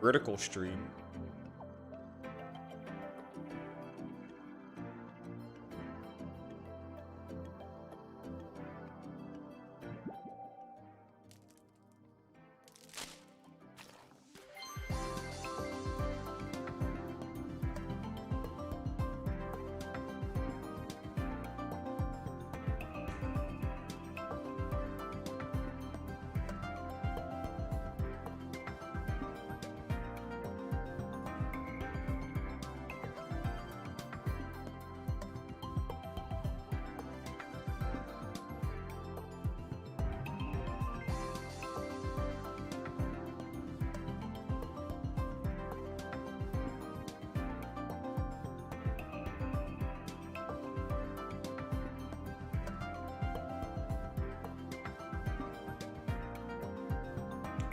Vertical stream.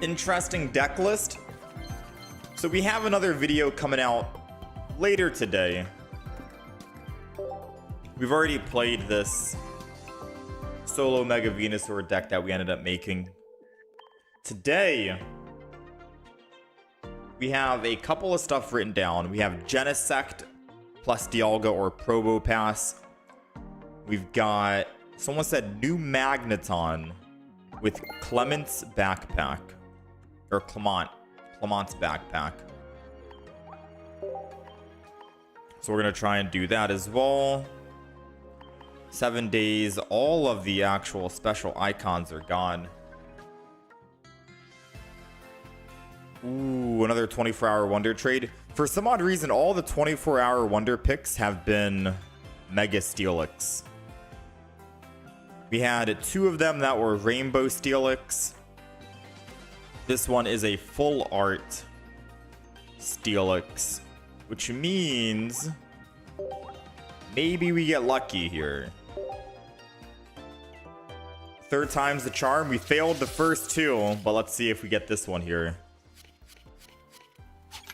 Interesting deck list. So we have another video coming out later today. We've already played this solo Mega Venusaur deck that we ended up making. Today, we have a couple of stuff written down. We have Genisect plus Dialga or Probo Pass. We've got, someone said new Magneton with Clement's backpack. Or Clement's backpack. So we're going to try and do that as well. 7 days. All of the actual special icons are gone. Ooh, another 24-hour Wonder trade. For some odd reason, all the 24-hour Wonder picks have been Mega Steelix. We had 2 of them that were Rainbow Steelix. This one is a full art Steelix, which means maybe we get lucky here. 3rd time's the charm. We failed the first 2, but let's see if we get this one here.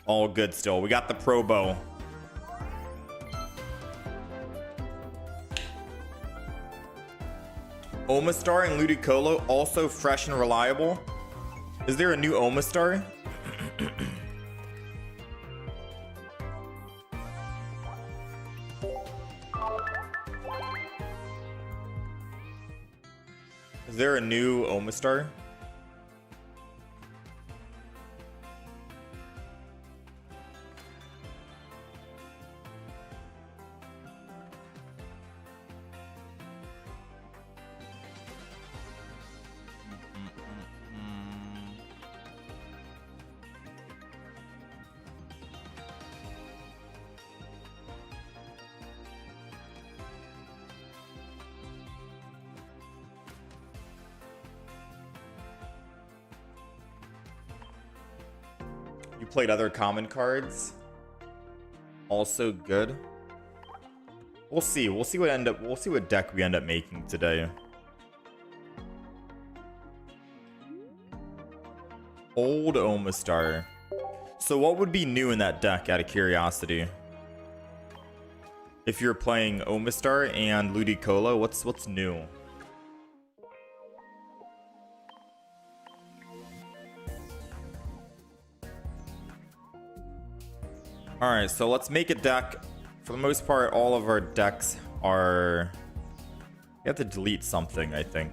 All good still. We got the Probo. Omastar and Ludicolo, also fresh and reliable. Is there a new Omastar? Is there a new Omastar? You played other common cards. Also good. We'll see. We'll see what deck we end up making today. Old Omastar. So what would be new in that deck out of curiosity? If you're playing Omastar and Ludicolo, what's new? Alright, so let's make a deck. For the most part, all of our decks are... We have to delete something, I think.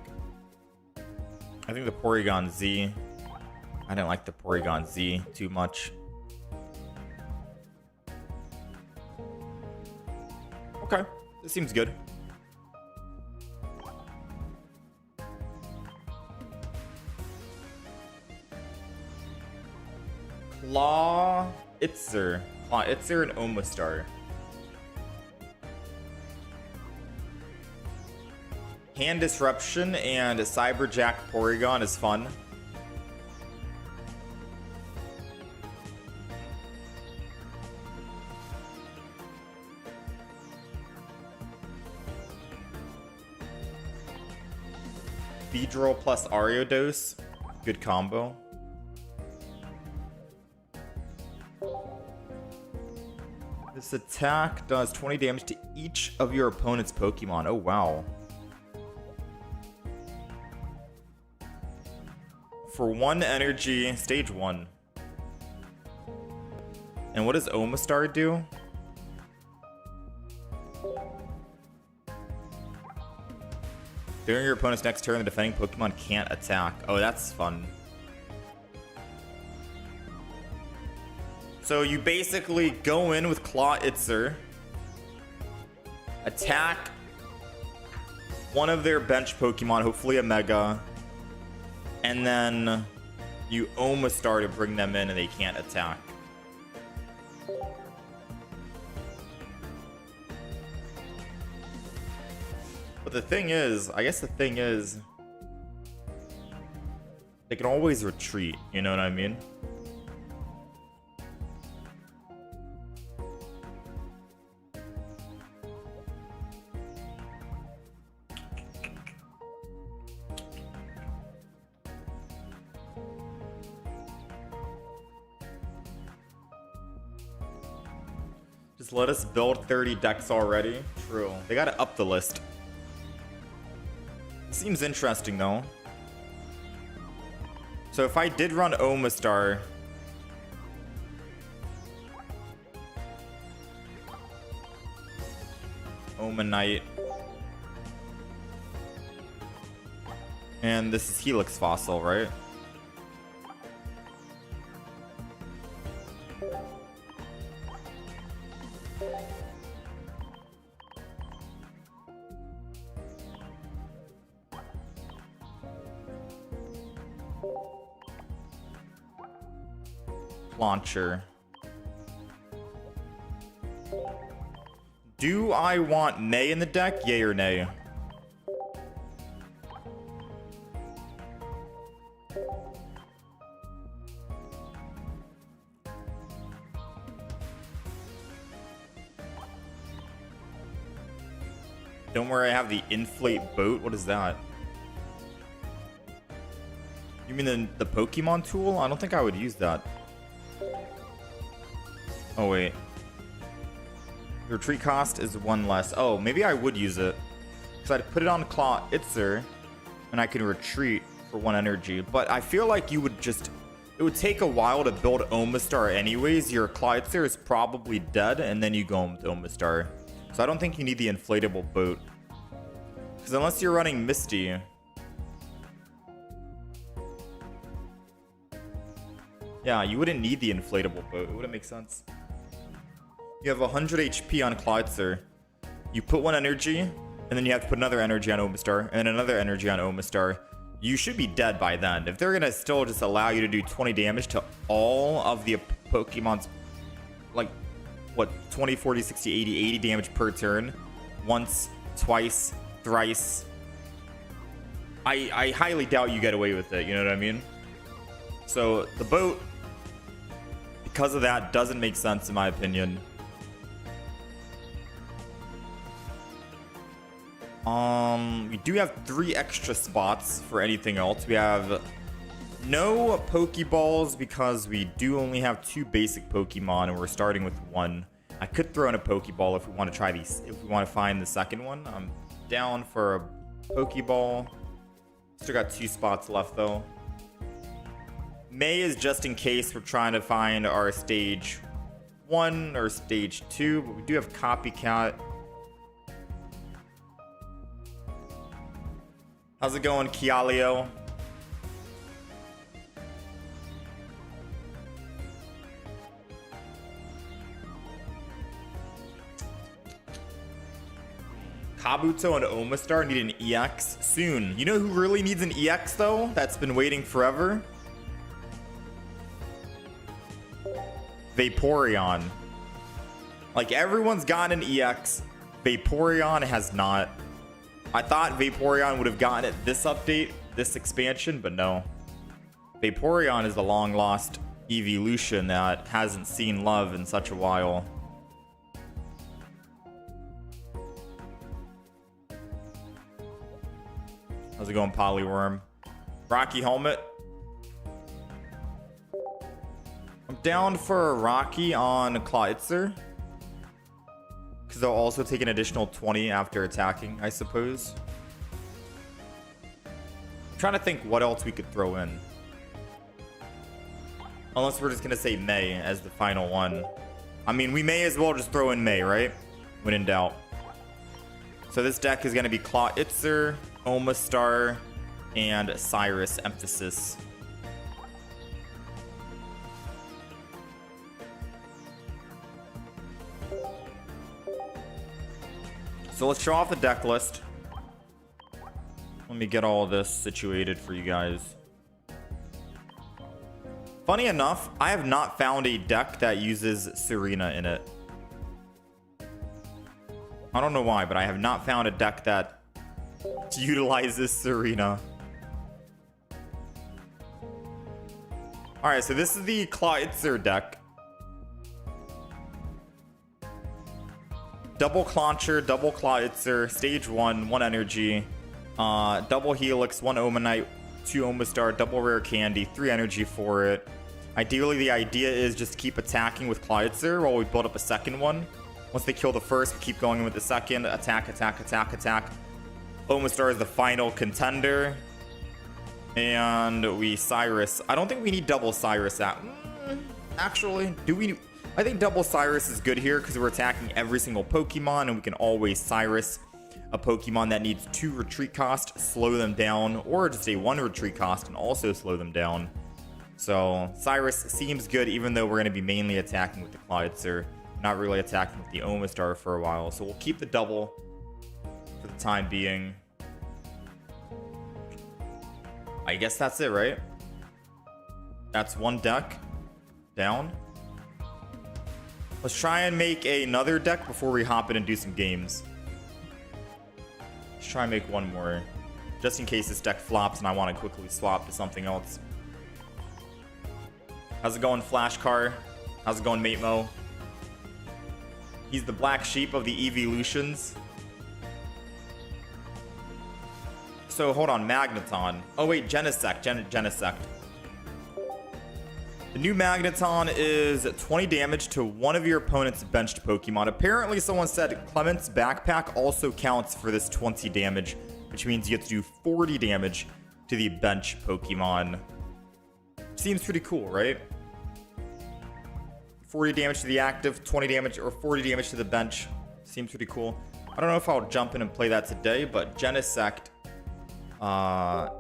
I think the Porygon Z. I didn't like the Porygon Z too much. Okay, this seems good. Clawitzer. Clawitzer and Omastar. Hand Disruption and Cyberjack Porygon is fun. Beedrill plus Ariados. Good combo. This attack does 20 damage to each of your opponent's Pokemon. Oh, wow. For 1 energy, stage 1. And what does Omastar do? During your opponent's next turn, the defending Pokemon can't attack. Oh, that's fun. So you basically go in with Clawitzer, attack one of their bench Pokemon, hopefully a Mega, and then you Omastar to bring them in and they can't attack. But the thing is, I guess the thing is, they can always retreat, you know what I mean? Just let us build 30 decks already. True. They gotta up the list. Seems interesting though. So if I did run Omastar, Omanite, and this is Helix Fossil, right? Launcher. Do I want Nay in the deck? Yay or nay? Don't worry, I have the inflate boat. What is that? You mean the Pokemon tool? I don't think I would use that. Oh, wait. The retreat cost is 1 less. Oh, maybe I would use it. Because I'd put it on Clawitzer, and I can retreat for 1 energy. But I feel like you would just... It would take a while to build Omastar anyways. Your Clawitzer is probably dead, and then you go with Omastar. So I don't think you need the inflatable boat. Because unless you're running Misty... Yeah, you wouldn't need the inflatable boat. It wouldn't make sense. You have 100 HP on Clawitzer. You put 1 energy, and then you have to put another energy on Omastar, and another energy on Omastar. You should be dead by then. If they're gonna still just allow you to do 20 damage to all of the Pokemon's, like, what, 20, 40, 60, 80 damage per turn, once, twice, thrice, I highly doubt you get away with it, you know what I mean? So, the boat, because of that, doesn't make sense in my opinion. We do have 3 extra spots for anything else. We have no Pokeballs because we do only have 2 basic Pokemon and we're starting with 1. I could throw in a Pokeball if we want to try these, if we want to find the second one. I'm down for a Pokeball. Still got 2 spots left though. May is just in case we're trying to find our stage 1 or stage 2, but we do have Copycat. How's it going, Kialio? Kabuto and Omastar need an EX soon. You know who really needs an EX though? That's been waiting forever? Vaporeon. Like, everyone's gotten an EX. Vaporeon has not. I thought Vaporeon would have gotten it this update, this expansion, but no. Vaporeon is the long lost evolution that hasn't seen love in such a while. How's it going, Poliwhirl? Rocky Helmet. I'm down for a Rocky on Clawitzer. Because they'll also take an additional 20 after attacking, I suppose. I'm trying to think what else we could throw in. Unless we're just gonna say May as the final one. I mean, we may as well just throw in May, right? When in doubt. So this deck is gonna be Clawitzer, Omastar, and Cyrus Emphasis. So let's show off the deck list. Let me get all of this situated for you guys. Funny enough, I have not found a deck that uses Serena in it. I don't know why, but I have not found a deck that utilizes Serena. Alright, so this is the Clawitzer deck. Double Clauncher, double Clawitzer, stage 1, 1 energy. Double Helix, 1 Omanite, 2 Omastar, double Rare Candy, 3 energy for it. Ideally, the idea is just keep attacking with Clawitzer while we build up a second one. Once they kill the first, we keep going in with the second. Attack, attack, attack, attack. Omastar is the final contender. And we Cyrus. I don't think we need double Cyrus out. Actually, do we? I think double Cyrus is good here because we're attacking every single Pokemon and we can always Cyrus a Pokemon that needs 2 retreat cost, slow them down, or just a 1 retreat cost and also slow them down. So Cyrus seems good even though we're going to be mainly attacking with the Clawitzer, not really attacking with the Omastar for a while. So we'll keep the double for the time being. I guess that's it, right? That's one deck down. Let's try and make another deck before we hop in and do some games. Let's try and make one more, just in case this deck flops and I want to quickly swap to something else. How's it going, Flashcar? How's it going, Mate Mo? He's the black sheep of the evolutions. So hold on, Magneton. Oh wait, Genisect. Genisect. The new Magneton is 20 damage to one of your opponent's benched Pokemon. Apparently someone said Clement's backpack also counts for this 20 damage, which means you get to do 40 damage to the bench Pokemon. Seems pretty cool, right? 40 damage to the active, 20 damage, or 40 damage to the bench. Seems pretty cool. I don't know if I'll jump in and play that today, but Genisect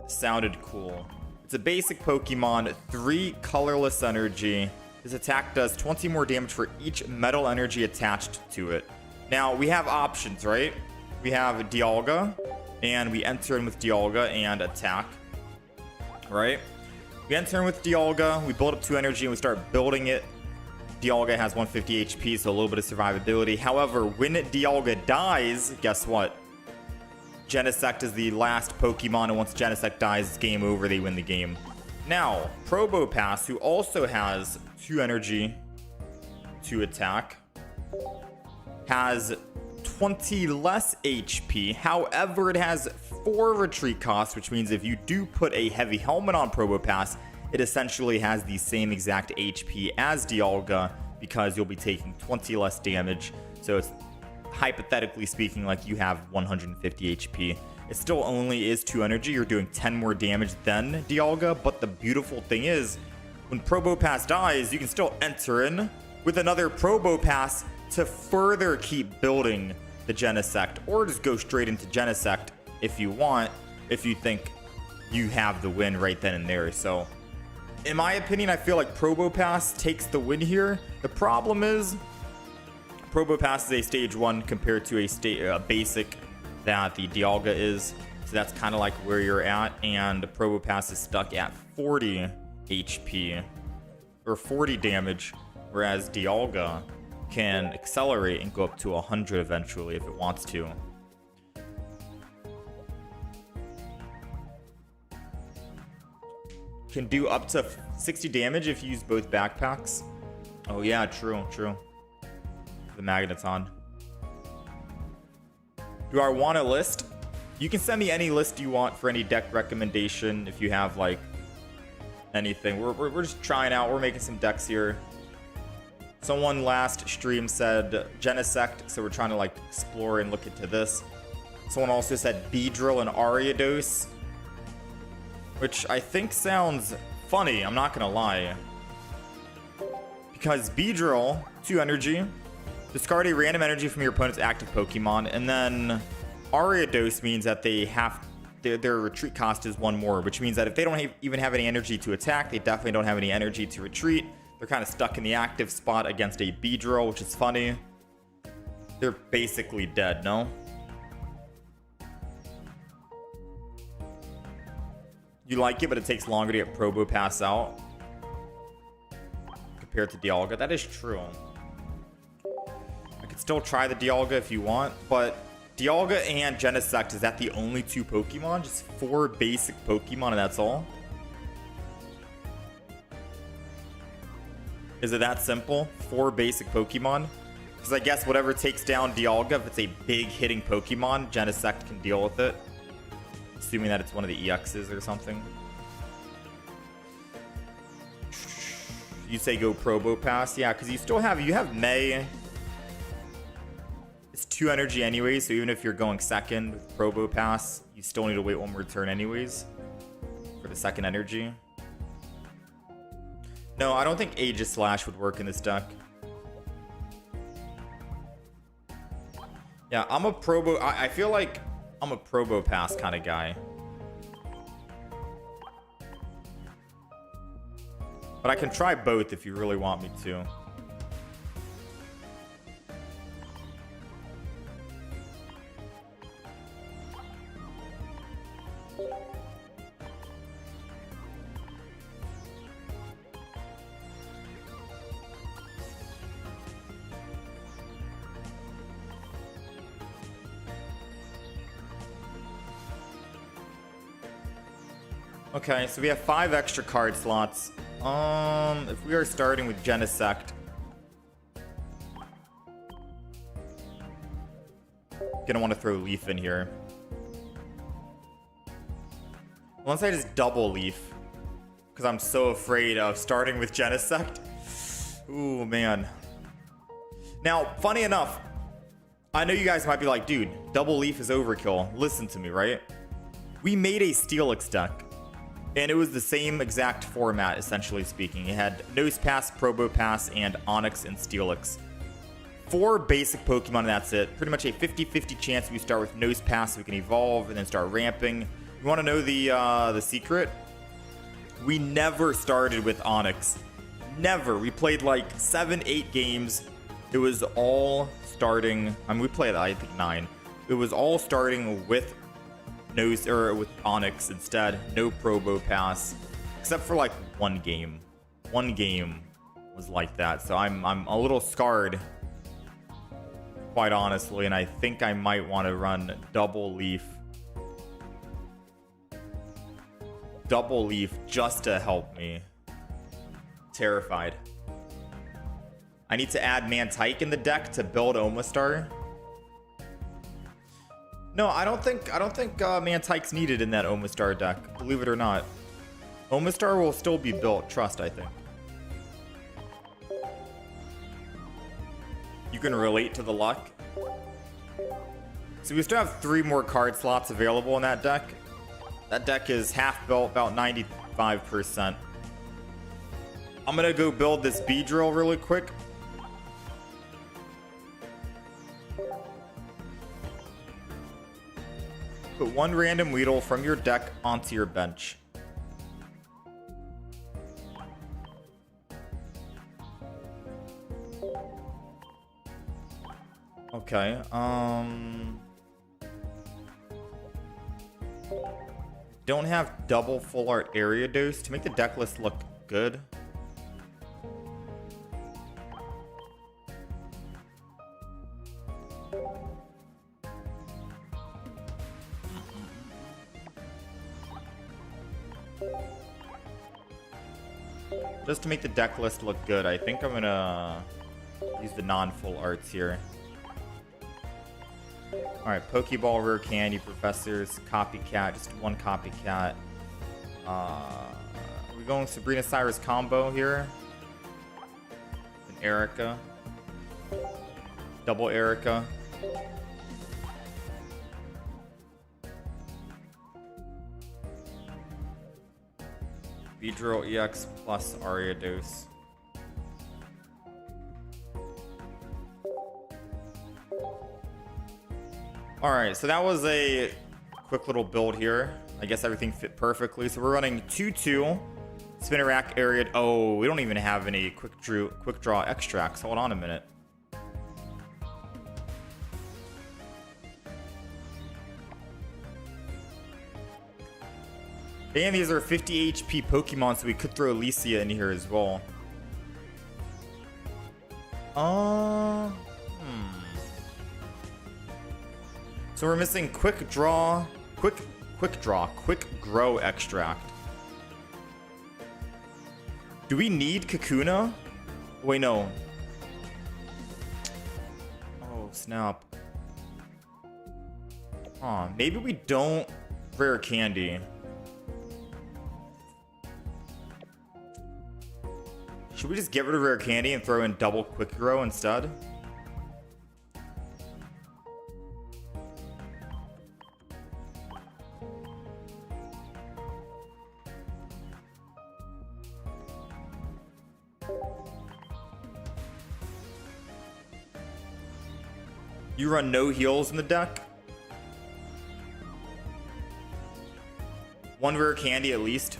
sounded cool. It's a basic Pokemon, 3 colorless energy. This attack does 20 more damage for each metal energy attached to it. Now, we have options, right? We have Dialga, and we enter in with Dialga and attack, right? We enter in with Dialga, we build up 2 energy, and we start building it. Dialga has 150 HP, so a little bit of survivability. However, when Dialga dies, guess what? Genisect is the last Pokemon, and once Genisect dies, it's game over. They win the game. Now, Probo Pass, who also has 2 energy to attack, has 20 less HP. However, it has 4 retreat costs, which means if you do put a heavy helmet on Probo Pass, it essentially has the same exact HP as Dialga because you'll be taking 20 less damage. So it's hypothetically speaking like you have 150 HP. It still only is 2 energy. You're doing 10 more damage than Dialga, but the beautiful thing is when Probo Pass dies, you can still enter in with another Probo Pass to further keep building the Genisect, or just go straight into Genisect if you want, if you think you have the win right then and there. So in my opinion, I feel like Probo Pass takes the win here. The problem is Probo Pass is a stage 1 compared to a basic that the Dialga is. So that's kind of like where you're at. And Probo Pass is stuck at 40 HP or 40 damage, whereas Dialga can accelerate and go up to 100 eventually if it wants to. Can do up to 60 damage if you use both backpacks. Oh yeah, true. The Magneton. Do I want a list? You can send me any list you want for any deck recommendation if you have like anything. We're just trying out. We're making some decks here. Someone last stream said Genisect, so we're trying to like explore and look into this. Someone also said Beedrill and Ariados, which I think sounds funny, I'm not gonna lie. Because Beedrill, 2 energy, discard a random energy from your opponent's active Pokemon, and then Ariados means that they have their retreat cost is 1 more, which means that if they don't even have any energy to attack, they definitely don't have any energy to retreat. They're kind of stuck in the active spot against a Beedrill, which is funny. They're basically dead, no? You like it, but it takes longer to get Probo Pass out compared to Dialga. That is true. I could still try the Dialga if you want, but Dialga and Genisect, is that the only 2 Pokemon? Just 4 basic Pokemon and that's all? Is it that simple? 4 basic Pokemon? Because I guess whatever takes down Dialga, if it's a big hitting Pokemon, Genisect can deal with it. Assuming that it's one of the EXs or something. You say go Probo Pass? Yeah, because you have May. It's 2 energy anyways, so even if you're going second with Probo Pass, you still need to wait 1 more turn anyways for the second energy. No, I don't think Aegislash would work in this deck. Yeah, I'm a Probo. I feel like I'm a Probo Pass kind of guy. But I can try both if you really want me to. Okay, so we have 5 extra card slots. If we are starting with Genisect, gonna want to throw Leaf in here. Unless I just double Leaf, because I'm so afraid of starting with Genisect. Ooh, man. Now, funny enough, I know you guys might be like, dude, double Leaf is overkill. Listen to me, right? We made a Steelix deck. And it was the same exact format, essentially speaking. It had Nose Pass, Probo Pass, and Onix and Steelix. 4 basic Pokemon, and that's it. Pretty much a 50-50 chance we start with Nose Pass so we can evolve and then start ramping. You want to know the secret? We never started with Onix. Never. We played like 7-8 games. It was all starting... I mean, we played, I think, 9. It was all starting with with Onix instead. No Probo Pass, except for like 1 game. 1 game was like that, so I'm a little scarred, quite honestly, and I think I might want to run double Leaf just to help me. Terrified. I need to add Mantike in the deck to build Omastar. No, I don't think Mantike's needed in that Omastar deck, believe it or not. Omastar will still be built, trust, I think. You can relate to the luck. So we still have 3 more card slots available in that deck. That deck is half built, about 95%. I'm gonna go build this Beedrill really quick. Put 1 random Weedle from your deck onto your bench. Okay, don't have double full art Ariados to make the deck list look good. Just to make the deck list look good, I think I'm gonna use the non-full arts here. Alright, Pokeball, Rare Candy, Professors, Copycat, just 1 Copycat. We're going Sabrina Cyrus combo here. And Erica. Double Erica. Beedrill EX plus Ariados. Alright, so that was a quick little build here. I guess everything fit perfectly. So we're running 2-2. Spinnerack area. Oh, we don't even have any quick draw extracts. Hold on a minute. And these are 50 HP Pokemon, so we could throw Alicia in here as well. So we're missing quick grow extract. Do we need Kakuna? Wait, no. Oh, snap. Huh, maybe we don't rare candy. Should we just get rid of rare candy and throw in double quick grow instead? You run no heals in the deck? One rare candy at least.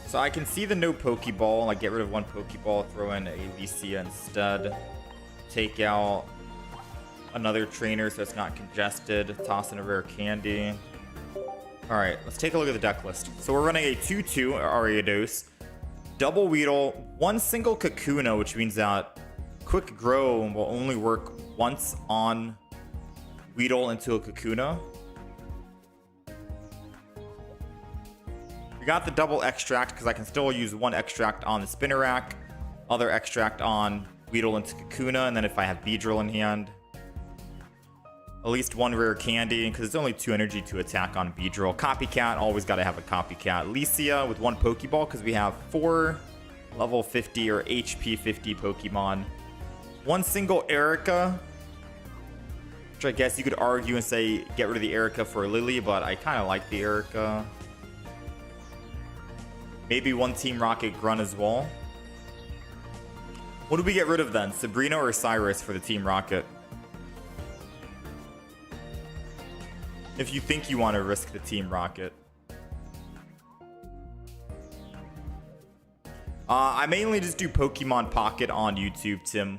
So I can see the no Pokeball. Like, get rid of one Pokeball, throw in Alicia instead. Take out another trainer so it's not congested. Toss in a rare candy. Alright, let's take a look at the deck list. So we're running a 2-2 Ariados. Double Weedle, one single Kakuna, which means that Quick Grow will only work once on Weedle into a Kakuna. We got the double extract because I can still use one extract on the Spinnerack, other extract on Weedle into Kakuna, and then if I have Beedrill in hand, at least one rare candy because it's only 2 energy to attack on Beedrill. Copycat, always got to have a Copycat. Alicia with one Pokeball because we have 4 level 50 or HP 50 Pokemon. One single Erica, which I guess you could argue and say get rid of the Erica for Lily, but I kind of like the Erica. Maybe one Team Rocket Grunt as well. What do we get rid of then? Sabrina or Cyrus for the Team Rocket? If you think you want to risk the Team Rocket. I mainly just do Pokemon Pocket on YouTube, Tim.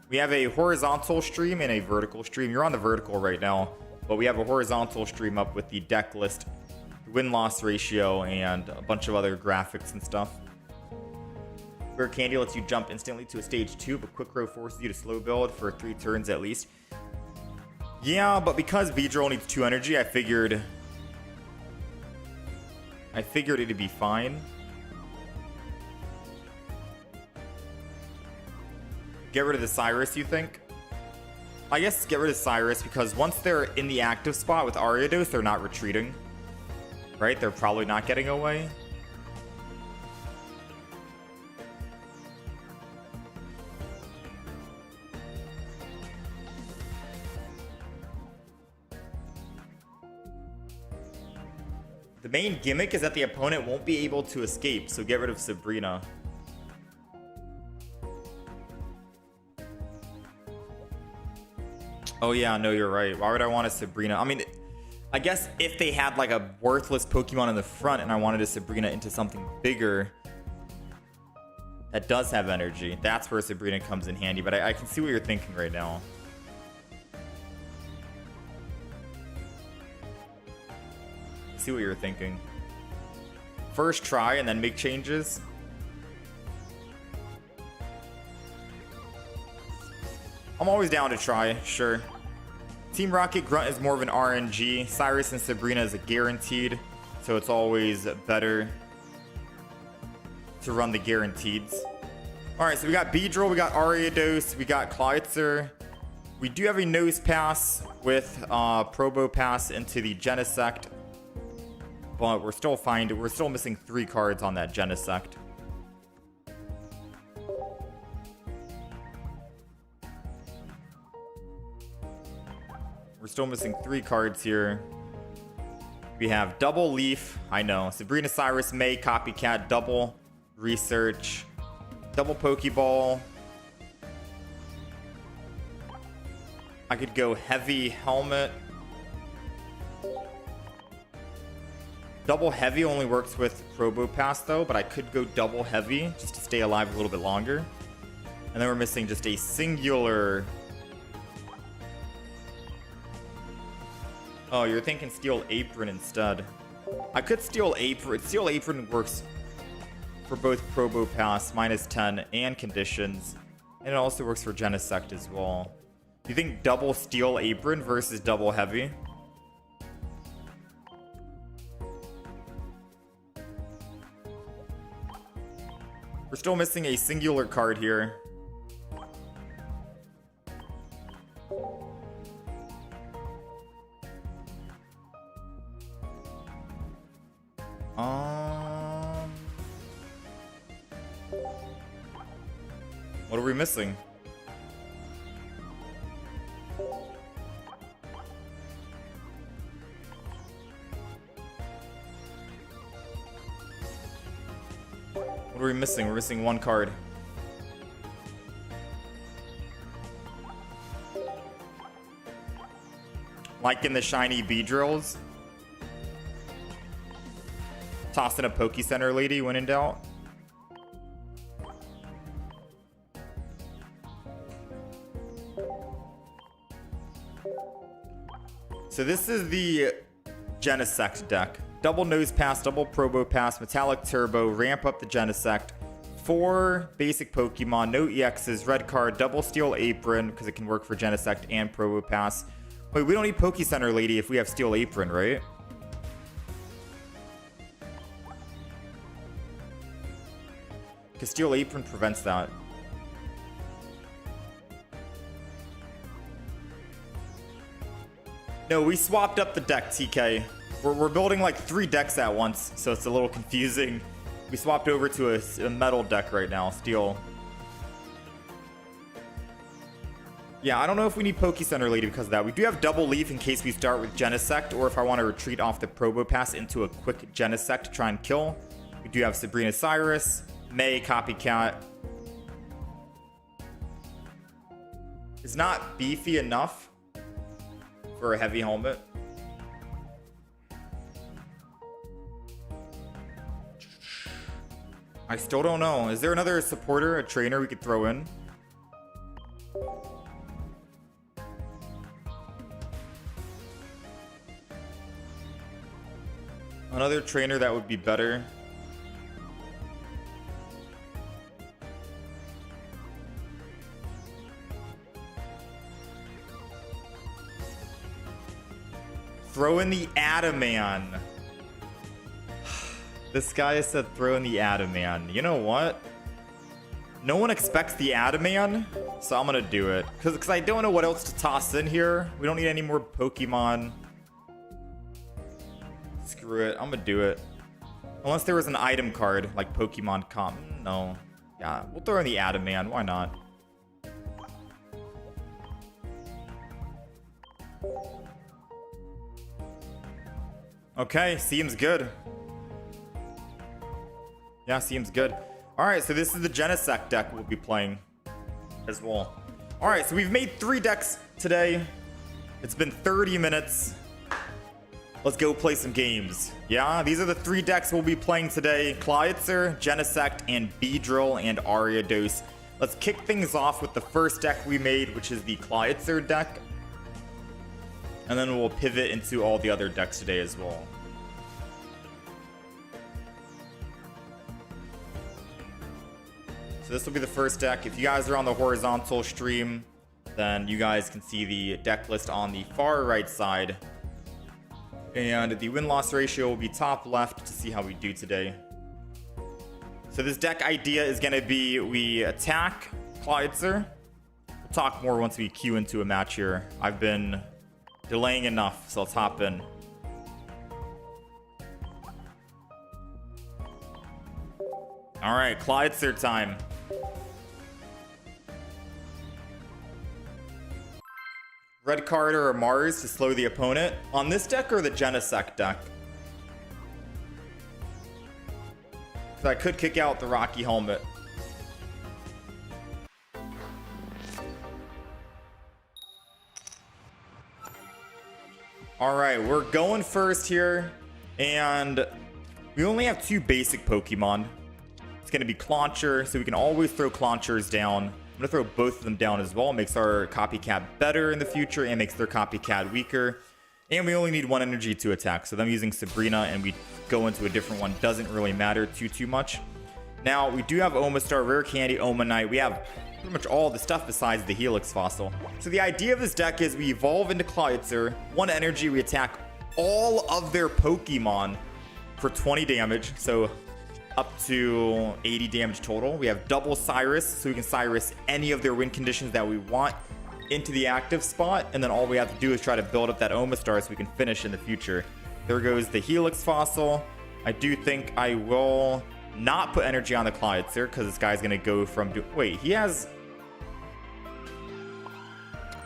We have a horizontal stream and a vertical stream. You're on the vertical right now, but we have a horizontal stream up with the deck list, win-loss ratio, and a bunch of other graphics and stuff. Rare Candy lets you jump instantly to a stage 2, but Quick Grow forces you to slow build for 3 turns at least. Yeah, but because Beedrill needs 2 energy, I figured it'd be fine. Get rid of the Cyrus, you think? I guess get rid of Cyrus because once they're in the active spot with Ariados, they're not retreating. Right? They're probably not getting away. The main gimmick is that the opponent won't be able to escape, so get rid of Sabrina. Oh yeah, no, you're right. Why would I want a Sabrina? I mean, I guess if they had like a worthless Pokemon in the front and I wanted a Sabrina into something bigger that does have energy, that's where Sabrina comes in handy. But I can see what you're thinking right now. See what you're thinking. First try and then make changes. I'm always down to try, sure. Team Rocket Grunt is more of an RNG. Cyrus and Sabrina is a guaranteed, so it's always better to run the guaranteeds. Alright, so we got Beedrill, we got Ariados, we got Clawitzer. We do have a nose pass with Probo Pass into the Genisect, but we're still missing 3 cards on that Genisect. We're still missing 3 cards here. We have Double Leaf, I know. Sabrina, Cyrus, May, Copycat, Double Research, Double Pokeball. I could go heavy helmet. Double heavy only works with Probo Pass though, but I could go double heavy just to stay alive a little bit longer. And then we're missing just a singular. Oh, you're thinking Steel Apron instead. I could Steel Apron. Steel Apron works for both Probo Pass, -10, and conditions. And it also works for Genisect as well. Do you think double Steel Apron versus double heavy? We're still missing a singular card here. What are we missing? What are we missing? We're missing one card. Like in the shiny Beedrills. Toss in a Poke Center lady when in doubt. So this is the Genisect deck. Double Nose Pass, double Probo Pass, Metallic Turbo, ramp up the Genisect. 4 basic Pokemon, no EXs, red card, double Steel Apron, because it can work for Genisect and Probo Pass. Wait, we don't need Poke Center Lady if we have Steel Apron, right? Because Steel Apron prevents that. No, we swapped up the deck, TK. We're building like 3 decks at once, so it's a little confusing. We swapped over to a metal deck right now, steel. Yeah, I don't know if we need Poke Center Lady because of that. We do have Double Leaf in case we start with Genisect, or if I want to retreat off the Probo Pass into a quick Genisect to try and kill. We do have Sabrina Cyrus, May, Copycat. It's not beefy enough for a heavy helmet. I still don't know. Is there another supporter, a trainer we could throw in? Another trainer that would be better. Throw in the Adaman. This guy said throw in the Adaman. You know what? No one expects the Adaman, so I'm gonna do it. Because I don't know what else to toss in here. We don't need any more Pokemon. Screw it. I'm gonna do it. Unless there was an item card, like Pokemon Comp. No. Yeah, we'll throw in the Adaman. Why not? Okay, seems good. Yeah, seems good. Alright, so this is the Genisect deck we'll be playing as well. Alright, so we've made 3 decks today. It's been 30 minutes. Let's go play some games. Yeah, these are the 3 decks we'll be playing today. Clawitzer, Genisect, and Beedrill and Ariados. Let's kick things off with the first deck we made, which is the Clawitzer deck. And then we'll pivot into all the other decks today as well. So this will be the first deck. If you guys are on the horizontal stream, then you guys can see the deck list on the far right side. And the win-loss ratio will be top left to see how we do today. So this deck idea is going to be we attack Clawitzer. We'll talk more once we queue into a match here. I've been delaying enough, so let's hop in. Alright, Clawitzer time. Red card or a Mars to slow the opponent. On this deck or the Genisect deck? Because I could kick out the Rocky Helmet. All right, we're going first here, and we only have 2 basic Pokemon. It's going to be Clawitzer, so we can always throw Clawwitzers down. I'm going to throw both of them down as well. It makes our copycat better in the future and makes their copycat weaker. And we only need 1 energy to attack, so them using Sabrina and we go into a different one doesn't really matter too much. Now, we do have Omastar, Rare Candy, Omanite. We have pretty much all the stuff besides the Helix Fossil. So the idea of this deck is we evolve into Clawitzer, 1 energy, we attack all of their Pokemon for 20 damage, so up to 80 damage total. We have double Cyrus, so we can Cyrus any of their win conditions that we want into the active spot, and then all we have to do is try to build up that Omastar so we can finish in the future. There goes the Helix Fossil. I do think I will not put energy on the Clawitzer because this guy's gonna go from wait, he has,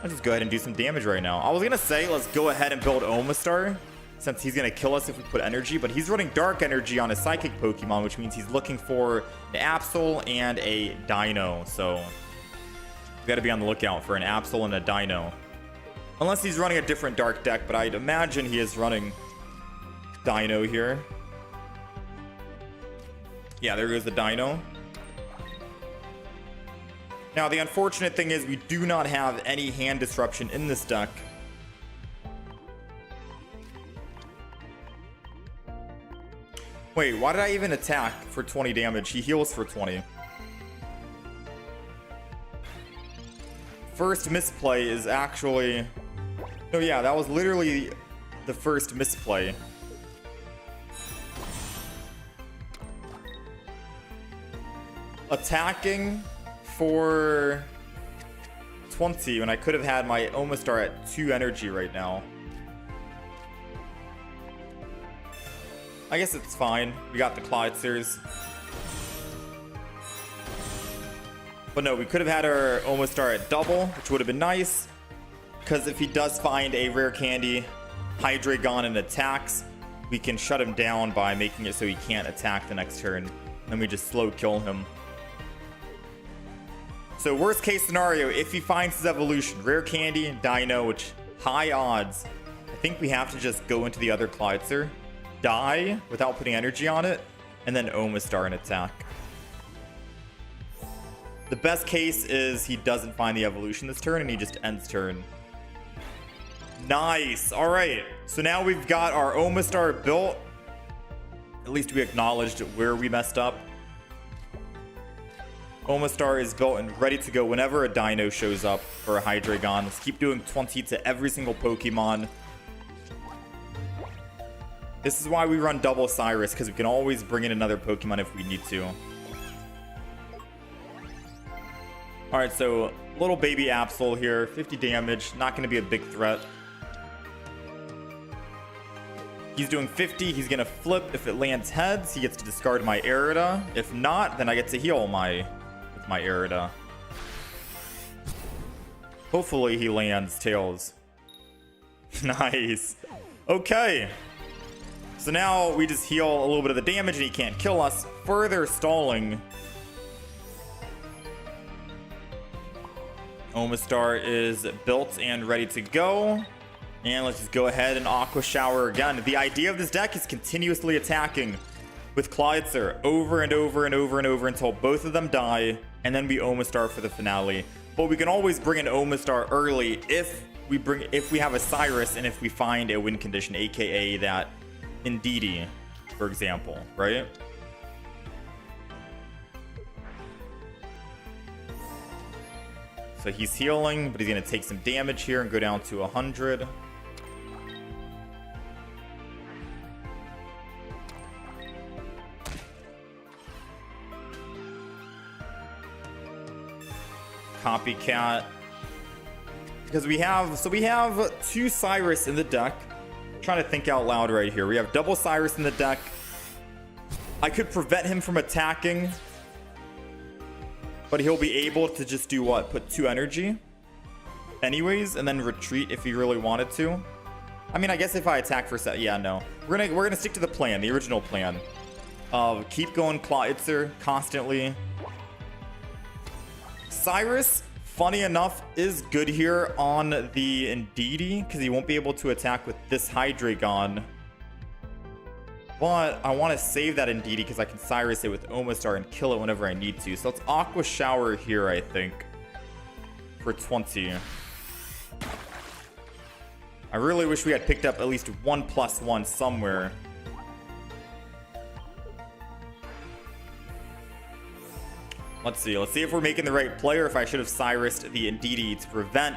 let's just go ahead and do some damage right now. I was gonna say let's go ahead and build Omastar since he's gonna kill us if we put energy, but he's running dark energy on a psychic Pokemon, which means he's looking for an Absol and a Dino, so we gotta be on the lookout for an Absol and a Dino. Unless he's running a different dark deck, but I'd imagine he is running Dino here. Yeah, there goes the Dino. Now, the unfortunate thing is we do not have any hand disruption in this deck. Wait, why did I even attack for 20 damage? He heals for 20. First misplay is actually... No, yeah, that was literally the first misplay. Attacking for 20 when I could have had my Omastar at 2 energy right now. I guess it's fine. We got the Clawitzers. But no, we could have had our Omastar at double, which would have been nice. Because if he does find a rare candy, Hydreigon, and attacks, we can shut him down by making it so he can't attack the next turn. Then we just slow kill him. So worst case scenario, if he finds his evolution, rare candy, Dino, which high odds, I think we have to just go into the other Clawitzer, die without putting energy on it, and then Omastar and attack. The best case is he doesn't find the evolution this turn and he just ends turn. Nice. All right. So now we've got our Omastar built. At least we acknowledged where we messed up. Omastar is built and ready to go whenever a Dino shows up for a Hydreigon. Let's keep doing 20 to every single Pokemon. This is why we run double Cyrus, because we can always bring in another Pokemon if we need to. Alright, so little baby Absol here, 50 damage, not going to be a big threat. He's doing 50, he's going to flip. If it lands heads, he gets to discard my Ariados. If not, then I get to heal with my Ariados. Hopefully he lands tails. Nice. Okay. So now we just heal a little bit of the damage and he can't kill us, further stalling. Omastar is built and ready to go. And let's just go ahead and Aqua Shower again. The idea of this deck is continuously attacking with Clawitzer over and over and over and over until both of them die, and then we Omastar for the finale. But we can always bring an Omastar early if we have a Cyrus and if we find a win condition, aka that Indeedee, for example, right? So he's healing, but he's going to take some damage here and go down to 100. Copycat. Because we have 2 Cyrus in the deck. I'm trying to think out loud right here. We have double Cyrus in the deck. I could prevent him from attacking, but he'll be able to just do what? Put 2 energy anyways, and then retreat if he really wanted to. I mean, I guess if I attack for set, yeah, no. We're gonna stick to the plan, the original plan of keep going Clawitzer constantly. Cyrus funny enough, is good here on the Indeedee because he won't be able to attack with this Hydreigon. But I want to save that Indeedee because I can Cyrus it with Omastar and kill it whenever I need to. So let's Aqua Shower here, I think, for 20. I really wish we had picked up at least 1+1 somewhere. Let's see if we're making the right play, or if I should have Cyrused the Indeedee to prevent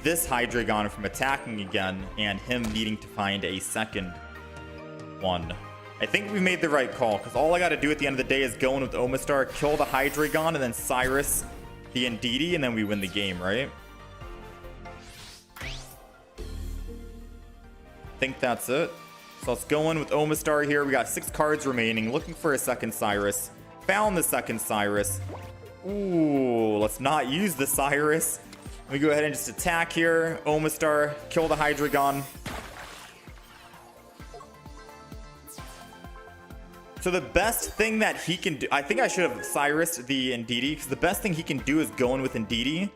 this Hydreigon from attacking again and him needing to find a second one. I think we made the right call, because all I got to do at the end of the day is go in with Omastar, kill the Hydreigon, and then Cyrus the Indeedee, and then we win the game, right? I think that's it. So let's go in with Omastar here. We got 6 cards remaining, looking for a second Cyrus. Found the second Cyrus. Ooh, let's not use the Cyrus. Let me go ahead and just attack here. Omastar, kill the Hydreigon. So the best thing that he can do, I think I should have Cyrused the Indeedee, because the best thing he can do is go in with Indeedee,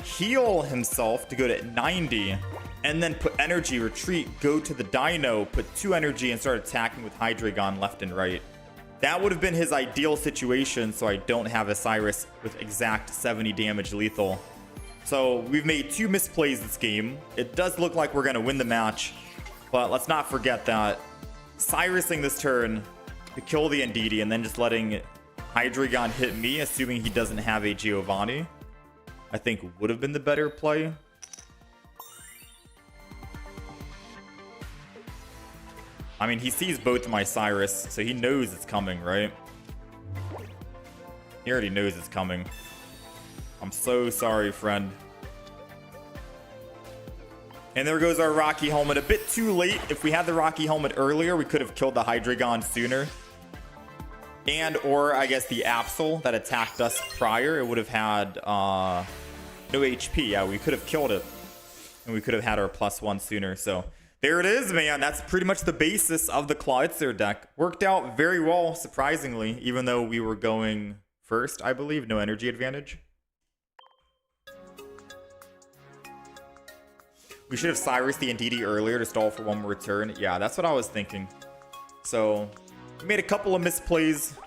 heal himself to go to 90, and then put energy, retreat, go to the Dino, put 2 energy, and start attacking with Hydreigon left and right. That would have been his ideal situation, so I don't have a Cyrus with exact 70 damage lethal. So we've made 2 misplays this game. It does look like we're going to win the match, but let's not forget that Cyrusing this turn to kill the Indeedee and then just letting Hydreigon hit me, assuming he doesn't have a Giovanni, I think would have been the better play. I mean, he sees both of my Cyrus, so he knows it's coming, right? He already knows it's coming. I'm so sorry, friend. And there goes our Rocky Helmet. A bit too late. If we had the Rocky Helmet earlier, we could have killed the Hydreigon sooner. And, or, I guess, the Absol that attacked us prior. It would have had no HP. Yeah, we could have killed it. And we could have had our +1 sooner, so... There it is, man. That's pretty much the basis of the Clawitzer deck. Worked out very well, surprisingly, even though we were going first, I believe. No energy advantage. We should have Cyrus the Indeedee earlier to stall for 1 more turn. Yeah, that's what I was thinking. So, we made a couple of misplays.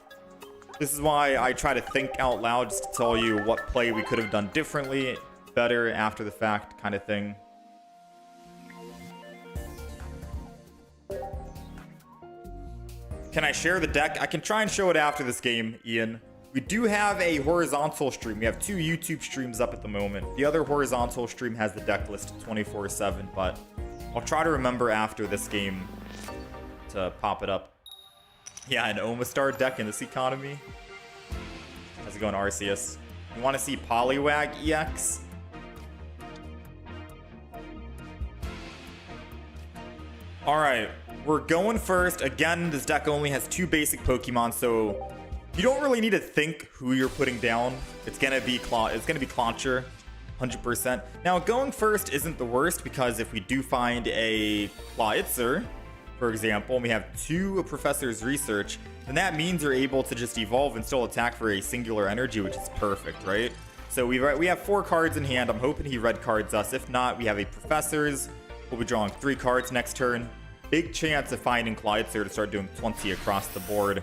This is why I try to think out loud, just to tell you what play we could have done differently, better after the fact kind of thing. Can I share the deck? I can try and show it after this game, Ian. We do have a horizontal stream. We have 2 YouTube streams up at the moment. The other horizontal stream has the deck list 24/7, but I'll try to remember after this game to pop it up. Yeah, an Omastar deck in this economy. How's it going, Arceus? You want to see Poliwag EX? All right. We're going first. Again, this deck only has 2 basic Pokemon, so you don't really need to think who you're putting down. It's gonna be Clawitzer, 100%. Now, going first isn't the worst, because if we do find a Clawitzer, for example, and we have 2 Professor's Research, then that means you're able to just evolve and still attack for a singular energy, which is perfect, right? So we have 4 cards in hand. I'm hoping he red cards us. If not, we have a Professor's. We'll be drawing 3 cards next turn. Big chance of finding Clawitzer to start doing 20 across the board.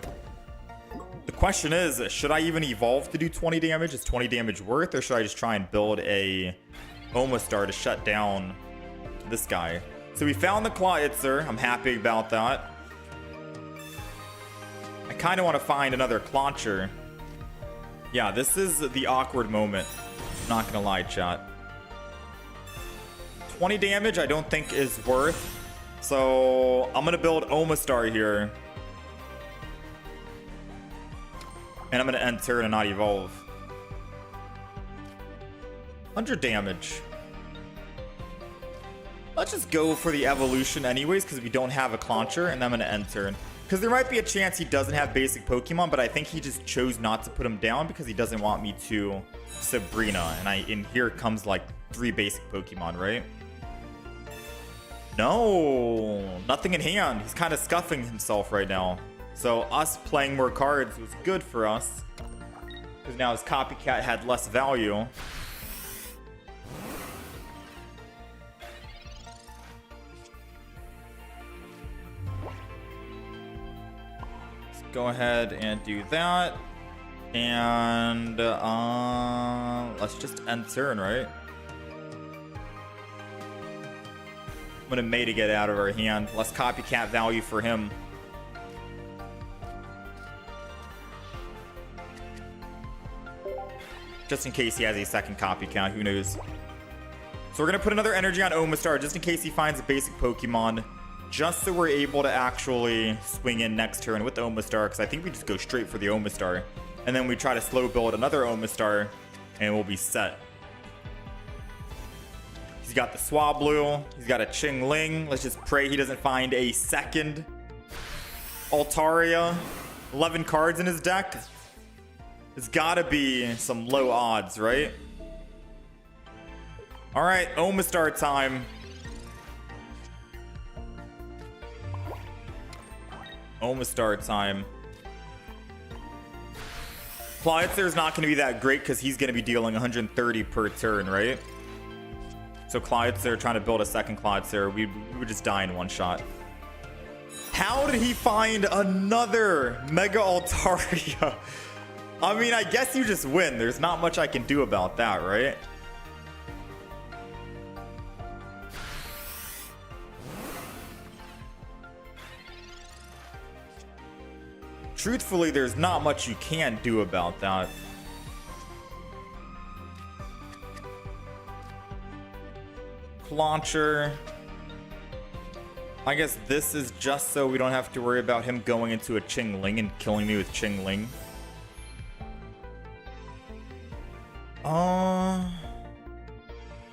The question is, should I even evolve to do 20 damage? Is 20 damage worth, or should I just try and build a Omastar to shut down this guy? So we found the Clawitzer. I'm happy about that. I kind of want to find another Clawitzer. Yeah, this is the awkward moment. Not gonna lie, chat. 20 damage I don't think is worth. So I'm gonna build Omastar here, and I'm gonna end turn and not evolve. 100 damage. Let's just go for the evolution anyways, because we don't have a Clawitzer, and I'm gonna end turn. Because there might be a chance he doesn't have basic Pokemon, but I think he just chose not to put him down because he doesn't want me to Sabrina. And here comes like 3 basic Pokemon, right? No, nothing in hand. He's kind of scuffing himself right now. So us playing more cards was good for us, because now his copycat had less value. go ahead and do that. And let's just end turn, right? I'm gonna May to get out of our hand. Less copycat value for him. Just in case he has a second copycat, who knows? So we're gonna put another energy on Omastar just in case he finds a basic Pokemon, just so we're able to actually swing in next turn with the Omastar, because I think we just go straight for the Omastar. And then we try to slow build another Omastar, and we'll be set. He's got the Swablu, he's got a Chingling. Let's just pray he doesn't find a second Altaria. 11 cards in his deck. It's gotta be some low odds, right? Alright, Omastar time. Omastar time. Clawitzer is not going to be that great because he's going to be dealing 130 per turn, right? So Clawitzer, trying to build a second Clawitzer, we would just die in one shot. How did he find another Mega Altaria? I mean, I guess you just win. There's not much I can do about that, right? Truthfully, there's not much you can do about that. Launcher. I guess this is just so we don't have to worry about him going into a Chingling and killing me with Chingling.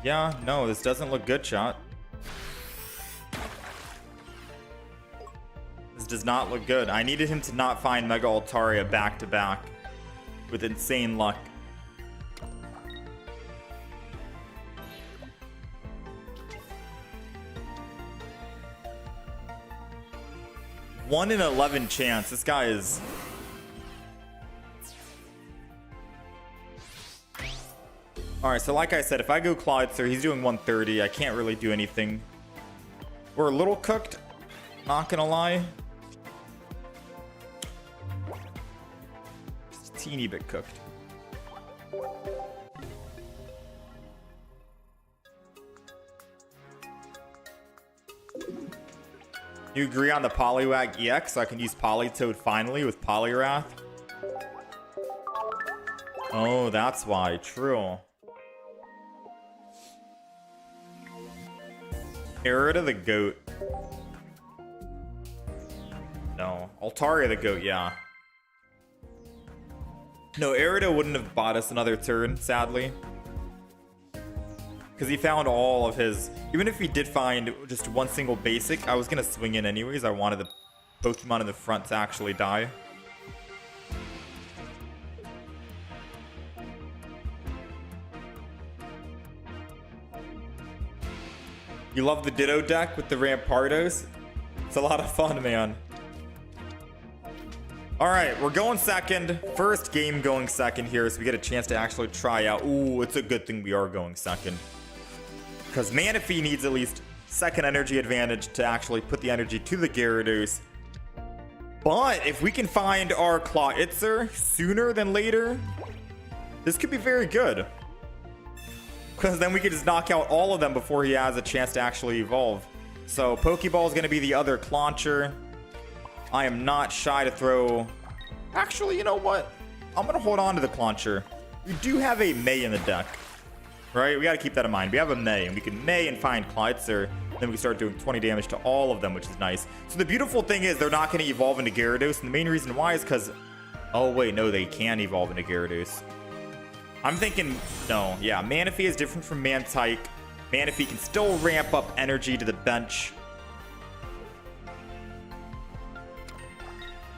Yeah, no, this doesn't look good, chat. This does not look good. I needed him to not find Mega Altaria back to back with insane luck. One in 11 chance. This guy is... Alright, so like I said, if I go Clawitzer, he's doing 130. I can't really do anything. We're a little cooked, not gonna lie. Just a teeny bit cooked. You agree on the Poliwag EX, so I can use Politoed finally with Poliwrath? Oh, that's why. True. Ariados the goat. No. Altaria the goat, yeah. No, Ariados wouldn't have bought us another turn, sadly. Because he found all of his... Even if he did find just one single basic, I was going to swing in anyways. I wanted the Pokemon in the front to actually die. You love the Ditto deck with the Rampardos? It's a lot of fun, man. Alright, we're going second. First game going second here, so we get a chance to actually try out. Ooh, it's a good thing we are going second. Because Manaphy needs at least second energy advantage to actually put the energy to the Gyarados. But if we can find our Clawitzer sooner than later, this could be very good. Because then we could just knock out all of them before he has a chance to actually evolve. So Pokeball is going to be the other Clauncher. I am not shy to throw... Actually, you know what? I'm going to hold on to the Clauncher. We do have a May in the deck. Right? We got to keep that in mind. We have a May, and we can May and find Clawitzer. Then we can start doing 20 damage to all of them, which is nice. So the beautiful thing is they're not going to evolve into Gyarados. And the main reason why is because... Oh, wait. No, they can evolve into Gyarados. I'm thinking... No. Yeah, Manaphy is different from Mantike. Manaphy can still ramp up energy to the bench.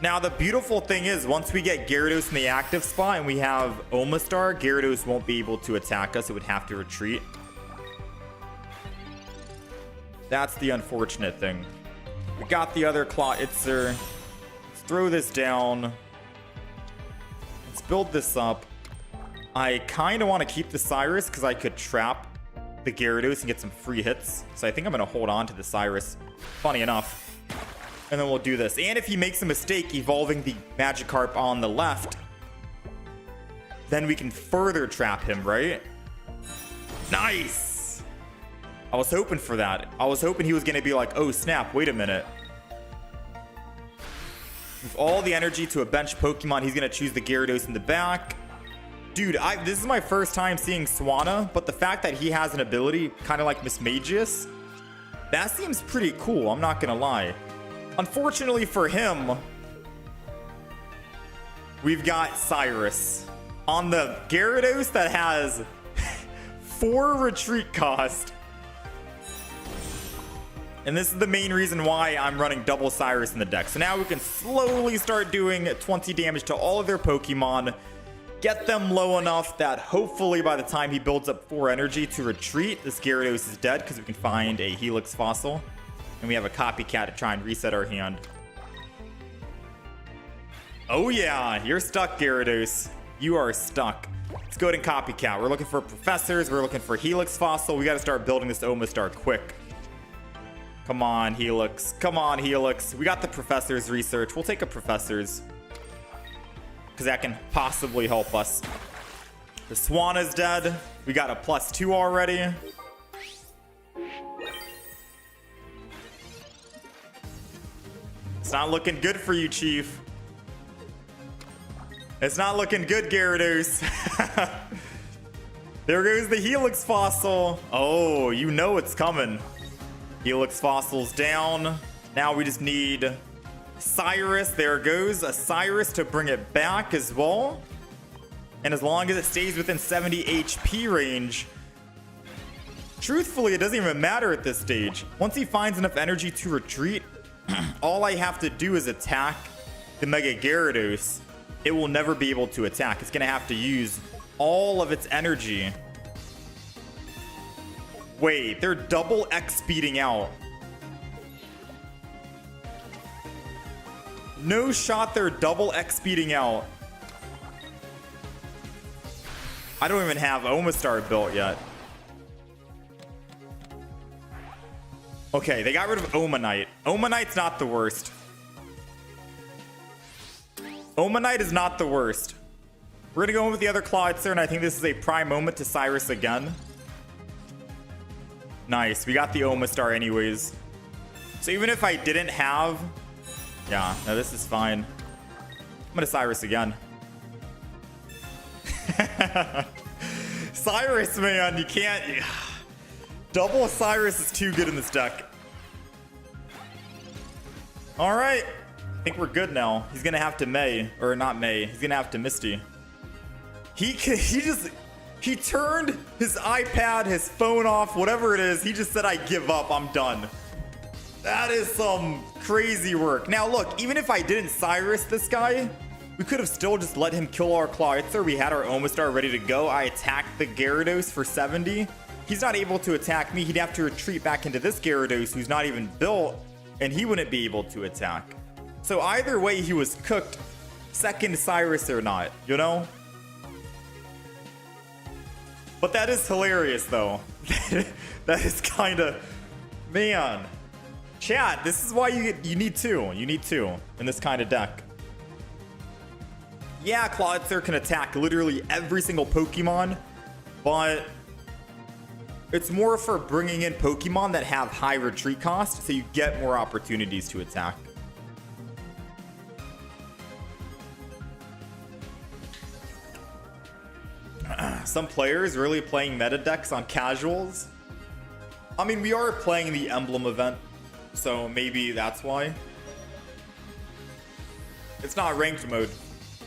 Now, the beautiful thing is, once we get Gyarados in the active spot and we have Omastar, Gyarados won't be able to attack us. It would have to retreat. That's the unfortunate thing. We got the other Clawitzer. Let's throw this down. Let's build this up. I kind of want to keep the Cyrus because I could trap the Gyarados and get some free hits. So I think I'm going to hold on to the Cyrus. Funny enough. And then we'll do this. And if he makes a mistake evolving the Magikarp on the left, then we can further trap him, right? Nice! I was hoping for that. I was hoping he was going to be like, oh snap, wait a minute. With all the energy to a bench Pokemon, he's going to choose the Gyarados in the back. Dude, this is my first time seeing Swanna, but the fact that he has an ability, kind of like Mismagius, that seems pretty cool, I'm not going to lie. Unfortunately for him, we've got Cyrus on the Gyarados that has 4 retreat cost. And this is the main reason why I'm running double Cyrus in the deck. So now we can slowly start doing 20 damage to all of their Pokemon. Get them low enough that hopefully by the time he builds up 4 energy to retreat, this Gyarados is dead because we can find a Helix Fossil. And we have a Copycat to try and reset our hand. Oh yeah, you're stuck, Gyarados. You are stuck. Let's go ahead and Copycat. We're looking for Professors. We're looking for Helix Fossil. We got to start building this Omastar quick. Come on, Helix. Come on, Helix. We got the Professor's research. We'll take a Professor's, because that can possibly help us. The Swan is dead. We got a +2 already. It's not looking good for you, Chief. It's not looking good, Gyarados. There goes the Helix Fossil. Oh, you know it's coming. Helix Fossil's down. Now we just need Cyrus. There goes a Cyrus to bring it back as well. And as long as it stays within 70 HP range, truthfully, it doesn't even matter at this stage. Once he finds enough energy to retreat, all I have to do is attack the Mega Gyarados. It will never be able to attack. It's going to have to use all of its energy. Wait, they're double X speeding out. No shot they're double X speeding out. I don't even have Omastar built yet. Okay, they got rid of Omanite. Omanite's not the worst. Omanite is not the worst. We're gonna go in with the other Clawitzer, and I think this is a prime moment to Cyrus again. Nice, we got the Omastar anyways. So even if I didn't have... Yeah, no, this is fine. I'm gonna Cyrus again. Cyrus, man, you can't... Double Cyrus is too good in this deck. Alright. I think we're good now. He's gonna have to May. Or not May. He's gonna have to Misty. He turned his iPad, his phone off, whatever it is. He just said, I give up. I'm done. That is some crazy work. Now, look, even if I didn't Cyrus this guy, we could have still just let him kill our Clawitzer. We had our Omastar ready to go. I attacked the Gyarados for 70. He's not able to attack me. He'd have to retreat back into this Gyarados, who's not even built, and he wouldn't be able to attack. So either way, he was cooked, second Cyrus or not, you know? But that is hilarious, though. That is kind of... Man. Chat, this is why you need 2. You need 2 in this kind of deck. Yeah, Clawitzer can attack literally every single Pokemon, but it's more for bringing in Pokemon that have high retreat cost, so you get more opportunities to attack. Some players really playing meta decks on casuals. I mean, we are playing the Emblem event, so maybe that's why. It's not ranked mode.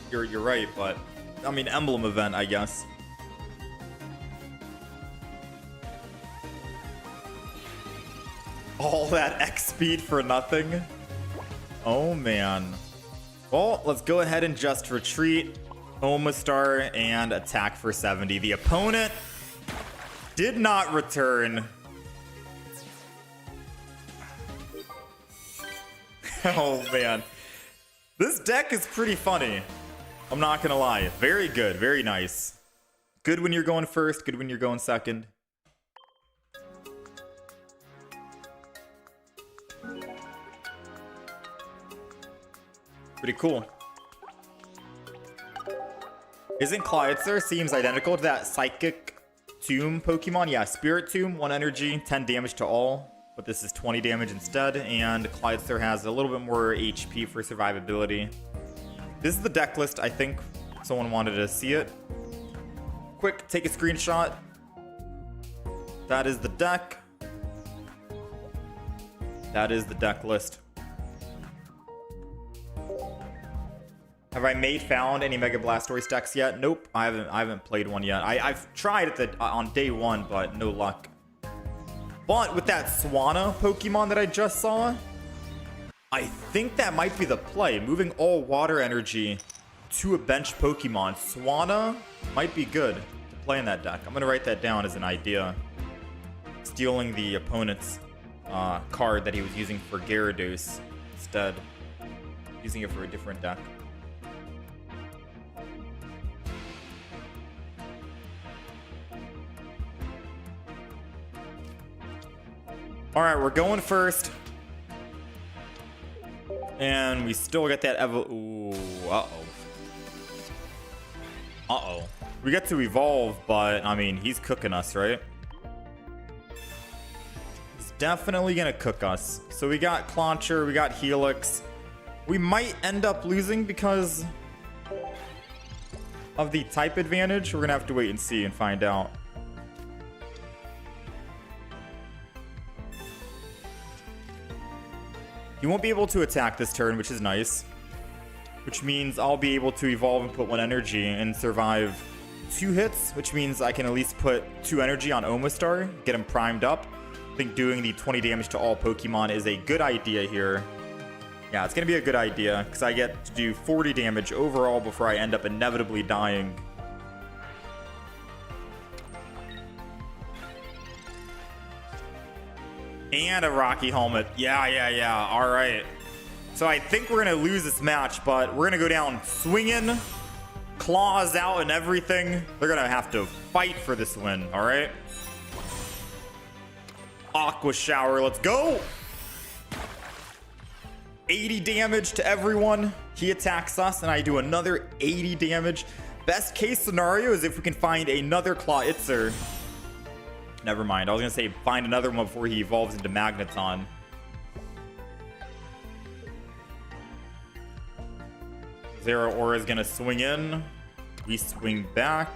You're right, but I mean Emblem event, I guess. All that X speed for nothing. Oh man. Well, let's go ahead and just retreat Omastar and attack for 70. The opponent did not return. Oh man. This deck is pretty funny. I'm not gonna lie. Very good, very nice. Good when you're going first, good when you're going second. Pretty cool. Isn't Clawitzer seems identical to that Psychic Tomb Pokemon? Yeah, Spirit Tomb, 1 energy, 10 damage to all. But this is 20 damage instead. And Clawitzer has a little bit more HP for survivability. This is the deck list. I think someone wanted to see it. Quick, take a screenshot. That is the deck. That is the deck list. Have I found any Mega Blastoise decks yet? Nope, I haven't played one yet. I've tried it on day 1, but no luck. But with that Swanna Pokemon that I just saw, I think that might be the play. Moving all water energy to a bench Pokemon. Swanna might be good to play in that deck. I'm gonna write that down as an idea. Stealing the opponent's card that he was using for Gyarados instead. Using it for a different deck. Alright, we're going first. And we still get that Ooh, uh-oh. Uh-oh. We get to evolve, but, I mean, he's cooking us, right? He's definitely gonna cook us. So we got Clawitzer, we got Helix. We might end up losing because of the type advantage. We're gonna have to wait and see and find out. He won't be able to attack this turn, which is nice. Which means I'll be able to evolve and put 1 energy and survive 2 hits, which means I can at least put 2 energy on Omastar, get him primed up. I think doing the 20 damage to all Pokemon is a good idea here. Yeah, it's going to be a good idea, because I get to do 40 damage overall before I end up inevitably dying. And a Rocky Helmet. Yeah. All right. So I think we're going to lose this match, but we're going to go down swinging, claws out and everything. They're going to have to fight for this win, all right? Aqua Shower, let's go. 80 damage to everyone. He attacks us, and I do another 80 damage. Best case scenario is if we can find another Clawitzer. Never mind. I was going to say find another one before he evolves into Magneton. Zeraora is going to swing in. We swing back.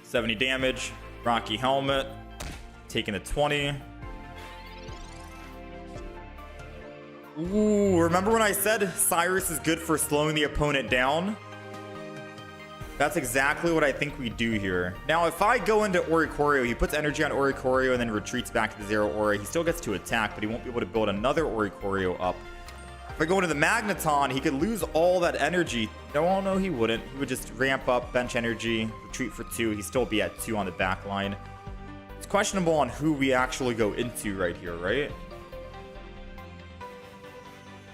$70 damage. Rocky Helmet. Taking the 20. Ooh, remember when I said Cyrus is good for slowing the opponent down? That's exactly what I think we do here. Now, if I go into Oricorio, he puts energy on Oricorio and then retreats back to the Zeraora. He still gets to attack, but he won't be able to build another Oricorio up. If I go into the Magneton, he could lose all that energy. No, he wouldn't. He would just ramp up, bench energy, retreat for 2. He'd still be at 2 on the back line. It's questionable on who we actually go into right here, right?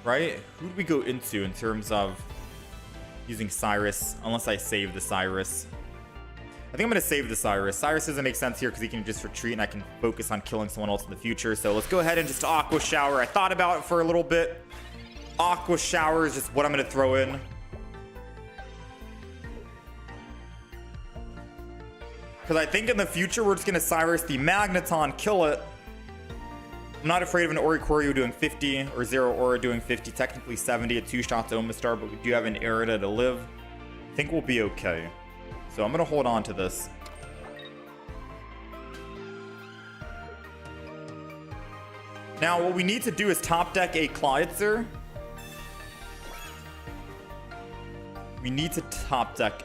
Right? Who do we go into in terms of using Cyrus, unless I save the Cyrus? I think I'm going to save the Cyrus. Cyrus doesn't make sense here because he can just retreat and I can focus on killing someone else in the future. So let's go ahead and just Aqua Shower. I thought about it for a little bit. Aqua Shower is just what I'm going to throw in. Because I think in the future we're just going to Cyrus the Magneton, kill it. I'm not afraid of an Oricorio doing 50 or Zeraora doing 50, technically 70 at 2 shots Omastar, but we do have an Ariados to live. I think we'll be okay. So I'm going to hold on to this. Now what we need to do is top deck a Clawitzer. We need to top deck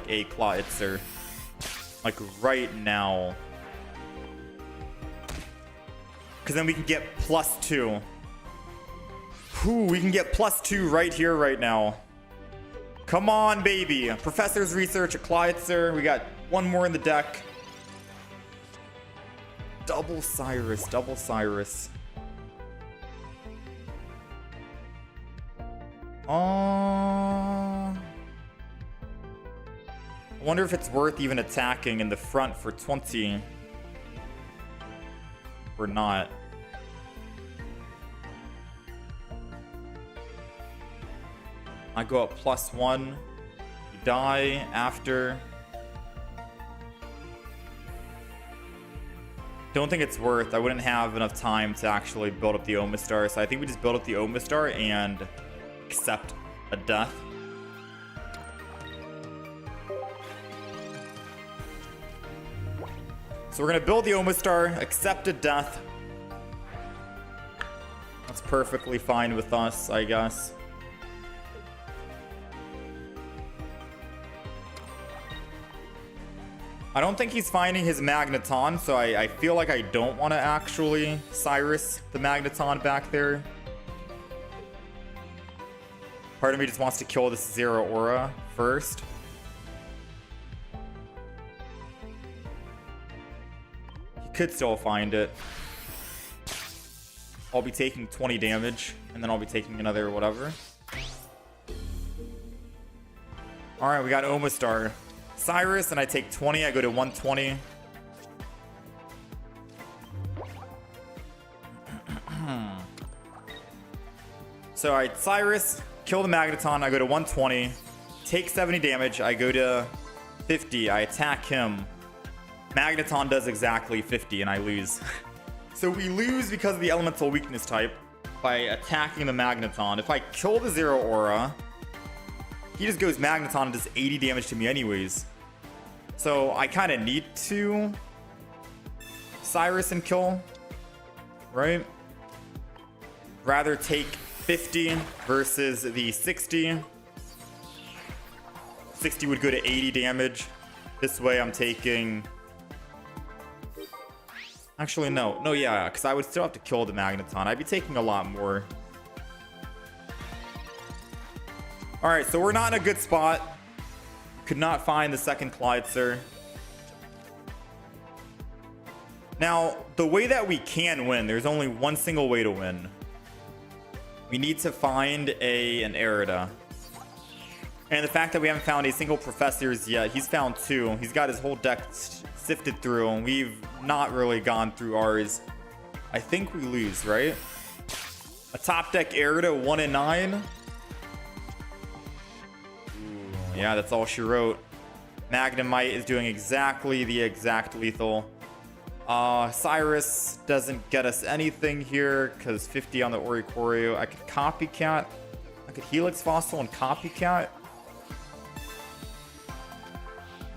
a Clawitzer. Like right now. Because then we can get +2. Ooh, we can get +2 right here, right now. Come on, baby. Professor's Research, a Clawitzer. We got one more in the deck. Double Cyrus, double Cyrus. I wonder if it's worth even attacking in the front for 20. Or not. I go up +1. You die after. Don't think it's worth. I wouldn't have enough time to actually build up the Omastar, so I think we just build up the Omastar and accept a death. So we're gonna build the Omastar, accept a death. That's perfectly fine with us, I guess. I don't think he's finding his Magneton, so I feel like I don't want to actually Cyrus the Magneton back there. Part of me just wants to kill this Zero Aura first. He could still find it. I'll be taking 20 damage, and then I'll be taking another whatever. Alright, we got Omastar. Cyrus, and I take 20. I go to 120. So, alright, Cyrus, kill the Magneton. I go to 120. Take 70 damage. I go to 50. I attack him. Magneton does exactly 50, and I lose. So we lose because of the elemental weakness type by attacking the Magneton. If I kill the Zero Aura, he just goes Magneton and does 80 damage to me anyways. So I kind of need to Cyrus and kill, right? Rather take 50 versus the 60. 60 would go to 80 damage. This way I'm taking... Actually, no. No, yeah, because I would still have to kill the Magneton. I'd be taking a lot more. Alright, so we're not in a good spot. Could not find the second Clawitzer. Now, the way that we can win, there's only one single way to win. We need to find an Ariados. And the fact that we haven't found a single Professors yet, he's found 2. He's got his whole deck sifted through, and we've not really gone through ours. I think we lose, right? A top deck Ariados, 1 in 9. Yeah, that's all she wrote. Magnemite is doing exactly the exact lethal. Cyrus doesn't get us anything here because 50 on the Oricorio. I could Copycat. I could Helix Fossil and Copycat.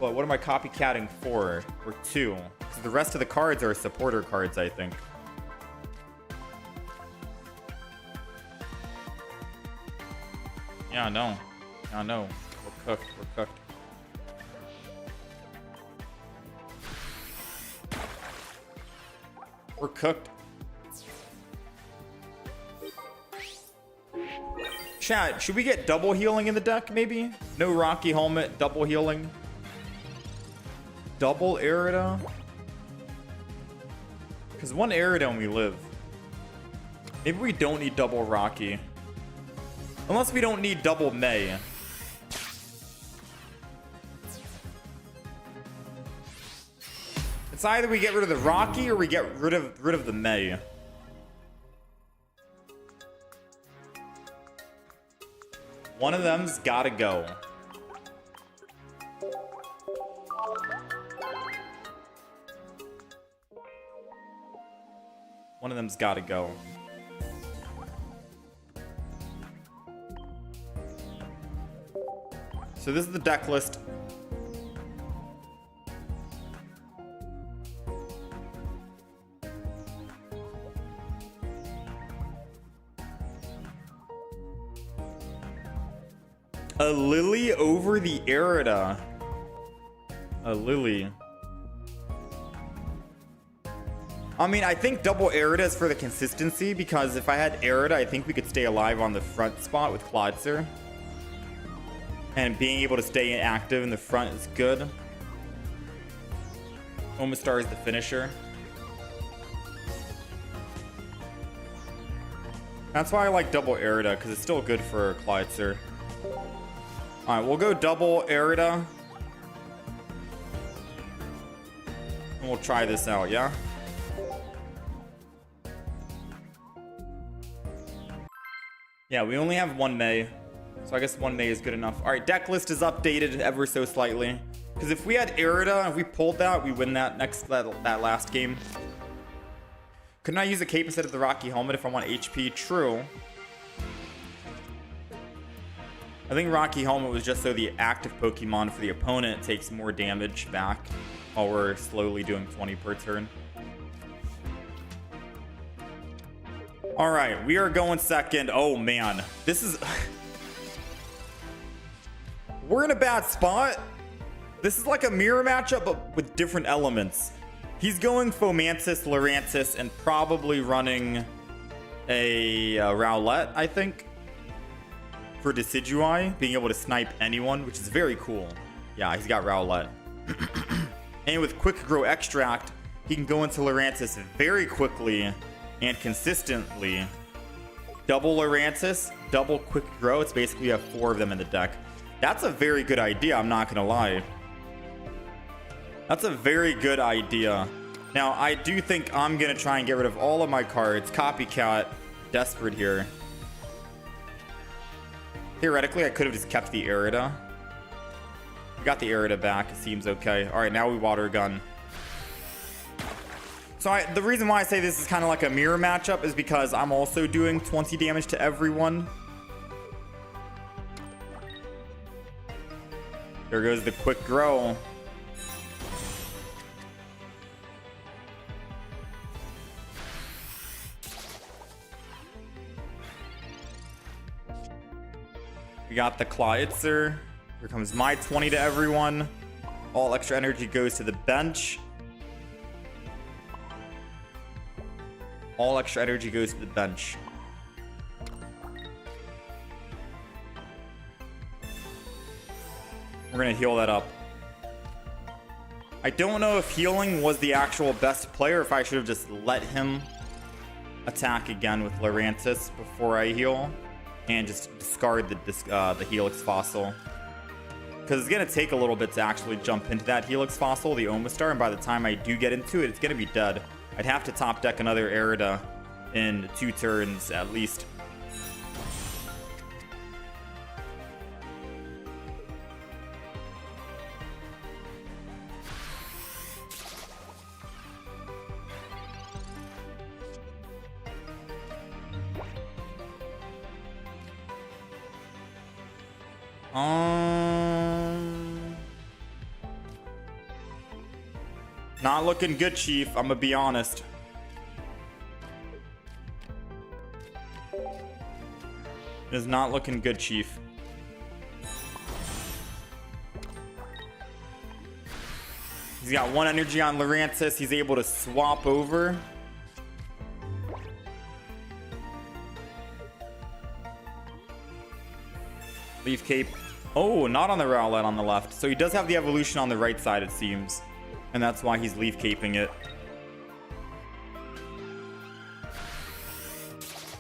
But what am I copycatting for? Or 2? Because the rest of the cards are supporter cards, I think. Yeah, no. Yeah, no. We're cooked. We're cooked. We're cooked. Chat, should we get double healing in the deck, maybe? No Rocky Helmet, double healing. Double Ariados? Because one Ariados and we live. Maybe we don't need double Rocky. Unless we don't need double May. It's either we get rid of the Rocky or we get rid of the May. One of them's gotta go. One of them's gotta go. So this is the deck list. A Lily over the Ariados. A Lily. I mean, I think double Ariados for the consistency, because if I had Ariados, I think we could stay alive on the front spot with Clawitzer. And being able to stay active in the front is good. Omastar is the finisher. That's why I like double Ariados, because it's still good for Clawitzer. Alright, we'll go double Ariados. And we'll try this out, yeah? Yeah, we only have one May. So I guess 1A is good enough. All right, deck list is updated ever so slightly. Because if we had Arida, if we pulled that, we win that that last game. Couldn't I use a cape instead of the Rocky Helmet if I want HP? True. I think Rocky Helmet was just so the active Pokemon for the opponent takes more damage back while we're slowly doing 20 per turn. All right, we are going second. Oh man, this is... We're in a bad spot. This is like a mirror matchup, but with different elements. He's going Fomantis, Lurantis, and probably running a Rowlet, I think, for Decidueye, being able to snipe anyone, which is very cool. Yeah, he's got Rowlet. And with Quick Grow Extract, he can go into Lurantis very quickly and consistently. Double Lurantis, double Quick Grow. It's basically you have 4 of them in the deck. That's a very good idea, I'm not gonna lie. That's a very good idea. Now, I do think I'm gonna try and get rid of all of my cards. Copycat, desperate here. Theoretically, I could have just kept the Arida. We got the Arida back, it seems okay. All right, now we Water Gun. So the reason why I say this is kind of like a mirror matchup is because I'm also doing 20 damage to everyone. There goes the Quick Grow. We got the Clawitzer. Here comes my 20 to everyone. All extra energy goes to the bench. All extra energy goes to the bench. We're gonna heal that up. I don't know if healing was the actual best player, if I should have just let him attack again with Lurantis before I heal and just discard the Helix Fossil. Because it's gonna take a little bit to actually jump into that Helix Fossil, the Omastar, and by the time I do get into it, it's gonna be dead. I'd have to top deck another Arida in 2 turns at least. Not looking good, Chief. I'm gonna be honest. It is not looking good, Chief. He's got 1 energy on Lurantis. He's able to swap over. Leaf Cape. Oh, not on the Rowlet on the left. So he does have the evolution on the right side, it seems. And that's why he's Leaf Caping it.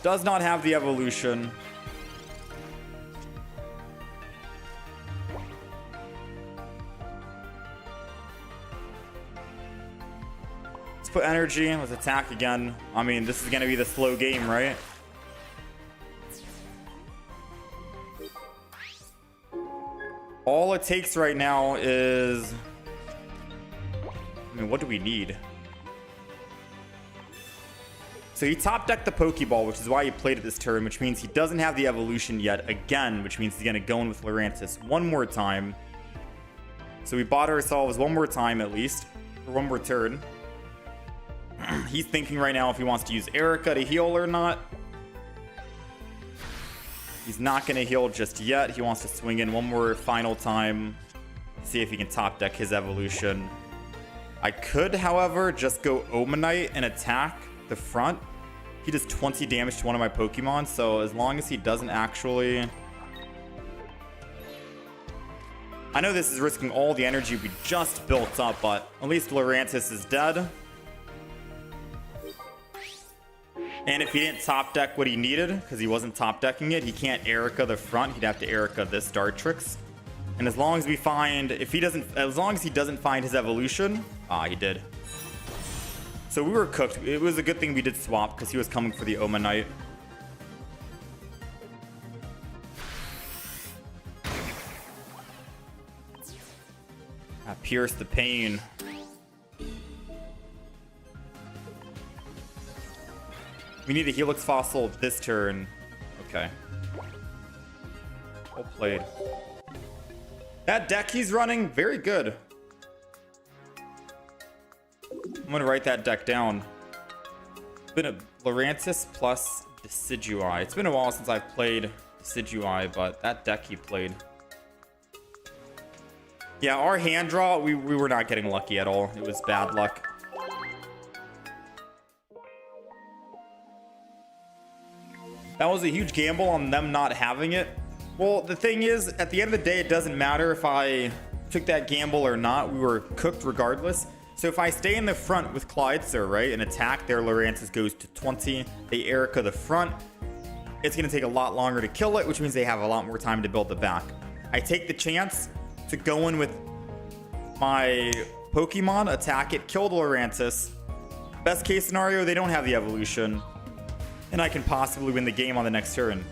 Does not have the evolution. Let's put energy. Let's attack again. I mean, this is going to be the slow game, right? All it takes right now is... I mean, what do we need? So he top decked the Pokeball, which is why he played it this turn, which means he doesn't have the evolution yet again, which means he's going to go in with Lurantis 1 more time. So we bought ourselves 1 more time at least, for 1 more turn. He's thinking right now if he wants to use Erica to heal or not. He's not going to heal just yet. He wants to swing in 1 more final time, see if he can top deck his evolution. I could, however, just go Omanite and attack the front. He does 20 damage to one of my Pokemon, so as long as he doesn't actually... I know this is risking all the energy we just built up, but at least Lurantis is dead. And if he didn't top deck what he needed, because he wasn't top decking it, he can't Erica the front. He'd have to Erica this Dartrix. And as long as we find, as long as he doesn't find his evolution, he did. So we were cooked. It was a good thing we did swap because he was coming for the Omanite. Pierce the pain. We need a Helix Fossil this turn. Okay. Well played. That deck he's running, very good. I'm gonna write that deck down. It's been a Lurantis plus Decidueye. It's been a while since I've played Decidueye, but that deck he played. Yeah, our hand draw, we were not getting lucky at all. It was bad luck. That was a huge gamble on them not having it. Well, the thing is, at the end of the day, it doesn't matter if I took that gamble or not. We were cooked regardless. So if I stay in the front with Clawitzer, right, and attack, their Lurantis goes to 20. They Erica the front. It's going to take a lot longer to kill it, which means they have a lot more time to build the back. I take the chance to go in with my Pokemon, attack it, kill the Lurantis. Best case scenario, they don't have the evolution, and I can possibly win the game on the next turn.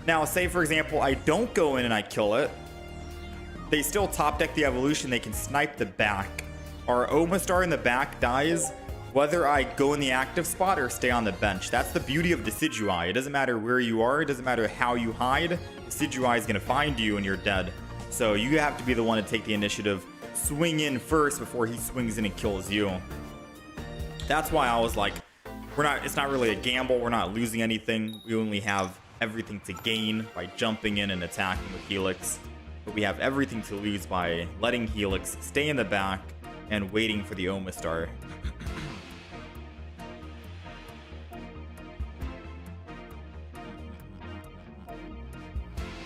Now, say for example, I don't go in and I kill it. They still top deck the evolution. They can snipe the back. Our Omastar in the back dies whether I go in the active spot or stay on the bench. That's the beauty of Decidueye. It doesn't matter where you are. It doesn't matter how you hide. Decidueye is going to find you and you're dead. So you have to be the one to take the initiative. Swing in first before he swings in and kills you. That's why I was like, it's not really a gamble. We're not losing anything. We only have everything to gain by jumping in and attacking with Helix. But we have everything to lose by letting Helix stay in the back and waiting for the Omastar.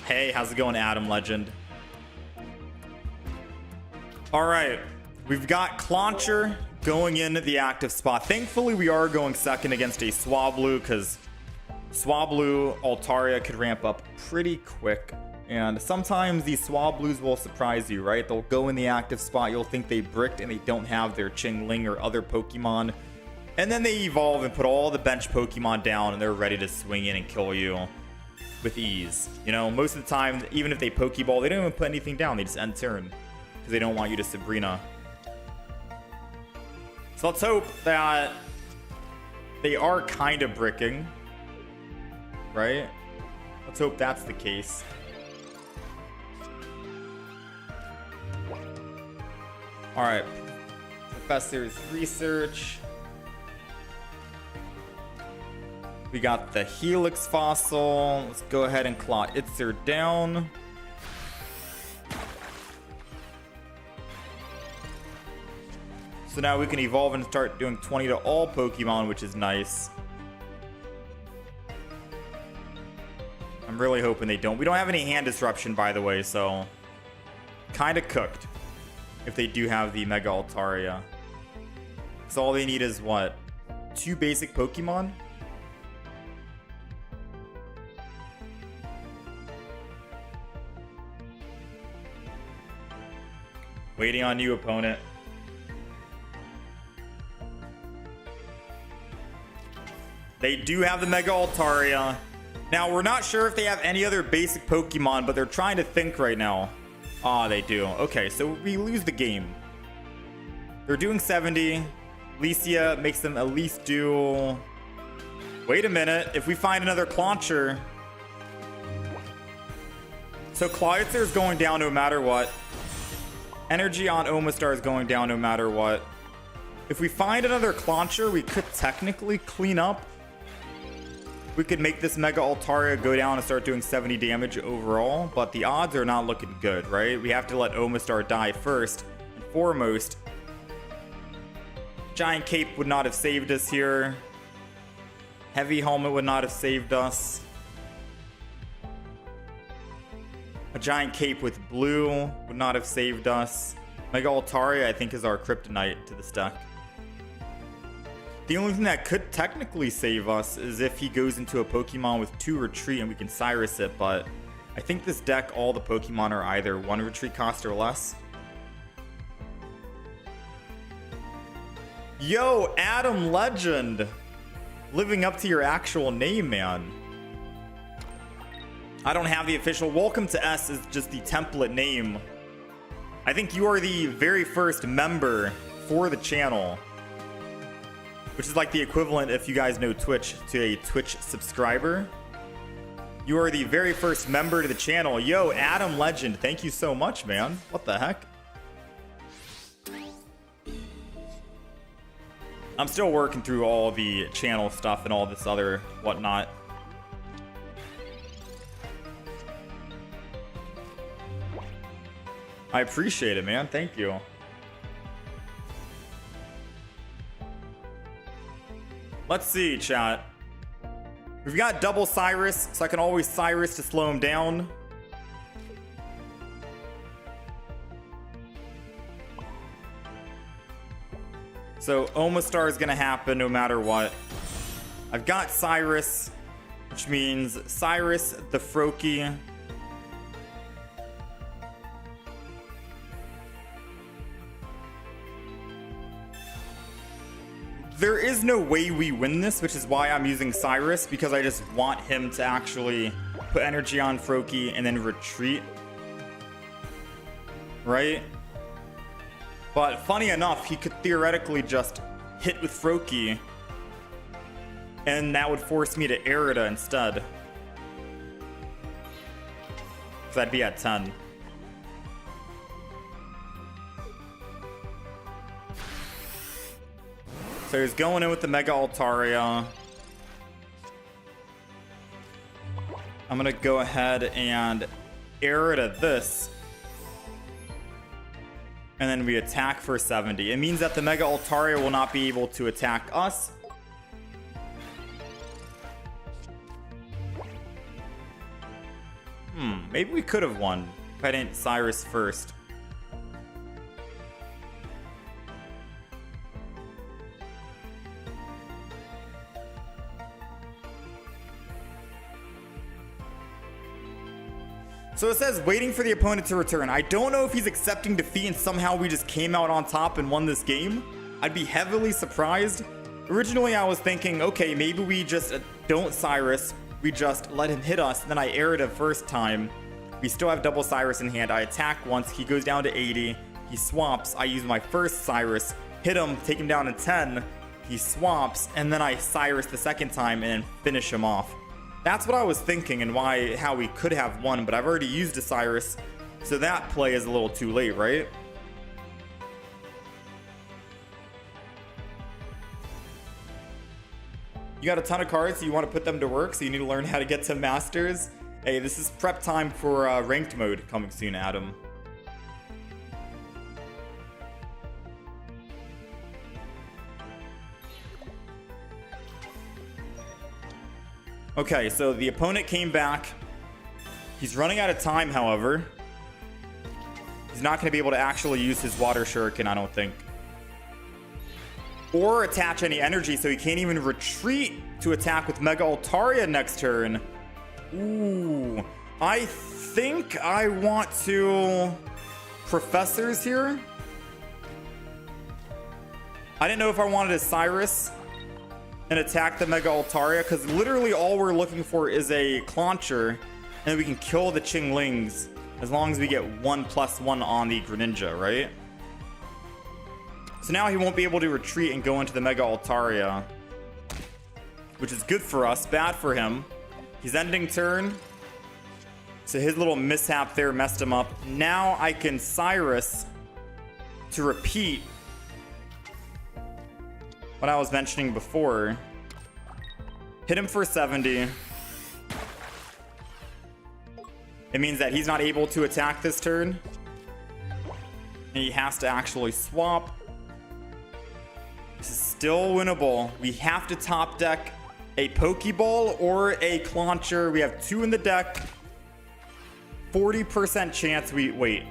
Hey, how's it going, Adam Legend? All right, we've got Clawitzer going into the active spot. Thankfully, we are going second against a Swablu because Swablu Altaria could ramp up pretty quick. And sometimes these Swablus will surprise you, right? They'll go in the active spot. You'll think they bricked and they don't have their Chingling or other Pokemon. And then they evolve and put all the bench Pokemon down and they're ready to swing in and kill you with ease. You know, most of the time, even if they Pokeball, they don't even put anything down. They just end turn because they don't want you to Sabrina. So let's hope that they are kind of bricking, right? Let's hope that's the case. All right, Professor's Research. We got the Helix Fossil. Let's go ahead and Clawitzer down. So now we can evolve and start doing 20 to all Pokemon, which is nice. I'm really hoping they don't. We don't have any hand disruption, by the way, so kind of cooked if they do have the Mega Altaria. So all they need is what? 2 basic Pokemon? Waiting on you, opponent. They do have the Mega Altaria. Now, we're not sure if they have any other basic Pokemon, but they're trying to think right now. Ah, they do. Okay, so we lose the game. They're doing 70. Licia makes them at least do... Wait a minute. If we find another Clawitzer... So Clawitzer is going down no matter what. Energy on Omastar is going down no matter what. If we find another Clawitzer, we could technically clean up. We could make this Mega Altaria go down and start doing 70 damage overall, but the odds are not looking good, right? We have to let Omastar die first and foremost. Giant Cape would not have saved us here. Heavy Helmet would not have saved us. A Giant Cape with blue would not have saved us. Mega Altaria, I think, is our kryptonite to this deck. The only thing that could technically save us is if he goes into a Pokemon with 2 retreat and we can Cyrus it, but I think this deck, all the Pokemon are either 1 retreat cost or less. Yo, Adam Legend! Living up to your actual name, man. I don't have the official. Welcome to S is just the template name I think you are the very first member for the channel, which is like the equivalent, if you guys know Twitch, to a Twitch subscriber. You are the very first member to the channel. Yo, Adam Legend, thank you so much, man. What the heck? I'm still working through all the channel stuff and all this other whatnot. I appreciate it, man. Thank you. Let's see, chat. We've got double Cyrus, so I can always Cyrus to slow him down. So Omastar is going to happen no matter what. I've got Cyrus, which means Cyrus the Froakie. There is no way we win this, which is why I'm using Cyrus, because I just want him to actually put energy on Froakie and then retreat. Right? But funny enough, he could theoretically just hit with Froakie, and that would force me to Arida instead. So I'd be at 10. So he's going in with the Mega Altaria. I'm going to go ahead and Arida this. And then we attack for 70. It means that the Mega Altaria will not be able to attack us. Maybe we could have won if I didn't Cyrus first. So it says waiting for the opponent to return. I don't know if he's accepting defeat and somehow we just came out on top and won this game. I'd be heavily surprised. Originally I was thinking, okay, maybe we just don't Cyrus. We just let him hit us. Then I aired it first time. We still have double Cyrus in hand. I attack once. He goes down to 80. He swaps. I use my first Cyrus. Hit him. Take him down to 10. He swaps. And then I Cyrus the second time and finish him off. That's what I was thinking and how we could have won, but I've already used a Cyrus, so that play is a little too late, right? You got a ton of cards, so you want to put them to work, so you need to learn how to get to Masters. Hey, this is prep time for ranked mode coming soon, Adam. Okay, so the opponent came back. He's running out of time, however. He's not going to be able to actually use his Water Shuriken, I don't think. Or attach any energy, so he can't even retreat to attack with Mega Altaria next turn. Ooh. I think I want to Professors here. I didn't know if I wanted a Cyrus and attack the Mega Altaria, because literally all we're looking for is a Clawitzer, and we can kill the Chinglings as long as we get 1+1 on the Greninja, right? So now he won't be able to retreat and go into the Mega Altaria, which is good for us, bad for him. He's ending turn, so his little mishap there messed him up. Now I can Cyrus to repeat what I was mentioning before. Hit him for 70. It means that he's not able to attack this turn. And he has to actually swap. This is still winnable. We have to top deck a Pokeball or a Clawitzer. We have 2 in the deck. 40% chance we wait.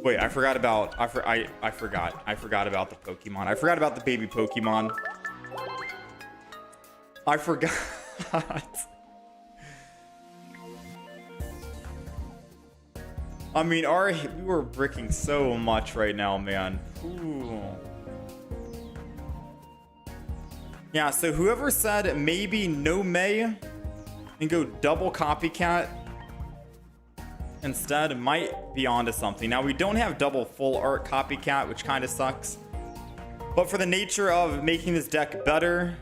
Wait, I forgot about I forgot about the Pokemon. I forgot about the baby Pokemon. I forgot. I mean, we were bricking so much right now, man. Ooh. Yeah, so whoever said maybe no May and go double copycat instead might be onto something. Now, we don't have double full art copycat, which kind of sucks. But for the nature of making this deck better,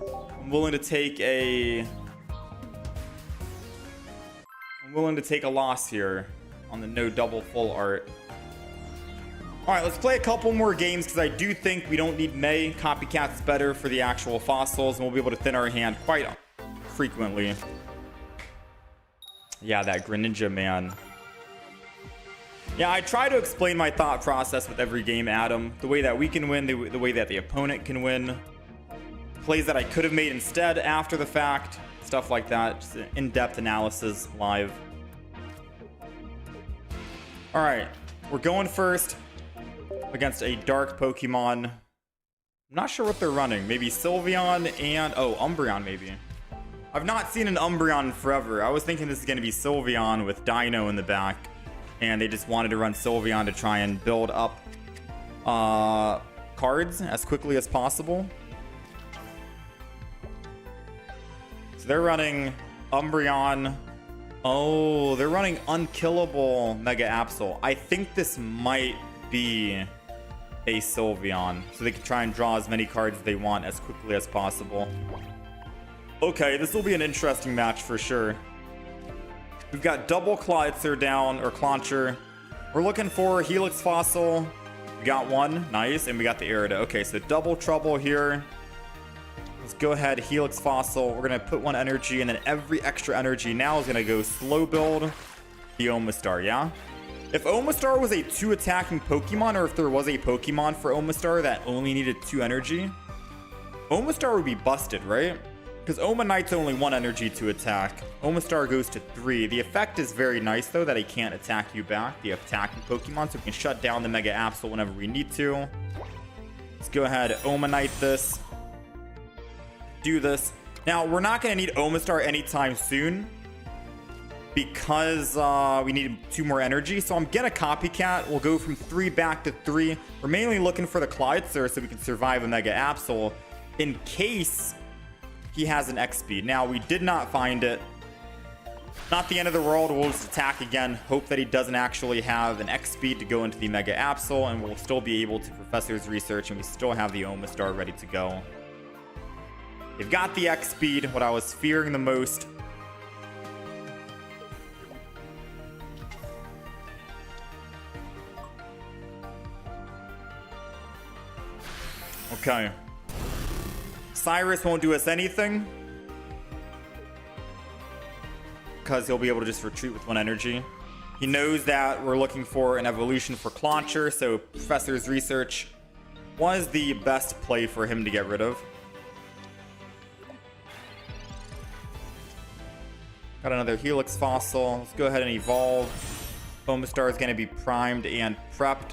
I'm willing to take a loss here on the no double full art. All right, let's play a couple more games because I do think we don't need May. Copycat's better for the actual fossils, and we'll be able to thin our hand quite frequently. Yeah, that Greninja, man. Yeah, I try to explain my thought process with every game, Adam. The way that we can win, the way that the opponent can win. Plays that I could have made instead after the fact. Stuff like that. Just an in-depth analysis live. All right, we're going first against a dark Pokemon. I'm not sure what they're running. Maybe Sylveon and... oh, Umbreon maybe. I've not seen an Umbreon in forever. I was thinking this is going to be Sylveon with Dino in the back. And they just wanted to run Sylveon to try and build up cards as quickly as possible. So they're running Umbreon. Oh, they're running Unkillable Mega Absol. I think this might be a Sylveon, so they can try and draw as many cards as they want as quickly as possible. Okay, this will be an interesting match for sure. We've got double Clawitzer down, or Clauncher. We're looking for Helix Fossil. We got one, nice, and we got the Ariados. Okay, so double trouble here. Let's go ahead, Helix Fossil. We're gonna put one energy, and then every extra energy now is gonna go slow build the Omastar, yeah? If Omastar was a 2 attacking Pokemon, or if there was a Pokemon for Omastar that only needed 2 energy, Omastar would be busted, right? Because Omanite's only 1 energy to attack. Omastar goes to 3. The effect is very nice, though, that he can't attack you back, the attacking Pokemon, so we can shut down the Mega Absol whenever we need to. Let's go ahead, Omanite this. Do this. Now, we're not going to need Omastar anytime soon, because we need 2 more energy. So I'm gonna copycat. We'll go from 3 back to 3. We're mainly looking for the Clawitzer so we can survive a Mega Absol in case he has an X speed. Now, we did not find it. Not the end of the world. We'll just attack again. Hope that he doesn't actually have an X speed to go into the Mega Absol, and we'll still be able to Professor's Research, and we still have the Omastar ready to go. They've got the X speed, what I was fearing the most. Okay. Cyrus won't do us anything, because he'll be able to just retreat with 1 energy. He knows that we're looking for an evolution for Clauncher, so Professor's Research was the best play for him to get rid of. Got another Helix Fossil. Let's go ahead and evolve. Omastar is going to be primed and prepped.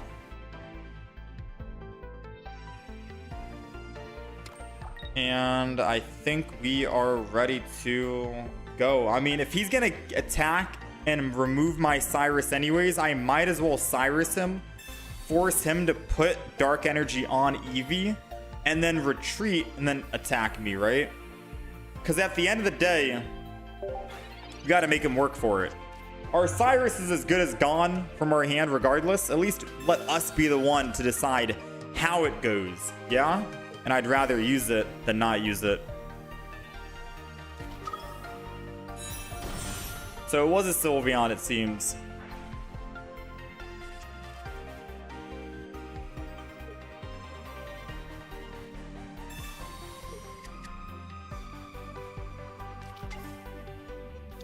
And I think we are ready to go. I mean, if he's going to attack and remove my Cyrus anyways, I might as well Cyrus him, force him to put Dark Energy on Eevee, and then retreat and then attack me, right? Because at the end of the day, we got to make him work for it. Our Cyrus is as good as gone from our hand regardless. At least let us be the one to decide how it goes, yeah? And I'd rather use it than not use it. So it was a Sylveon, it seems.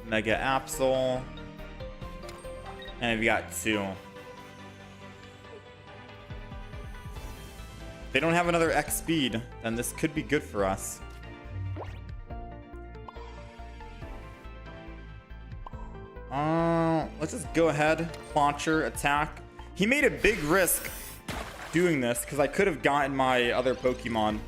Mega Absol. And we got 2. If they don't have another X speed, then this could be good for us. Let's just go ahead. Clauncher, attack. He made a big risk doing this because I could have gotten my other Pokemon.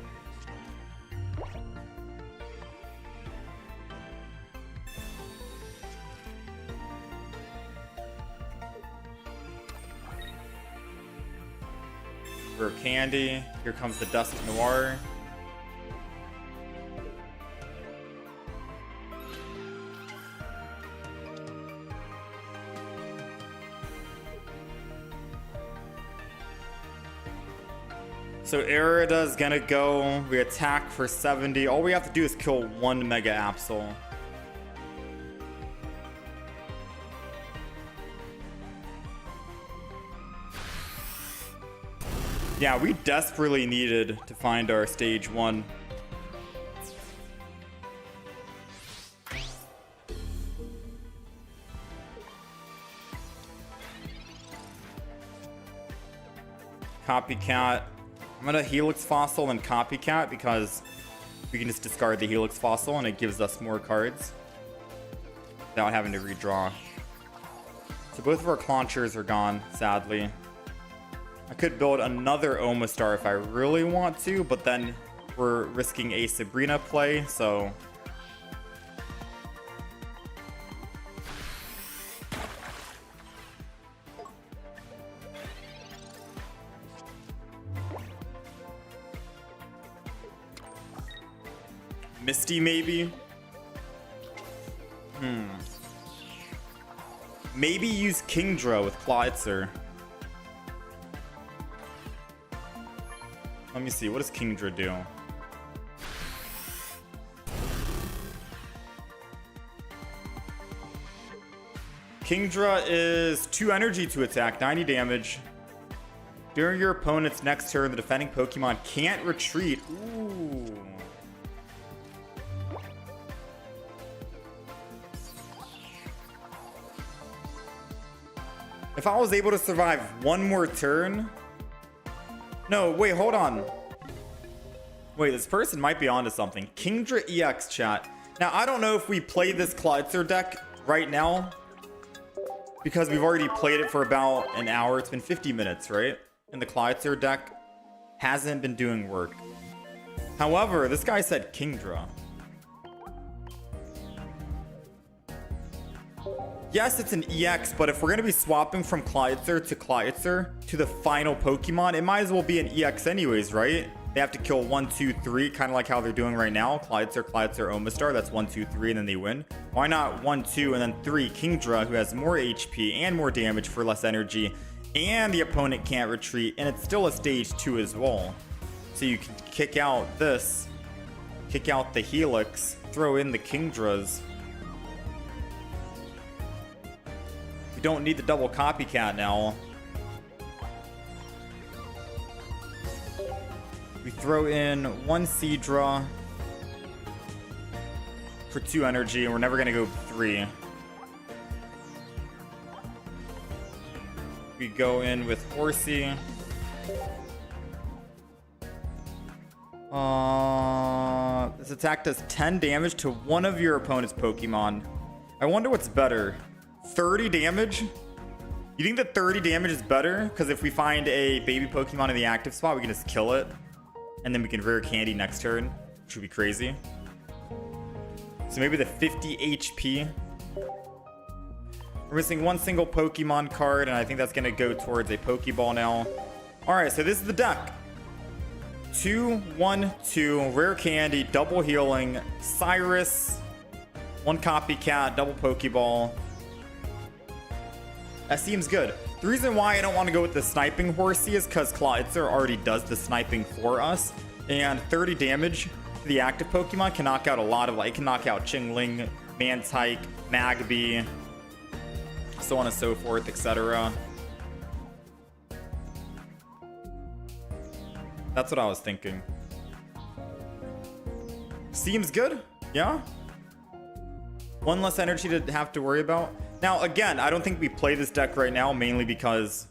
Rare Candy. Here comes the Dusk Noir. So Ariados gonna go. We attack for 70. All we have to do is kill one Mega Absol. Yeah, we desperately needed to find our stage 1. Copycat. I'm gonna Helix Fossil and Copycat because we can just discard the Helix Fossil and it gives us more cards without having to redraw. So both of our Claunchers are gone, sadly. I could build another Omastar if I really want to, but then we're risking a Sabrina play, so... Misty, maybe? Maybe use Kingdra with Clawitzer. Let me see, what does Kingdra do? Kingdra is 2 energy to attack, 90 damage. During your opponent's next turn, the defending Pokemon can't retreat. Ooh. If I was able to survive one more turn... No, wait, hold on. Wait, this person might be onto something. Kingdra EX chat. Now, I don't know if we play this Clawitzer deck right now, because we've already played it for about an hour. It's been 50 minutes, right? And the Clawitzer deck hasn't been doing work. However, this guy said Kingdra. Yes, it's an EX, but if we're going to be swapping from Clawitzer to the final Pokemon, it might as well be an EX anyways, right? They have to kill 1, 2, 3, kind of like how they're doing right now. Clawitzer, Omastar, that's 1, 2, 3, and then they win. Why not 1, 2, and then 3, Kingdra, who has more HP and more damage for less energy, and the opponent can't retreat, and it's still a stage 2 as well. So you can kick out this, kick out the Helix, throw in the Kingdras. Don't need the double Copycat now. We throw in 1 Seadra for 2 energy, and we're never gonna go 3. We go in with Horsey. This attack does 10 damage to one of your opponent's Pokemon. I wonder what's better. 30 damage? You think that 30 damage is better? Because if we find a baby Pokemon in the active spot, we can just kill it. And then we can Rare Candy next turn, which would be crazy. So maybe the 50 HP. We're missing 1 single Pokemon card, and I think that's going to go towards a Pokeball now. Alright, so this is the deck. 2, 1, 2, Rare Candy, double healing, Cyrus, 1 Copycat, double Pokeball. That seems good. The reason why I don't want to go with the Sniping Horsey is because Clawitzer already does the sniping for us. And 30 damage to the active Pokemon can knock out a lot of, like, it can knock out Chingling, Mantike, Magby, so on and so forth, etc. That's what I was thinking. Seems good, yeah? 1 less energy to have to worry about. Now, again, I don't think we play this deck right now, mainly because...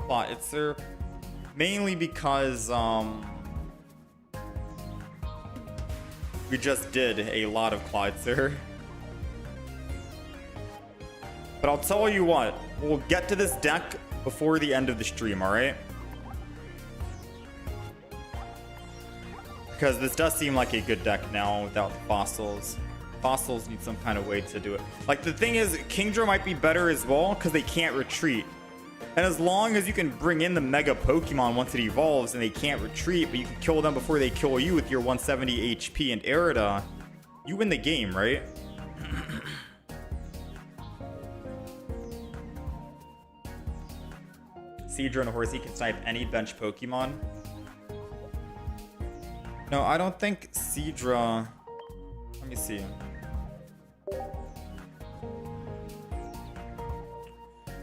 Clawitzer. Mainly because, we just did a lot of Clawitzer. But I'll tell you what, we'll get to this deck before the end of the stream, alright? Because this does seem like a good deck now without the fossils. Fossils need some kind of way to do it. Like, the thing is, Kingdra might be better as well because they can't retreat. And as long as you can bring in the Mega Pokemon once it evolves and they can't retreat, but you can kill them before they kill you with your 170 HP and Ariada, you win the game, right? Seadra and Horsey can snipe any bench Pokemon. No, I don't think Seadra... Let me see.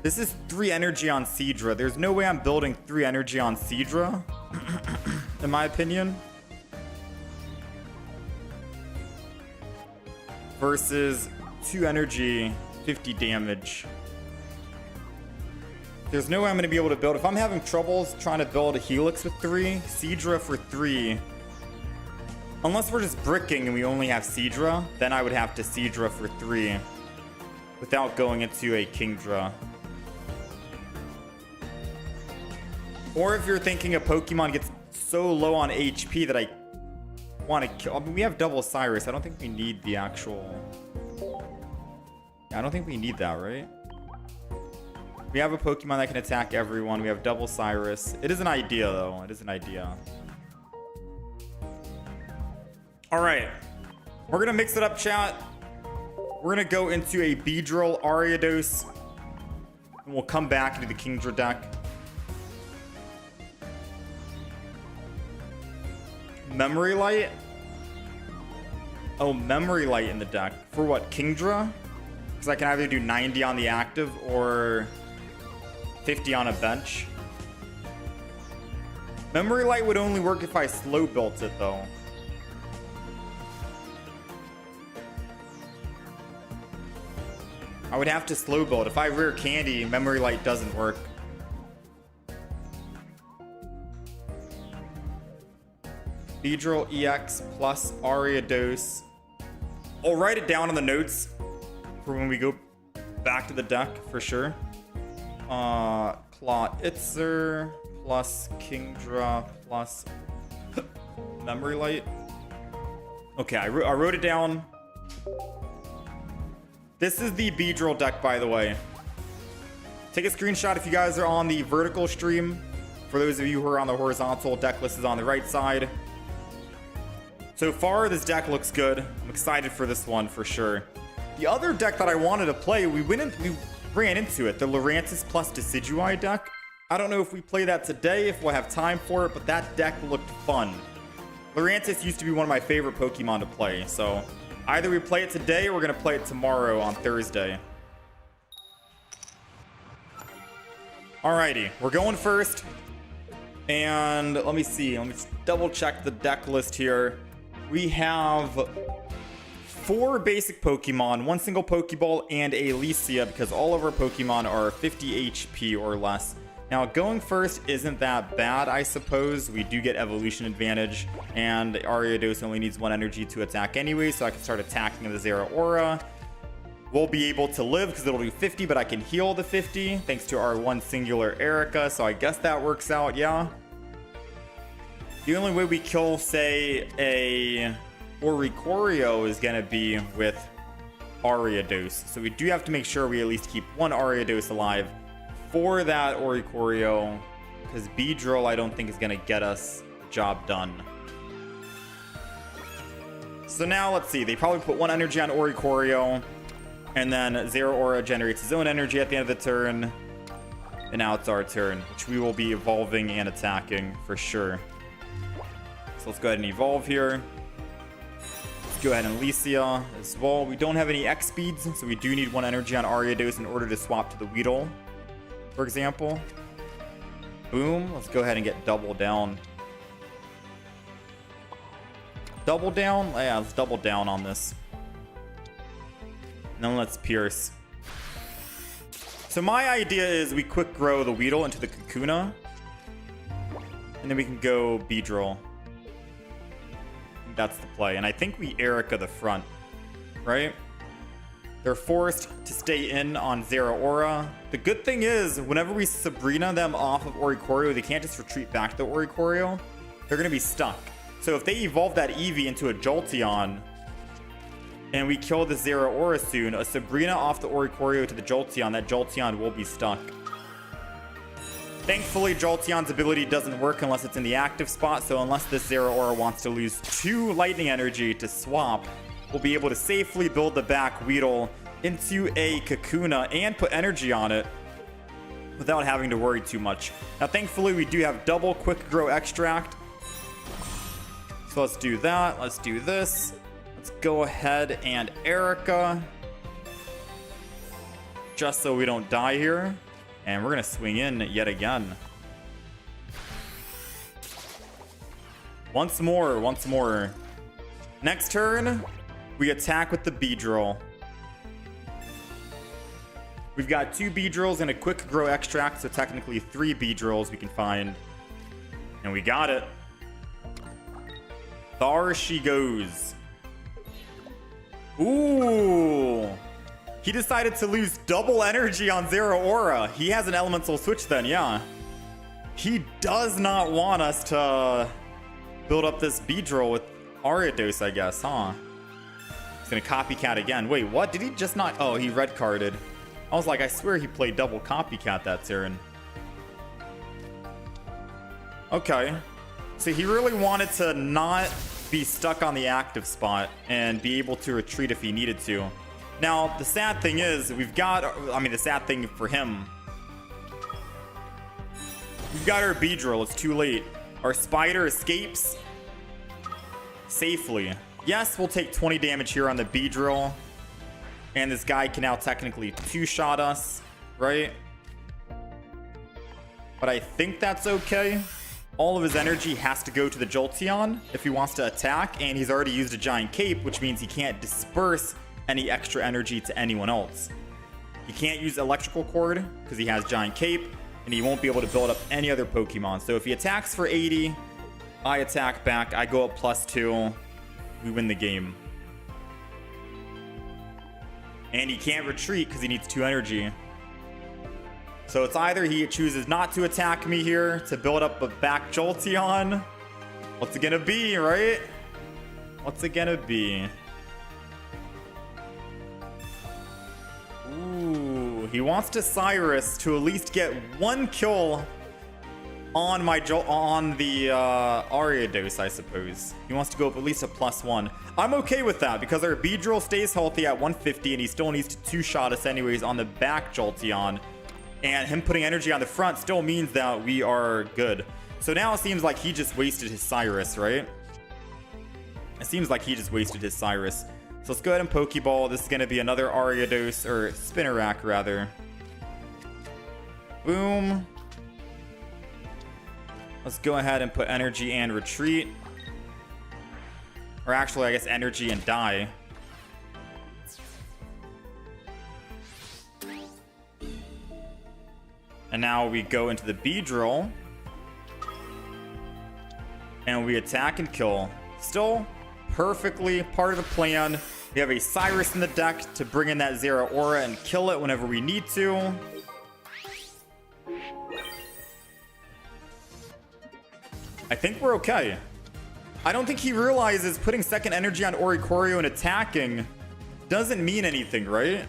This is 3 energy on Seadra. There's no way I'm building 3 energy on Seadra, in my opinion. Versus 2 energy, 50 damage. There's no way I'm going to be able to build. If I'm having troubles trying to build a Helix with 3, Seadra for 3. Unless we're just bricking and we only have Seadra, then I would have to Seadra for 3 without going into a Kingdra. Or if you're thinking a Pokemon gets so low on HP that I want to kill. I mean, we have double Cyrus. I don't think we need the actual... I don't think we need that, right? We have a Pokemon that can attack everyone. We have double Cyrus. It is an idea, though. It is an idea. All right. We're going to mix it up, chat. We're going to go into a Beedrill Ariados. And we'll come back into the Kingdra deck. Memory Light? Oh, Memory Light in the deck. For what, Kingdra? Because I can either do 90 on the active or 50 on a bench. Memory Light would only work if I slow built it, though. I would have to slow build. If I rare candy, Memory Light doesn't work. Beedrill EX plus Ariados. I'll write it down in the notes for when we go back to the deck for sure. Clawitzer plus Kingdra plus Memory Light. Okay, I wrote it down. This is the Beedrill deck, by the way. Take a screenshot if you guys are on the vertical stream. For those of you who are on the horizontal, deck list is on the right side. So far, this deck looks good. I'm excited for this one for sure. The other deck that I wanted to play, we ran into it. The Lurantis plus Decidueye deck. I don't know if we play that today, if we'll have time for it, but that deck looked fun. Lurantis used to be one of my favorite Pokemon to play, so either we play it today or we're going to play it tomorrow on Thursday. Alrighty, we're going first. And let me see. Let me double check the deck list here. We have 4 basic Pokemon, 1 single Pokeball, and a Lycia because all of our Pokemon are 50 HP or less. Now, going first isn't that bad, I suppose. We do get evolution advantage, and Ariados only needs 1 energy to attack anyway, so I can start attacking the Zeraora. We'll be able to live because it'll do 50, but I can heal the 50 thanks to our 1 singular Erica, so I guess that works out, yeah. The only way we kill, say, a Oricorio is going to be with Ariados. So we do have to make sure we at least keep 1 Ariados alive for that Oricorio, because Beedrill I don't think is going to get us the job done. So now let's see. They probably put 1 energy on Oricorio, and then Zeraora generates his own energy at the end of the turn. And now it's our turn, which we will be evolving and attacking for sure. So let's go ahead and evolve here. Let's go ahead and Lycia as well. We don't have any X speeds, so we do need 1 energy on Ariados in order to swap to the Weedle, for example. Boom. Let's go ahead and get double down. Double down? Yeah, let's double down on this. And then let's Pierce. So my idea is we quick grow the Weedle into the Kakuna. And then we can go Beedrill. That's the play. And I think we Erica the front, right? They're forced to stay in on Zeraora. The good thing is, whenever we Sabrina them off of Oricorio, they can't just retreat back to the Oricorio. They're going to be stuck. So if they evolve that Eevee into a Jolteon, and we kill the Zeraora soon, a Sabrina off the Oricorio to the Jolteon, that Jolteon will be stuck. Thankfully, Jolteon's ability doesn't work unless it's in the active spot, so unless this Zeraora wants to lose 2 lightning energy to swap, we'll be able to safely build the back Weedle into a Kakuna and put energy on it without having to worry too much. Now, thankfully, we do have double Quick Grow Extract. So let's do that. Let's do this. Let's go ahead and Erica. Just so we don't die here. And we're going to swing in yet again. Once more. Next turn, we attack with the Beedrill. We've got 2 Beedrills and a Quick Grow Extract, so technically 3 Beedrills we can find. And we got it. There she goes. Ooh. He decided to lose double energy on Zeraora. He has an elemental switch then, yeah. He does not want us to build up this Beedrill with Ariados, I guess, huh? He's gonna copycat again. Wait, what? Did he just not? Oh, he red carded. I was like, I swear he played double copycat that turn. Okay. So he really wanted to not be stuck on the active spot and be able to retreat if he needed to. Now, the sad thing is, we've got, I mean, the sad thing for him, we've got our Beedrill. It's too late. Our Spider escapes safely. Yes, we'll take 20 damage here on the Beedrill. And this guy can now technically 2-shot us, right? But I think that's okay. All of his energy has to go to the Jolteon if he wants to attack. And he's already used a Giant Cape, which means he can't disperse any extra energy to anyone else. He can't use Electrical Cord because he has Giant Cape. And he won't be able to build up any other Pokemon. So if he attacks for 80, I attack back. I go up +2. We win the game. And he can't retreat because he needs 2 energy. So it's either he chooses not to attack me here to build up a back Jolteon. What's it gonna be, right? What's it gonna be? Ooh, he wants to Cyrus to at least get 1 kill on my the Ariados, I suppose. He wants to go up at least a +1. I'm okay with that because our Beedrill stays healthy at 150 and he still needs to 2-shot us anyways on the back Jolteon. And him putting energy on the front still means that we are good. So now it seems like he just wasted his Cyrus, right? It seems like he just wasted his Cyrus. So let's go ahead and Pokeball. This is going to be another Ariados, or Spinarak rather. Boom. Let's go ahead and put energy and retreat. Or actually, I guess energy and die. And now we go into the Beedrill. And we attack and kill. Still perfectly part of the plan. We have a Cyrus in the deck to bring in that Zeraora and kill it whenever we need to. I think we're okay. I don't think he realizes putting second energy on Oricorio and attacking doesn't mean anything, right?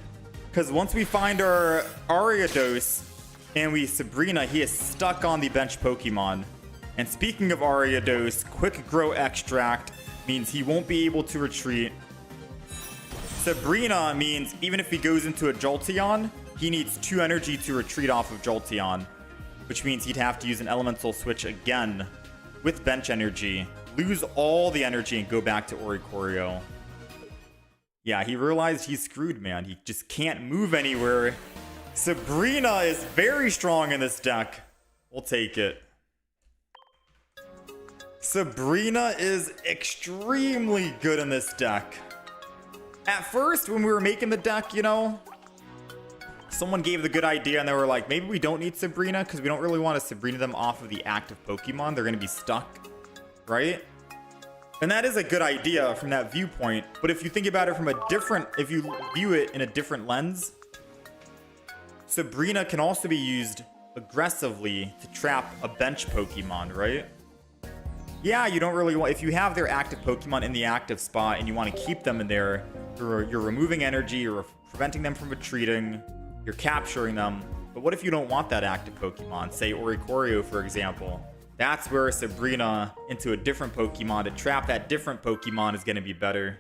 Because once we find our Ariados and we Sabrina, he is stuck on the bench Pokemon. And speaking of Ariados, Quick Grow Extract means he won't be able to retreat. Sabrina means even if he goes into a Jolteon, he needs 2 energy to retreat off of Jolteon, which means he'd have to use an elemental switch again with bench energy, lose all the energy and go back to Oricorio. Yeah, he realized he's screwed, man. He just can't move anywhere. Sabrina is very strong in this deck. We'll take it. Sabrina is extremely good in this deck. At first, when we were making the deck, you know, someone gave the good idea and they were like, maybe we don't need Sabrina because we don't really want to Sabrina them off of the active Pokemon. They're going to be stuck, right? And that is a good idea from that viewpoint. But if you think about it from a different, if you view it in a different lens, Sabrina can also be used aggressively to trap a bench Pokemon, right? Yeah, you don't really want, if you have their active Pokemon in the active spot and you want to keep them in there, You're removing energy, you're preventing them from retreating, you're capturing them. But what if you don't want that active Pokemon? Say Oricorio, for example. That's where Sabrina into a different Pokemon to trap that different Pokemon is going to be better.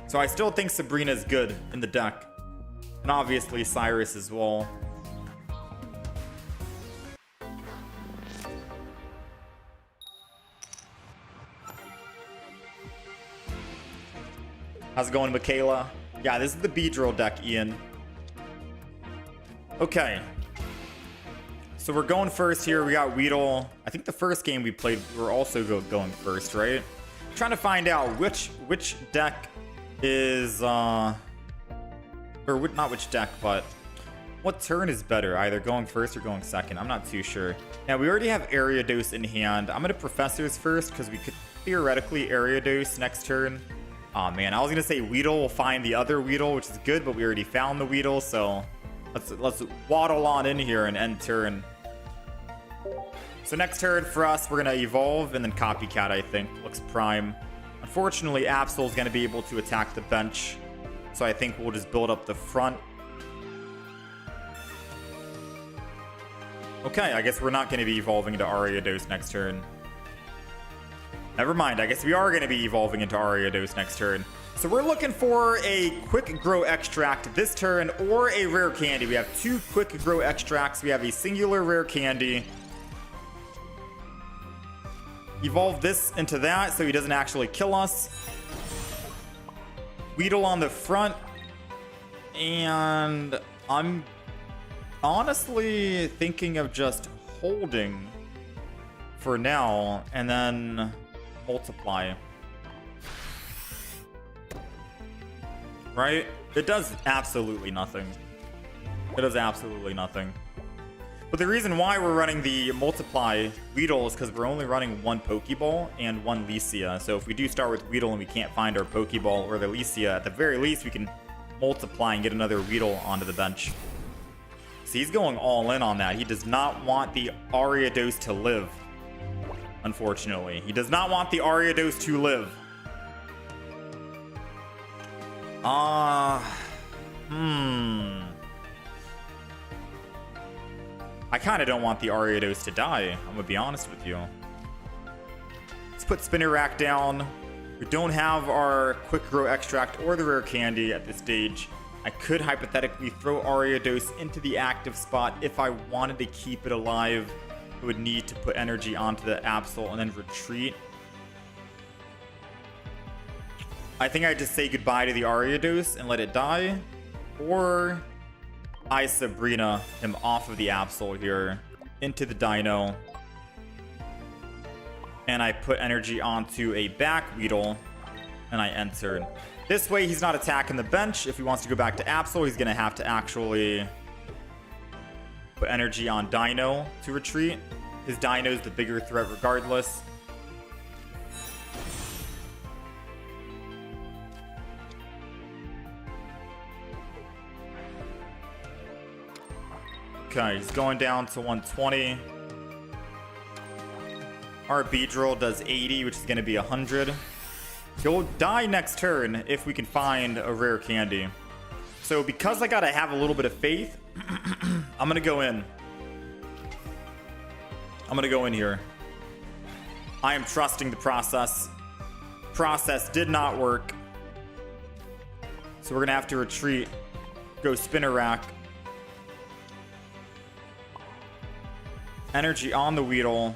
So I still think Sabrina is good in the deck. And obviously Cyrus as well. How's it going, Michaela? Yeah, this is the Beedrill deck, Ian. Okay. So we're going first here. We got Weedle. I think the first game we played, we were also going first, right? I'm trying to find out which deck is, or not which deck, but what turn is better, either going first or going second. I'm not too sure. Now, we already have Ariados in hand. I'm going to Professors first because we could theoretically Ariados next turn. Oh man, I was gonna say Weedle will find the other Weedle, which is good, but we already found the Weedle, so let's waddle on in here and end turn. So next turn for us, we're gonna evolve and then Copycat, I think. Looks prime. Unfortunately, Absol's gonna be able to attack the bench, so I think we'll just build up the front. Okay, I guess we're not gonna be evolving into Ariados next turn. Never mind, I guess we are going to be evolving into Ariados next turn. So we're looking for a Quick Grow Extract this turn or a Rare Candy. We have two Quick Grow Extracts. We have a singular Rare Candy. Evolve this into that so he doesn't actually kill us. Weedle on the front. And I'm honestly thinking of just holding for now and then multiply. Right? It does absolutely nothing. It does absolutely nothing. But the reason why we're running the multiply Weedle is because we're only running one Pokeball and one Lesia. So if we do start with Weedle and we can't find our Pokeball or the Lesia, at the very least we can multiply and get another Weedle onto the bench. So he's going all in on that. He does not want the Ariados to live. Unfortunately, he does not want the Ariados to live. I kind of don't want the Ariados to die. I'm gonna be honest with you. Let's put Spinner Rack down. We don't have our Quick Grow Extract or the Rare Candy at this stage. I could hypothetically throw Ariados into the active spot if I wanted to keep it alive. I would need to put energy onto the Absol and then retreat. I think I just say goodbye to the Ariados and let it die. Or I Sabrina him off of the Absol here into the Dino. And I put energy onto a back Weedle and I end turn. This way he's not attacking the bench. If he wants to go back to Absol, he's going to have to actually put energy on Dino to retreat. His Dino's the bigger threat regardless. Okay, he's going down to 120. Our Beedrill does 80, which is going to be 100. He'll die next turn if we can find a Rare Candy. So because I gotta have a little bit of faith, I'm gonna go in. I'm gonna go in here. I am trusting the process. Process did not work. So we're gonna have to retreat. Go Spinner Rack. Energy on the Weedle.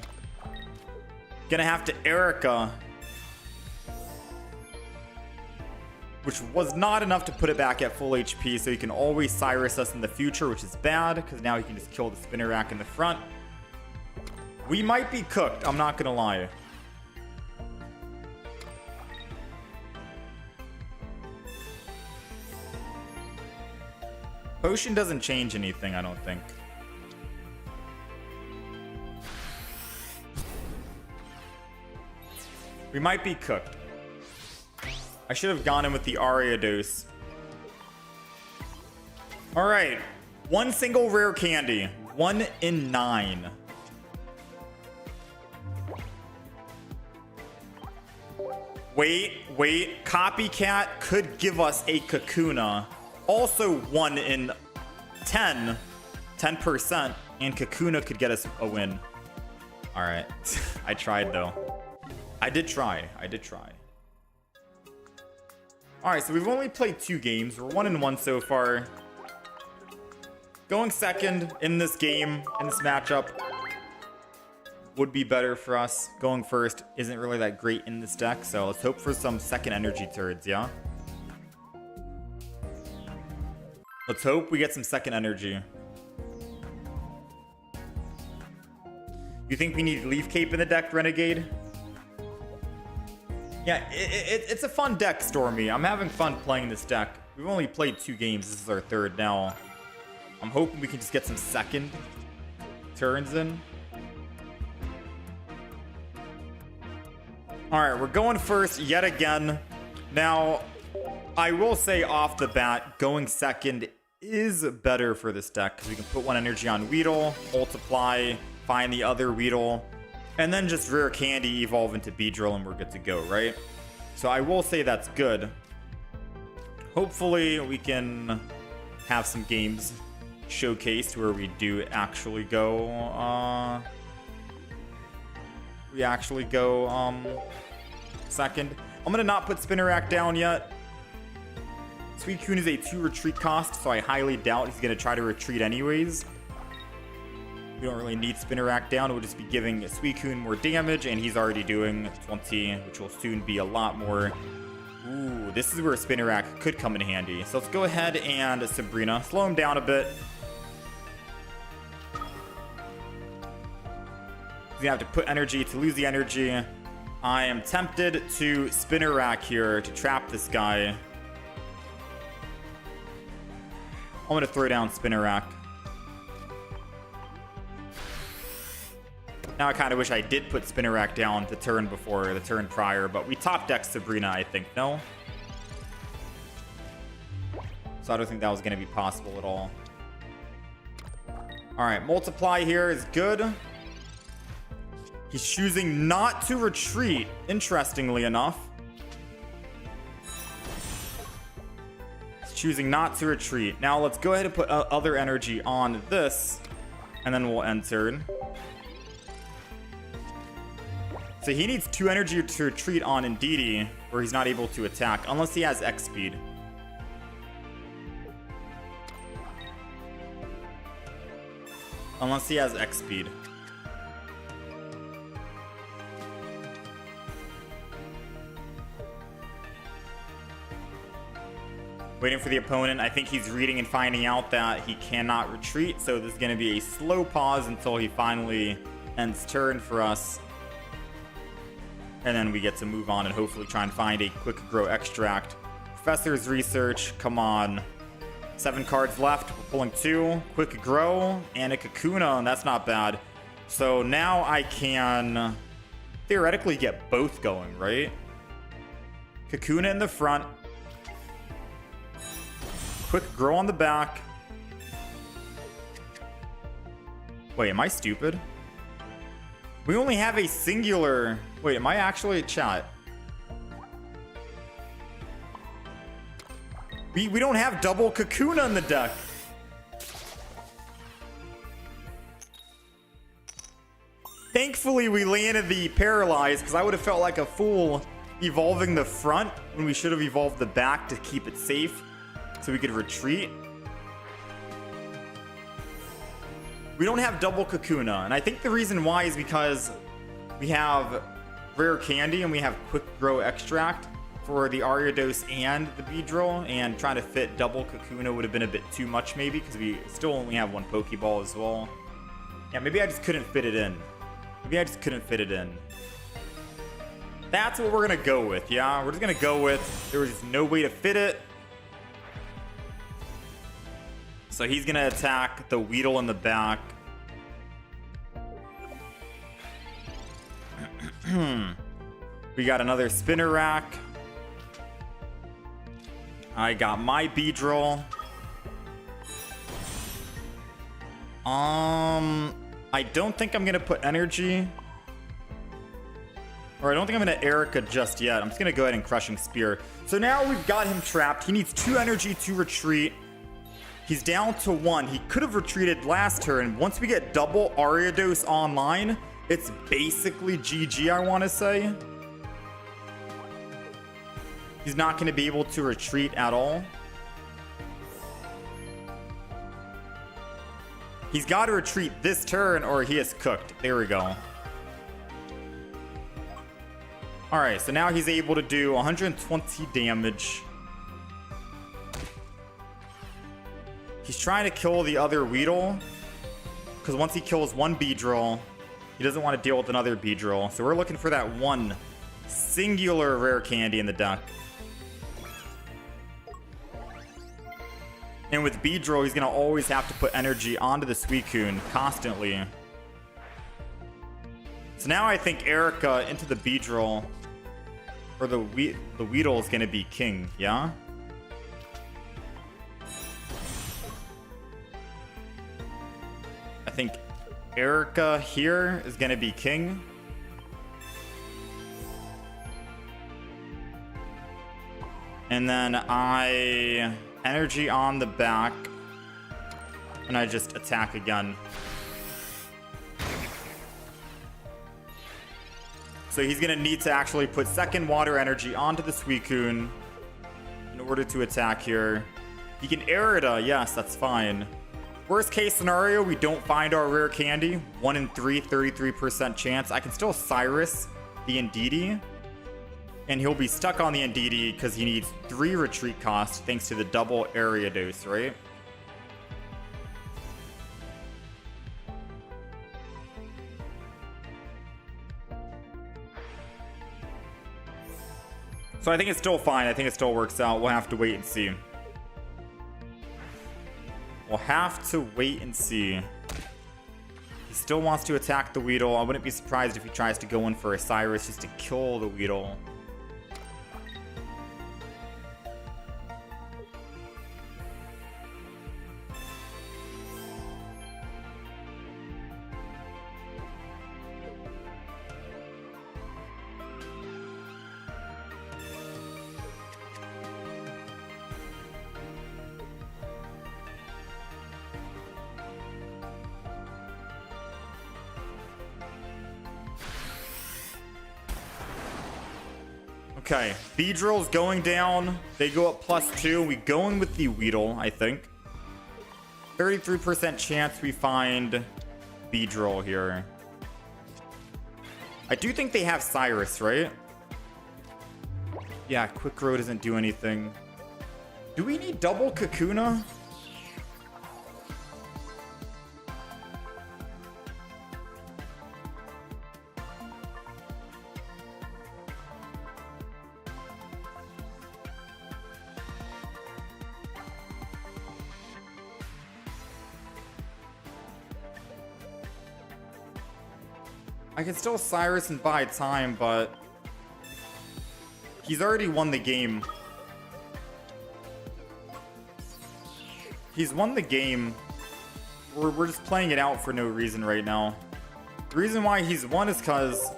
Gonna have to Erica. Which was not enough to put it back at full HP, so he can always Cyrus us in the future, which is bad, because now he can just kill the Spinner Rack in the front. We might be cooked, I'm not gonna lie. Potion doesn't change anything, I don't think. We might be cooked. I should have gone in with the Ariados. Alright. One single Rare Candy. 1 in 9. Wait. Copycat could give us a Kakuna. Also 1 in 10%. And Kakuna could get us a win. Alright. I tried though. I did try. Alright, so we've only played 2 games. We're 1-1 so far. Going second in this game, in this matchup, would be better for us. Going first isn't really that great in this deck, so let's hope for some second energy turds, yeah? Let's hope we get some second energy. You think we need Leaf Cape in the deck, Renegade? Yeah, it's a fun deck, Stormy. I'm having fun playing this deck. We've only played 2 games. This is our 3rd now. I'm hoping we can just get some second turns in. Alright, we're going first yet again. Now, I will say off the bat, going second is better for this deck because we can put 1 energy on Weedle, multiply, find the other Weedle, and then just rare candy, evolve into Beedrill, and we're good to go, right? So I will say that's good. Hopefully we can have some games showcased where we do actually go second. I'm gonna not put Spinnerack down yet. Suicune is a 2 retreat cost, so I highly doubt he's gonna try to retreat anyways. We don't really need Spinnerack down. We'll just be giving Suicune more damage, and he's already doing 20, which will soon be a lot more. Ooh, this is where Spinnerack could come in handy. So let's go ahead and Sabrina. Slow him down a bit. He's gonna have to put energy to lose the energy. I am tempted to Spinnerack here to trap this guy. I'm gonna throw down Spinnerack. Now I kind of wish I did put Spinnerack down the turn before, the turn prior, but we top decked Sabrina, I think, no? So I don't think that was going to be possible at all. Alright, multiply here is good. He's choosing not to retreat, interestingly enough. He's choosing not to retreat. Now let's go ahead and put other energy on this, and then we'll end turn. So he needs 2 energy to retreat on Indeedee, where he's not able to attack, unless he has X speed. Unless he has X speed. Waiting for the opponent. I think he's reading and finding out that he cannot retreat, so this is going to be a slow pause until he finally ends turn for us. And then we get to move on and hopefully try and find a quick grow extract. Professor's Research, come on. 7 cards left, we're pulling 2. Quick grow and a Kakuna, and that's not bad. So now I can theoretically get both going, right? Kakuna in the front. Quick grow on the back. Wait, am I stupid? We only have a singular... Wait, am I actually at chat? We don't have double Kakuna in the deck. Thankfully, we landed the Paralyze, because I would have felt like a fool evolving the front when we should have evolved the back to keep it safe so we could retreat. We don't have double Kakuna, and I think the reason why is because we have Rare Candy and we have Quick Grow Extract for the Ariados and the Beedrill, and trying to fit double Kakuna would have been a bit too much maybe, because we still only have 1 Pokeball as well. Yeah, maybe I just couldn't fit it in. That's what we're gonna go with, yeah? We're just gonna go with, there was just no way to fit it. So he's gonna attack the Weedle in the back. We got another Spinnerack. I got my Beedrill. I don't think I'm gonna put energy. Or I don't think I'm going to Erica just yet. I'm just going to go ahead and Crushing Spear. So now we've got him trapped. He needs 2 energy to retreat. He's down to 1. He could have retreated last turn. Once we get double Ariados online, it's basically GG, I want to say. He's not going to be able to retreat at all. He's got to retreat this turn or he is cooked. There we go. Alright, so now he's able to do 120 damage. He's trying to kill the other Weedle, because once he kills one Beedrill, he doesn't want to deal with another Beedrill. So we're looking for that one singular rare candy in the deck. And with Beedrill, he's going to always have to put energy onto the Suicune constantly. So now I think Erica into the Beedrill, or the Weedle is going to be king, yeah? I think Erica here is going to be king. And then I energy on the back, and I just attack again. So he's going to need to actually put second water energy onto the Suicune in order to attack here. He can Arida, yes, that's fine. Worst case scenario, we don't find our rare candy. 1 in 3, 33% chance. I can still Cyrus the Indeedee, and he'll be stuck on the Indeedee because he needs 3 retreat costs thanks to the double Ariados, right? So I think it's still fine. I think it still works out. We'll have to wait and see. We'll have to wait and see. He still wants to attack the Weedle. I wouldn't be surprised if he tries to go in for a Cyrus just to kill the Weedle. Okay, Beedrill's going down. They go up +2. We go in with the Weedle, I think. 33% chance we find Beedrill here. I do think they have Cyrus, right? Yeah, Quick Row doesn't do anything. Do we need double Kakuna? I can still Cyrus and buy time, but he's already won the game. He's won the game. We're just playing it out for no reason right now. The reason why he's won is because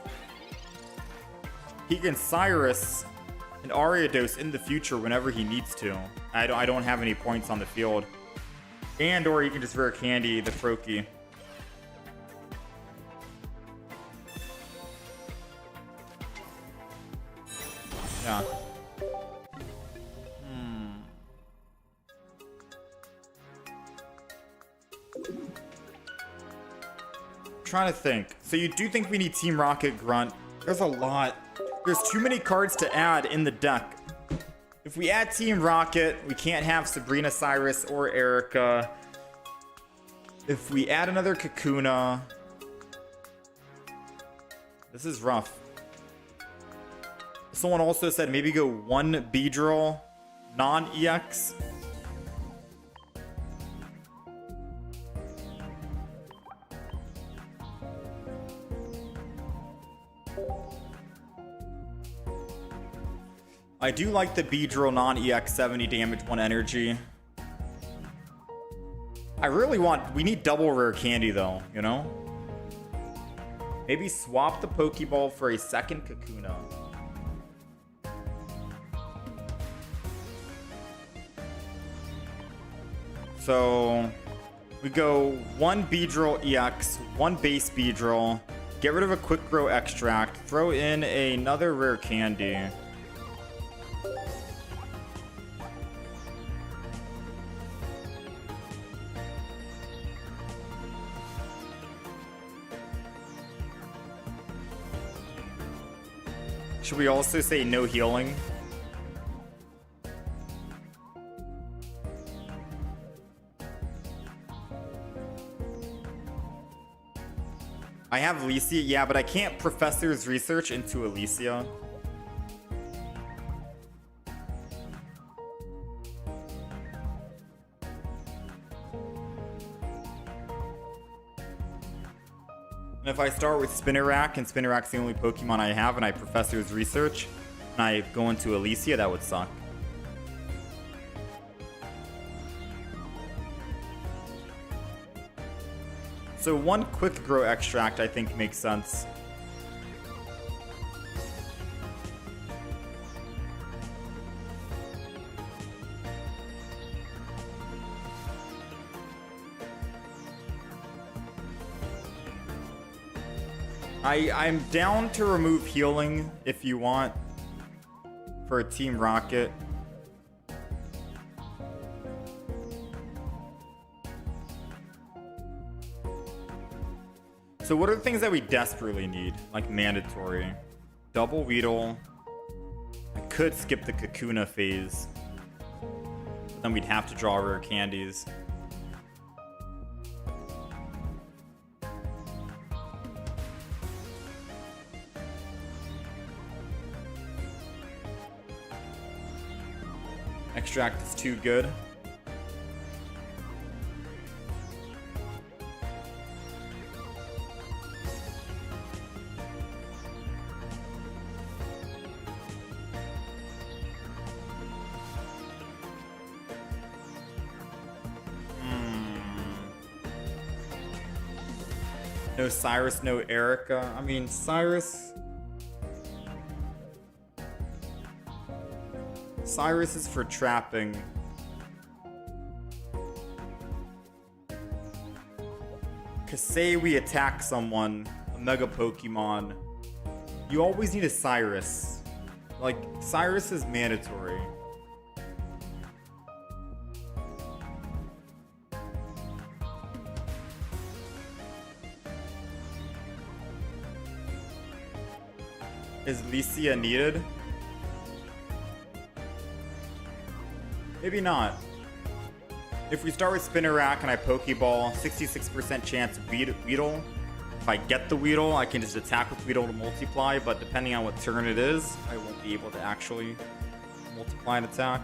he can Cyrus and Ariados in the future whenever he needs to. I don't have any points on the field. And or he can just rare candy the Froakie. Yeah. Trying to think. So you do think we need Team Rocket Grunt? There's a lot. There's too many cards to add in the deck. If we add Team Rocket, we can't have Sabrina, Cyrus, or Erica. If we add another Kakuna, this is rough. Someone also said maybe go 1 Beedrill non-EX. I do like the Beedrill non-EX 70 damage, 1 energy. We need double rare candy though, you know? Maybe swap the Pokeball for a second Kakuna. So we go 1 Beedrill EX, 1 base Beedrill, get rid of a Quick Grow Extract, throw in another rare candy. Should we also say no healing? I have Alicia, yeah, but I can't Professor's Research into Alicia. And if I start with Spinnerack, and Spinnerack's the only Pokemon I have, and I Professor's Research, and I go into Alicia, that would suck. So 1 Quick Grow Extract I think makes sense. I'm down to remove healing if you want for a Team Rocket. So what are the things that we desperately need? Like mandatory. Double Weedle. I could skip the Kakuna phase. But then we'd have to draw rare candies. Extract is too good. No Cyrus, no Erica. I mean, Cyrus is for trapping. Cause say we attack someone, a Mega Pokemon, you always need a Cyrus. Like, Cyrus is mandatory. Is Licia needed? Maybe not. If we start with Spinnerack and I Pokeball, 66% chance of Weedle. If I get the Weedle, I can just attack with Weedle to multiply, but depending on what turn it is, I won't be able to actually multiply an attack.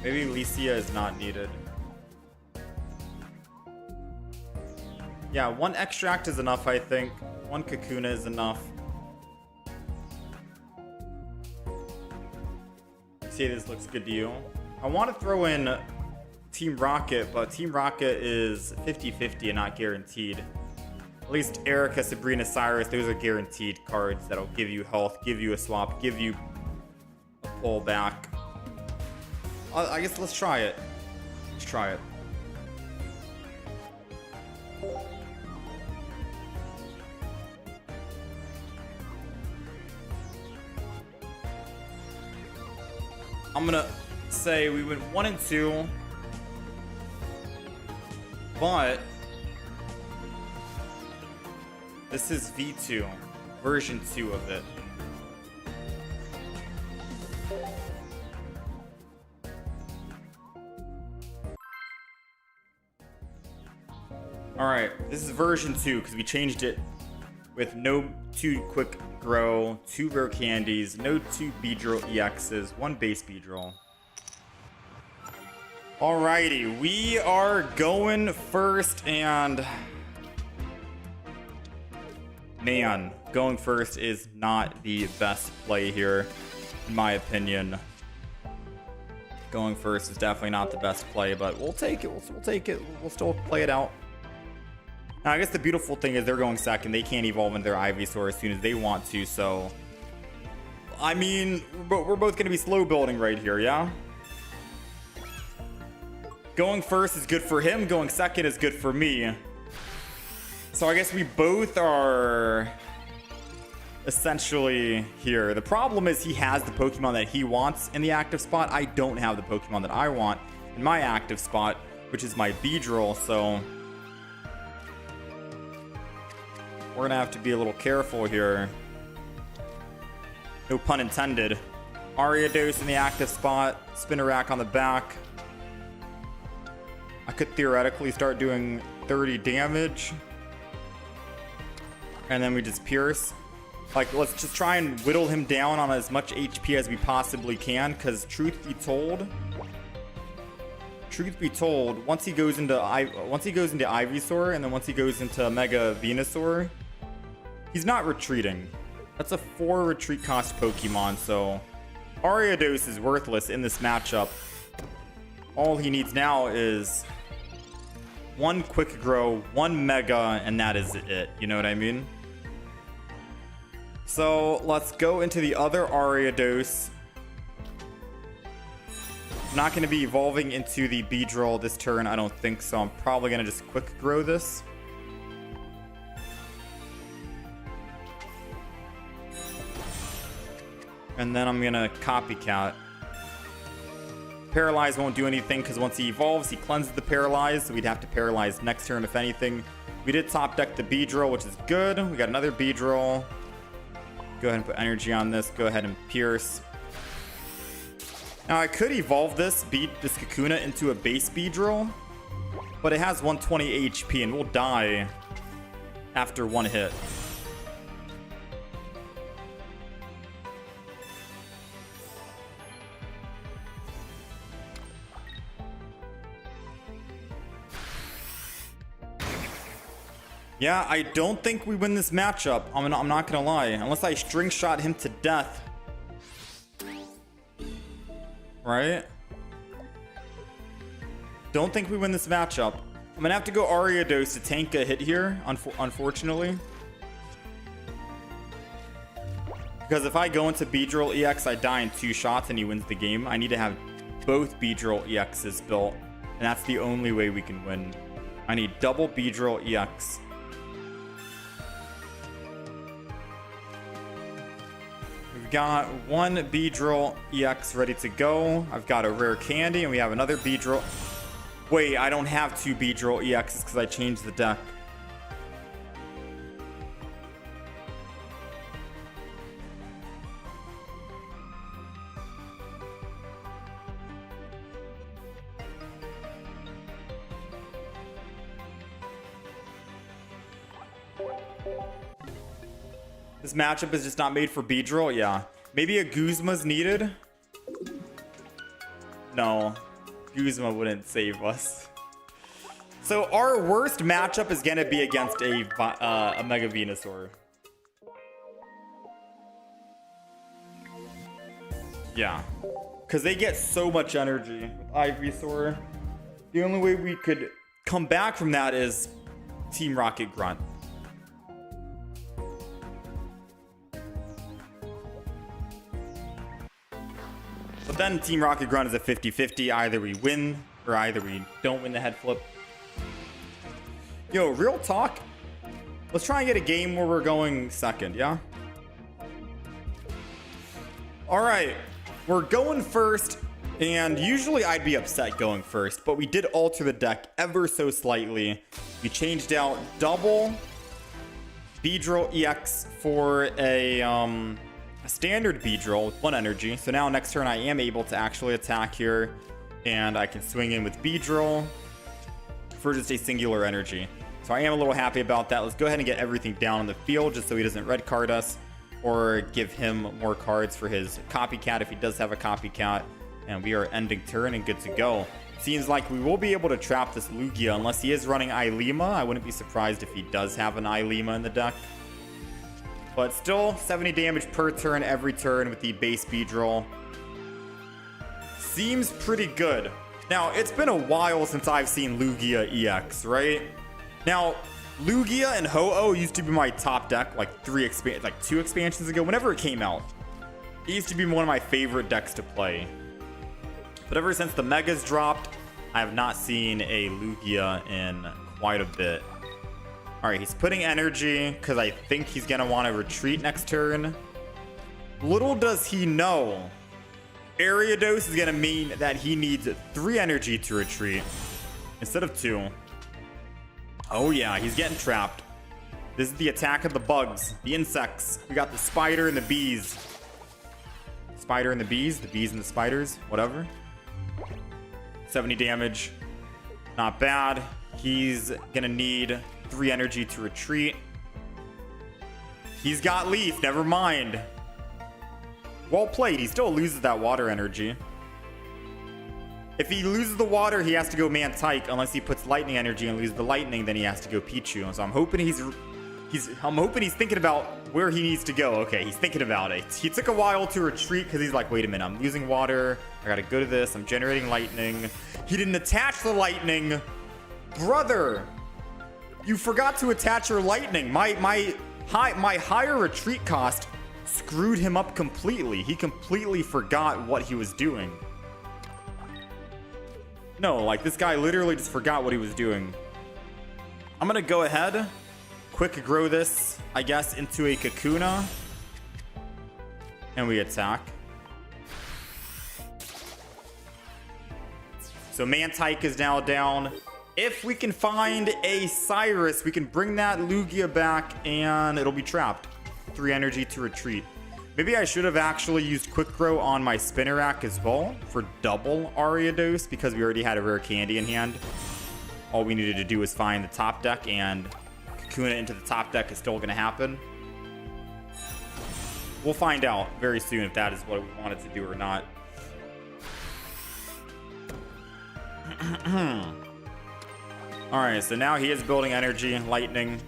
Maybe Licia is not needed. Yeah, 1 Extract is enough, I think. 1 Kakuna is enough. See, this looks good to you. I want to throw in Team Rocket, but Team Rocket is 50-50 and not guaranteed. At least Erica, Sabrina, Cyrus, those are guaranteed cards that'll give you health, give you a swap, give you a pull back. I guess let's try it. Let's try it. I'm gonna say we went 1 and 2, but this is V2, version 2 of it. Alright, this is version 2 because we changed it with no 2 Quick Grow, 2 rare candies, no 2 Beedrill EXs, 1 base Beedrill. Alrighty, we are going first, and man, going first is not the best play here, in my opinion. Going first is definitely not the best play, but we'll take it. We'll take it. We'll still play it out. Now, I guess the beautiful thing is they're going second. They can't evolve into their Ivysaur as soon as they want to, so... I mean, we're both going to be slow building right here, yeah? Going first is good for him. Going second is good for me. So I guess we both are essentially here. The problem is he has the Pokemon that he wants in the active spot. I don't have the Pokemon that I want in my active spot, which is my Beedrill, so we're gonna have to be a little careful here. No pun intended. Ariados in the active spot, Spinnerack on the back. I could theoretically start doing 30 damage. And then we just Pierce. Like, let's just try and whittle him down on as much HP as we possibly can, because truth be told, once he goes into Ivysaur, and then once he goes into Mega Venusaur, he's not retreating. That's a 4 retreat cost Pokemon, so Ariados is worthless in this matchup. All he needs now is 1 Quick Grow, 1 Mega, and that is it. You know what I mean? So let's go into the other Ariados. I'm not going to be evolving into the Beedrill this turn, I don't think so. I'm probably going to just Quick Grow this. And then I'm going to Copycat. Paralyze won't do anything because once he evolves, he cleanses the Paralyze. So we'd have to Paralyze next turn if anything. We did top deck the Beedrill, which is good. We got another Beedrill. Go ahead and put energy on this. Go ahead and Pierce. Now I could evolve this Kakuna into a base Beedrill, but it has 120 HP and will die after 1 hit. Yeah, I don't think we win this matchup. I'm not gonna lie. Unless I string shot him to death. Right? Don't think we win this matchup. I'm gonna have to go Ariados to tank a hit here, unfortunately. Because if I go into Beedrill EX, I die in 2 shots and he wins the game. I need to have both Beedrill EXs built. And that's the only way we can win. I need double Beedrill EX. Got 1 Beedrill EX ready to go. I've got a rare candy and we have another Beedrill. Wait, I don't have 2 Beedrill EXs because I changed the deck. This matchup is just not made for Beedrill. Yeah. Maybe a Guzma's needed. No. Guzma wouldn't save us. So our worst matchup is going to be against a Mega Venusaur. Yeah. Because they get so much energy with Ivysaur. The only way we could come back from that is Team Rocket Grunt. But then Team Rocket Grunt is a 50-50. Either we win or either we don't win the head flip. Yo, real talk. Let's try and get a game where we're going second, yeah? Alright, we're going first. And usually I'd be upset going first, but we did alter the deck ever so slightly. We changed out double Beedrill EX for a standard Beedrill with 1 energy. So now next turn I am able to actually attack here, and I can swing in with Beedrill for just a singular energy. So I am a little happy about that. Let's go ahead and get everything down on the field just so he doesn't red card us or give him more cards for his copycat if he does have a copycat. And we are ending turn and good to go. Seems like we will be able to trap this Lugia unless he is running Ilima. I wouldn't be surprised if he does have an Ilima in the deck. But still, 70 damage per turn every turn with the base Beedrill. Seems pretty good. Now, it's been a while since I've seen Lugia EX, right? Now, Lugia and Ho-Oh used to be my top deck like 2 expansions ago, whenever it came out. It used to be one of my favorite decks to play. But ever since the Megas dropped, I have not seen a Lugia in quite a bit. Alright, he's putting energy because I think he's going to want to retreat next turn. Little does he know, Ariados is going to mean that he needs 3 energy to retreat instead of 2. Oh yeah, he's getting trapped. This is the attack of the bugs, the insects. We got the spider and the bees. Spider and the bees and the spiders, whatever. 70 damage. Not bad. He's going to need 3 energy to retreat. He's got Leaf, never mind. Well played. He still loses that water energy. If he loses the water, he has to go Mantike. Unless he puts lightning energy and loses the lightning, then he has to go Pichu. So I'm hoping he's thinking about where he needs to go. Okay, he's thinking about it. He took a while to retreat because he's like, wait a minute, I'm losing water. I gotta go to this. I'm generating lightning. He didn't attach the lightning. Brother, you forgot to attach your lightning. My higher retreat cost screwed him up completely. He completely forgot what he was doing. No, like this guy literally just forgot what he was doing. I'm gonna go ahead, quick grow this, I guess, into a Kakuna. And we attack. So Mantike is now down. If we can find a Cyrus, we can bring that Lugia back and it'll be trapped. 3 energy to retreat. Maybe I should have actually used Quick Grow on my Spinnerack as well for double Ariados because we already had a rare candy in hand. All we needed to do was find the top deck, and Kakuna into the top deck is still going to happen. We'll find out very soon if that is what we wanted to do or not. Alright, so now he is building energy, lightning.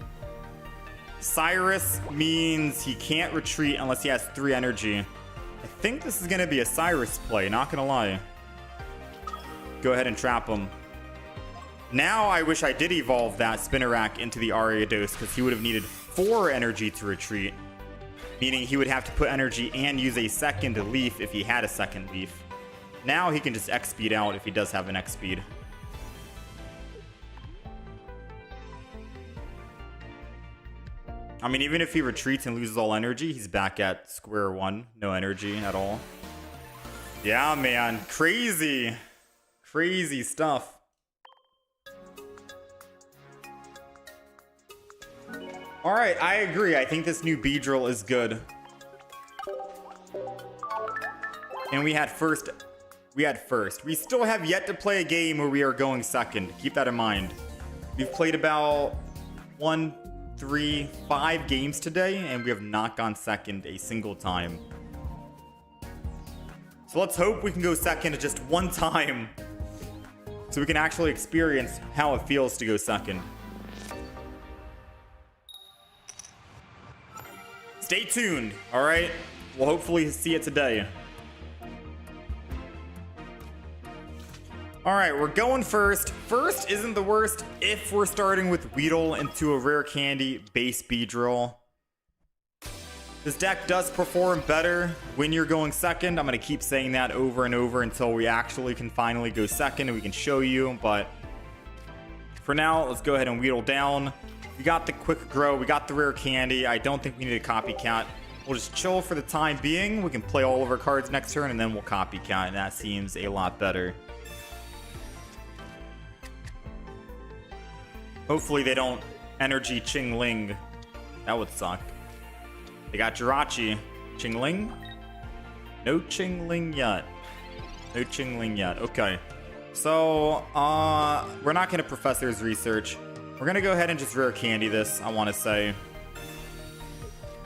Cyrus means he can't retreat unless he has 3 energy. I think this is going to be a Cyrus play, not going to lie. Go ahead and trap him. Now I wish I did evolve that Spinnerack into the Ariados because he would have needed 4 energy to retreat. Meaning he would have to put energy and use a second leaf if he had a second leaf. Now he can just X-speed out if he does have an X-speed. I mean, even if he retreats and loses all energy, he's back at square one. No energy at all. Yeah, man. Crazy. Crazy stuff. Alright, I agree. I think this new Beedrill is good. And we had first. We still have yet to play a game where we are going second. Keep that in mind. We've played about 1, 3, 5 games today, and we have not gone second a single time. So let's hope we can go second just one time so we can actually experience how it feels to go second. Stay tuned, all right? We'll hopefully see it today. All right, we're going first. First isn't the worst if we're starting with Weedle into a rare candy base Beedrill. This deck does perform better when you're going second. I'm going to keep saying that over and over until we actually can finally go second and we can show you. But for now, let's go ahead and Weedle down. We got the quick grow. We got the rare candy. I don't think we need a copycat. We'll just chill for the time being. We can play all of our cards next turn and then we'll copycat. And that seems a lot better. Hopefully they don't energy Ching-Ling. That would suck. They got Jirachi. Ching-Ling? No Ching-Ling yet. No Ching-Ling yet. Okay. So, we're not going to Professor's Research. We're going to go ahead and just rare candy this, I want to say.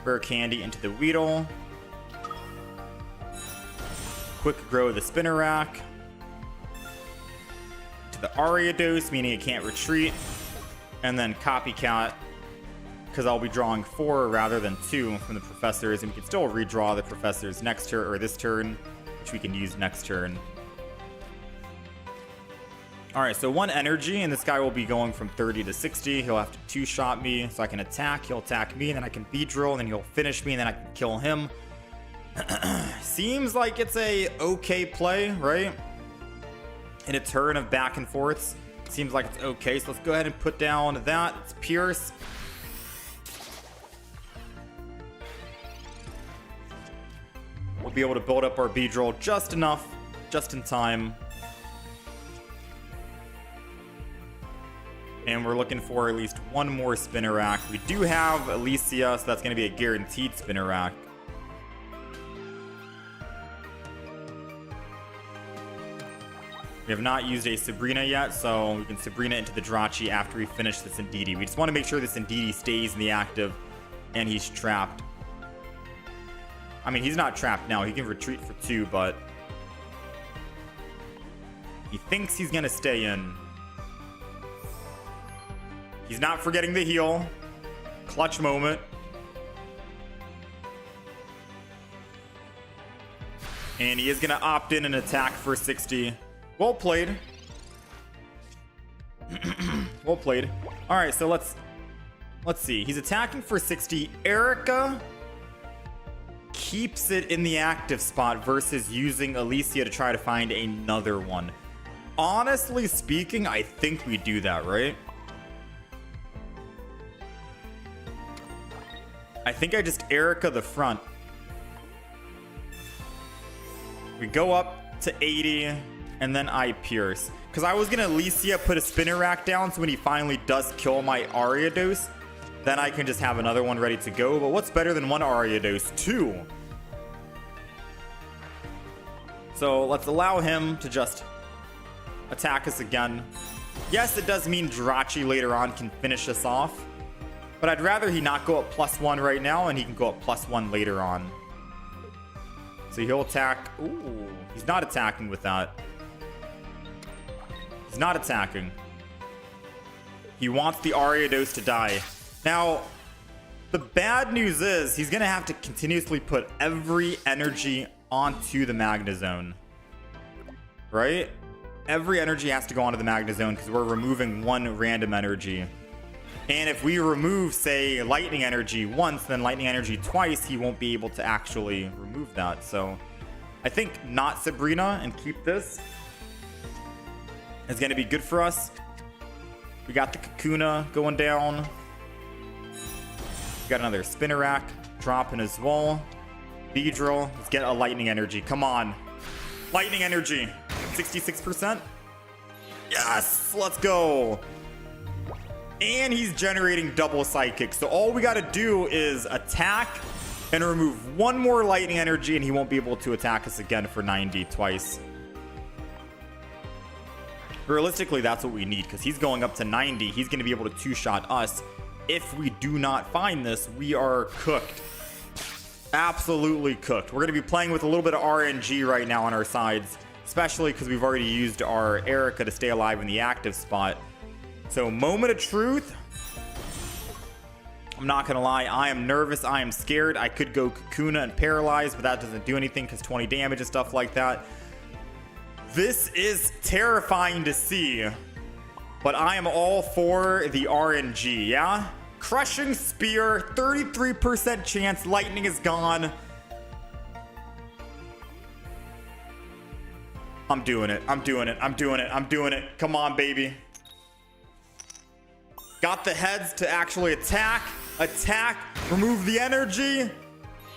Rare candy into the Weedle. Quick grow the Spinnerack. To the Ariados, meaning it can't retreat. And then copycat, because I'll be drawing 4 rather than 2 from the professors, and we can still redraw the professors next turn, or this turn, which we can use next turn. All right, so 1 energy, and this guy will be going from 30 to 60. He'll have to 2-shot me, so I can attack. He'll attack me, and then I can Beedrill, and then he'll finish me, and then I can kill him. Seems like it's a okay play, right? In a turn of back and forths, seems like it's okay. So let's go ahead and put down that. It's Pierce. We'll be able to build up our Beedrill just enough, just in time. And we're looking for at least 1 more spinner rack. We do have Alicia, so that's going to be a guaranteed spinner rack. We have not used a Sabrina yet, so we can Sabrina into the Drachi after we finish this Indeedee. We just want to make sure this Indeedee stays in the active and he's trapped. I mean, he's not trapped now. He can retreat for 2, but he thinks he's going to stay in. He's not forgetting the heal. Clutch moment. And he is going to opt in and attack for 60. Well played. Well played. All right, so let's see. He's attacking for 60. Erica keeps it in the active spot versus using Alicia to try to find another one. Honestly speaking, I think we do that, right? I think I just Erica the front. We go up to 80, and then I Pierce. Because I was going to Alicia put a spinner rack down, so when he finally does kill my Ariados, then I can just have another one ready to go. But what's better than 1 Ariados? 2. So let's allow him to just attack us again. Yes, it does mean Drachi later on can finish us off. But I'd rather he not go up +1 right now, and he can go up +1 later on. So he'll attack. Ooh, he's not attacking with that. He's not attacking. He wants the Ariados to die. Now, the bad news is he's going to have to continuously put every energy onto the Magna Zone. Right? Every energy has to go onto the Magna Zone because we're removing 1 random energy. And if we remove, say, lightning energy once, then lightning energy twice, he won't be able to actually remove that. So I think not Sabrina and keep this is going to be good for us. We got the Kakuna going down. We got another spinner rack dropping as well. Beedrill, let's get a lightning energy. Come on. Lightning energy. 66%. Yes, let's go. And he's generating double psychic. So all we got to do is attack and remove 1 more lightning energy, and he won't be able to attack us again for 90 twice. Realistically, that's what we need, because he's going up to 90. He's going to be able to 2-shot us. If we do not find this, we are cooked. Absolutely cooked. We're going to be playing with a little bit of RNG right now on our sides, especially because we've already used our Erica to stay alive in the active spot. So, moment of truth. I'm not going to lie. I am nervous. I am scared. I could go Kakuna and Paralyze, but that doesn't do anything because 20 damage and stuff like that. This is terrifying to see, but I am all for the RNG, yeah? Crushing Spear, 33% chance. Lightning is gone. I'm doing it. I'm doing it. I'm doing it. I'm doing it. Come on, baby. Got the heads to actually attack. Attack. Remove the energy.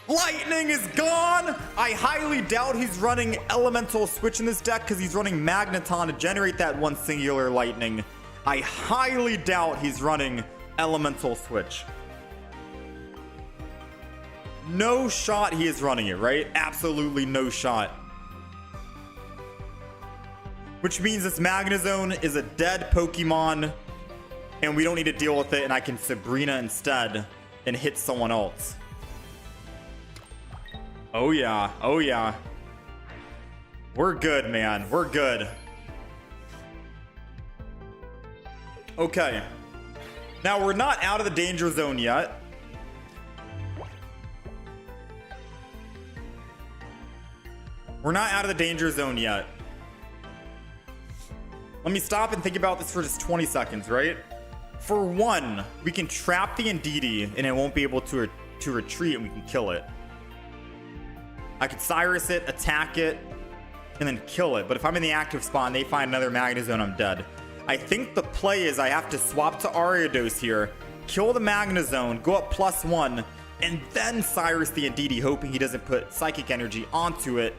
Lightning is gone. I highly doubt he's running Elemental Switch in this deck because he's running Magneton to generate that 1 singular lightning. I highly doubt he's running Elemental Switch. No shot he is running it, right? Absolutely no shot. Which means this Magnezone is a dead Pokemon, and we don't need to deal with it, and I can Sabrina instead and hit someone else. Oh yeah, oh yeah. We're good, man. We're good. Okay. Now, we're not out of the danger zone yet. We're not out of the danger zone yet. Let me stop and think about this for just 20 seconds, right? For one, we can trap the Indeedee and it won't be able to retreat and we can kill it. I could Cyrus it, attack it, and then kill it. But if I'm in the active spot and they find another Magnezone, I'm dead. I think the play is I have to swap to Ariados here, kill the Magnezone, go up +1, and then Cyrus the Indeedee, hoping he doesn't put Psychic Energy onto it,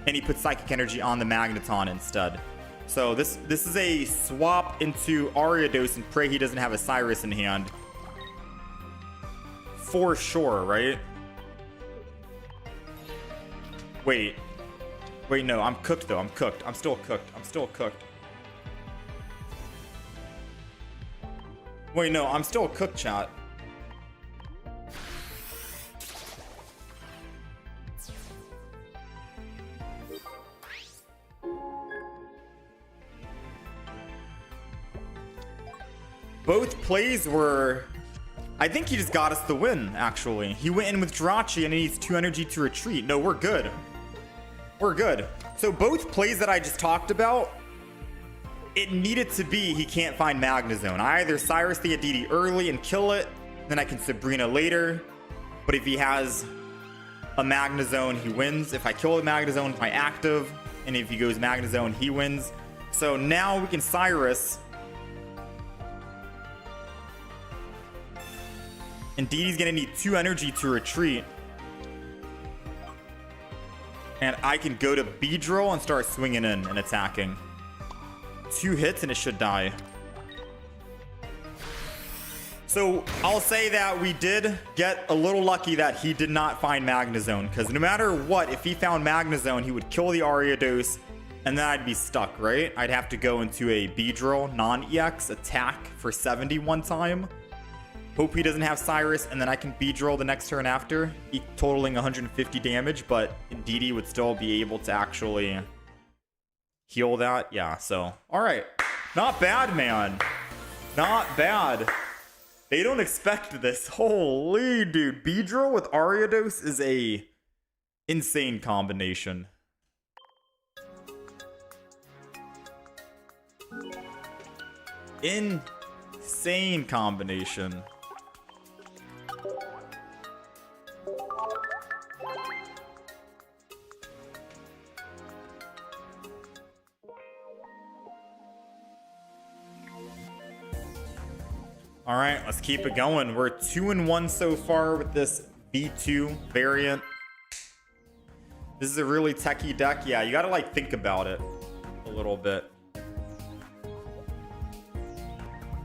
and he puts Psychic Energy on the Magneton instead. So this is a swap into Ariados and pray he doesn't have a Cyrus in hand. For sure, right? Wait, no, I'm cooked though. I'm cooked. I'm still cooked. I'm still cooked. Wait, no, I'm still cooked, chat. Both plays were... I think he just got us the win, actually. He went in with Jirachi and he needs 2 energy to retreat. No, we're good. We're good. So both plays that I just talked about, it needed to be he can't find Magnezone. I either Cyrus the Indeedee early and kill it, then I can Sabrina later. But if he has a Magnezone, he wins. If I kill the Magnezone with my active, and if he goes Magnezone, he wins. So now we can Cyrus. Indeedee's gonna need 2 energy to retreat. And I can go to Beedrill and start swinging in and attacking. 2 hits and it should die. So I'll say that we did get a little lucky that he did not find Magnezone, because no matter what, if he found Magnezone, he would kill the Ariados and then I'd be stuck, right? I'd have to go into a Beedrill non-EX attack for 70 one time. Hope he doesn't have Cyrus, and then I can Beedrill the next turn after, totaling 150 damage, but Indeedee would still be able to actually heal that. Yeah, so, alright. Not bad, man. Not bad. They don't expect this. Holy, dude. Beedrill with Ariados is a insane combination. Insane combination. All right, let's keep it going. We're 2-1 so far with this V2 variant. This is a really techie deck. Yeah, you gotta like think about it a little bit.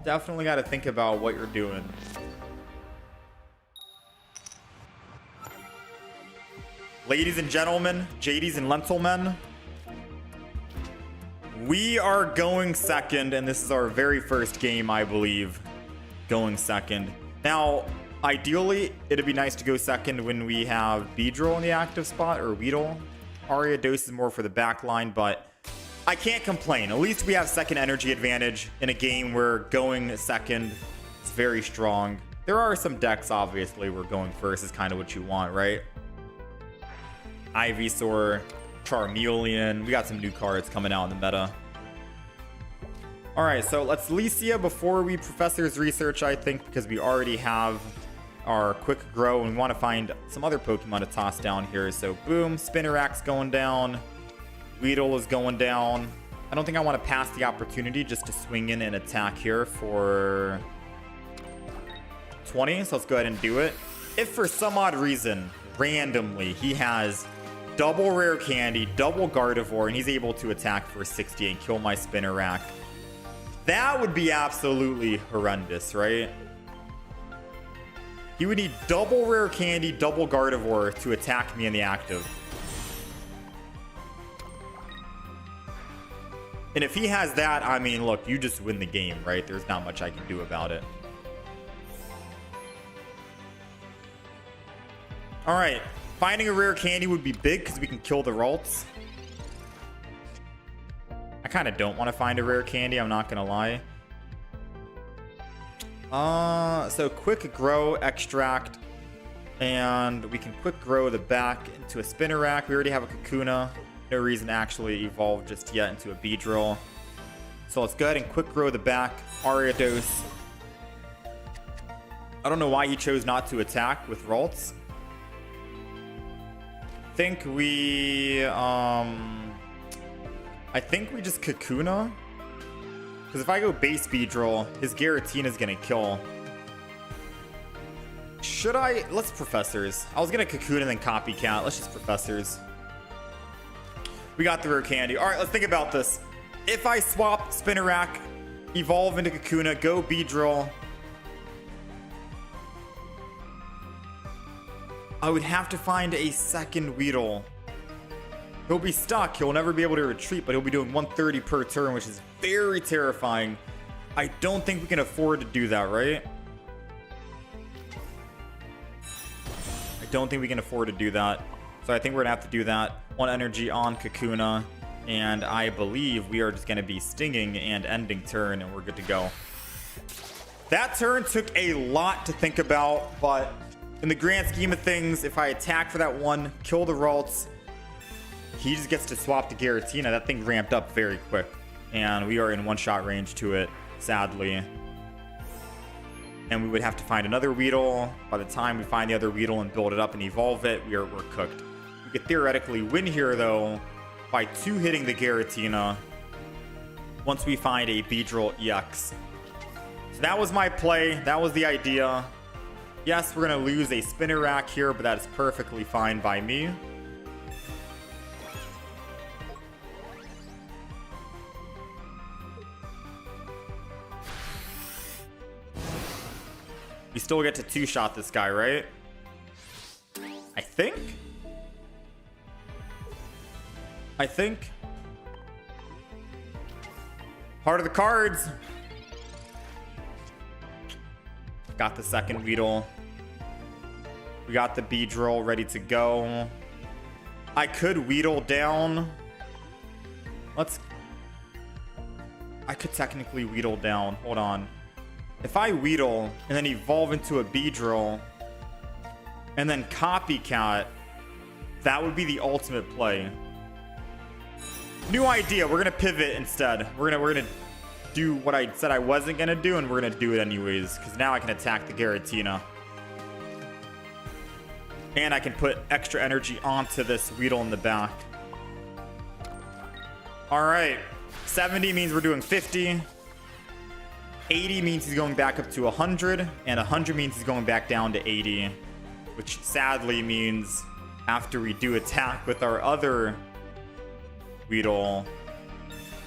Definitely gotta think about what you're doing. Ladies and gentlemen, JDs and Lentilmen, we are going second, and this is our very first game, I believe, going second. Now, ideally, it'd be nice to go second when we have Beedrill in the active spot, or Weedle. Ariados is more for the back line, but I can't complain. At least we have second energy advantage in a game where going second is very strong. There are some decks, obviously, where going first is kind of what you want, right? Ivysaur, Charmeleon. We got some new cards coming out in the meta. Alright, so let's Licia before we Professor's Research, I think, because we already have our Quick Grow, and we want to find some other Pokemon to toss down here. So, boom, Spinarak's going down. Weedle is going down. I don't think I want to pass the opportunity just to swing in and attack here for 20, so let's go ahead and do it. If for some odd reason, randomly, he has double Rare Candy, double Gardevoir, and he's able to attack for 60 and kill my Spinarak, that would be absolutely horrendous, right? He would need double Rare Candy, double Gardevoir to attack me in the active. And if he has that, I mean, look, you just win the game, right? There's not much I can do about it. All right. Finding a Rare Candy would be big because we can kill the Ralts. I kind of don't want to find a Rare Candy, I'm not going to lie. So Quick Grow, Extract, and we can Quick Grow the back into a Spinarak. We already have a Kakuna. No reason to actually evolve just yet into a Beedrill. So let's go ahead and quick grow the back. Ariados. I don't know why he chose not to attack with Ralts. I think we just Kakuna. Because if I go base Beedrill, his Giratina is going to kill. Should I? Let's Professors. I was going to Kakuna and then Copycat. Let's just Professors. We got the rare candy. All right, let's think about this. If I swap Spinnerack, evolve into Kakuna, go Beedrill, I would have to find a second Weedle. He'll be stuck. He'll never be able to retreat, but he'll be doing 130 per turn, which is very terrifying. I don't think we can afford to do that, right? I don't think we can afford to do that. So I think we're going to have to do that. 1 energy on Kakuna. And I believe we are just going to be stinging and ending turn, and we're good to go. That turn took a lot to think about, but in the grand scheme of things, if I attack for that 1, kill the Ralts, he just gets to swap the Giratina. That thing ramped up very quick, and we are in one-shot range to it, sadly. And we would have to find another Weedle. By the time we find the other Weedle and build it up and evolve it, we're cooked. We could theoretically win here, though, by 2 hitting the Giratina once we find a Beedrill EX. So that was my play. That was the idea. Yes, we're going to lose a Spinnerack here, but that is perfectly fine by me. We still get to 2-shot this guy, right? I think. Heart of the cards. Got the second Weedle. We got the Beedrill ready to go. I could Weedle down. I could technically Weedle down. Hold on. If I Weedle and then evolve into a Beedrill and then Copycat, that would be the ultimate play. New idea. We're gonna pivot instead. We're gonna do what I said I wasn't gonna do, and we're gonna do it anyways, because now I can attack the Giratina. And I can put extra energy onto this Weedle in the back. Alright. 70 means we're doing 50. 80 means he's going back up to 100. And 100 means he's going back down to 80. Which sadly means after we do attack with our other Weedle.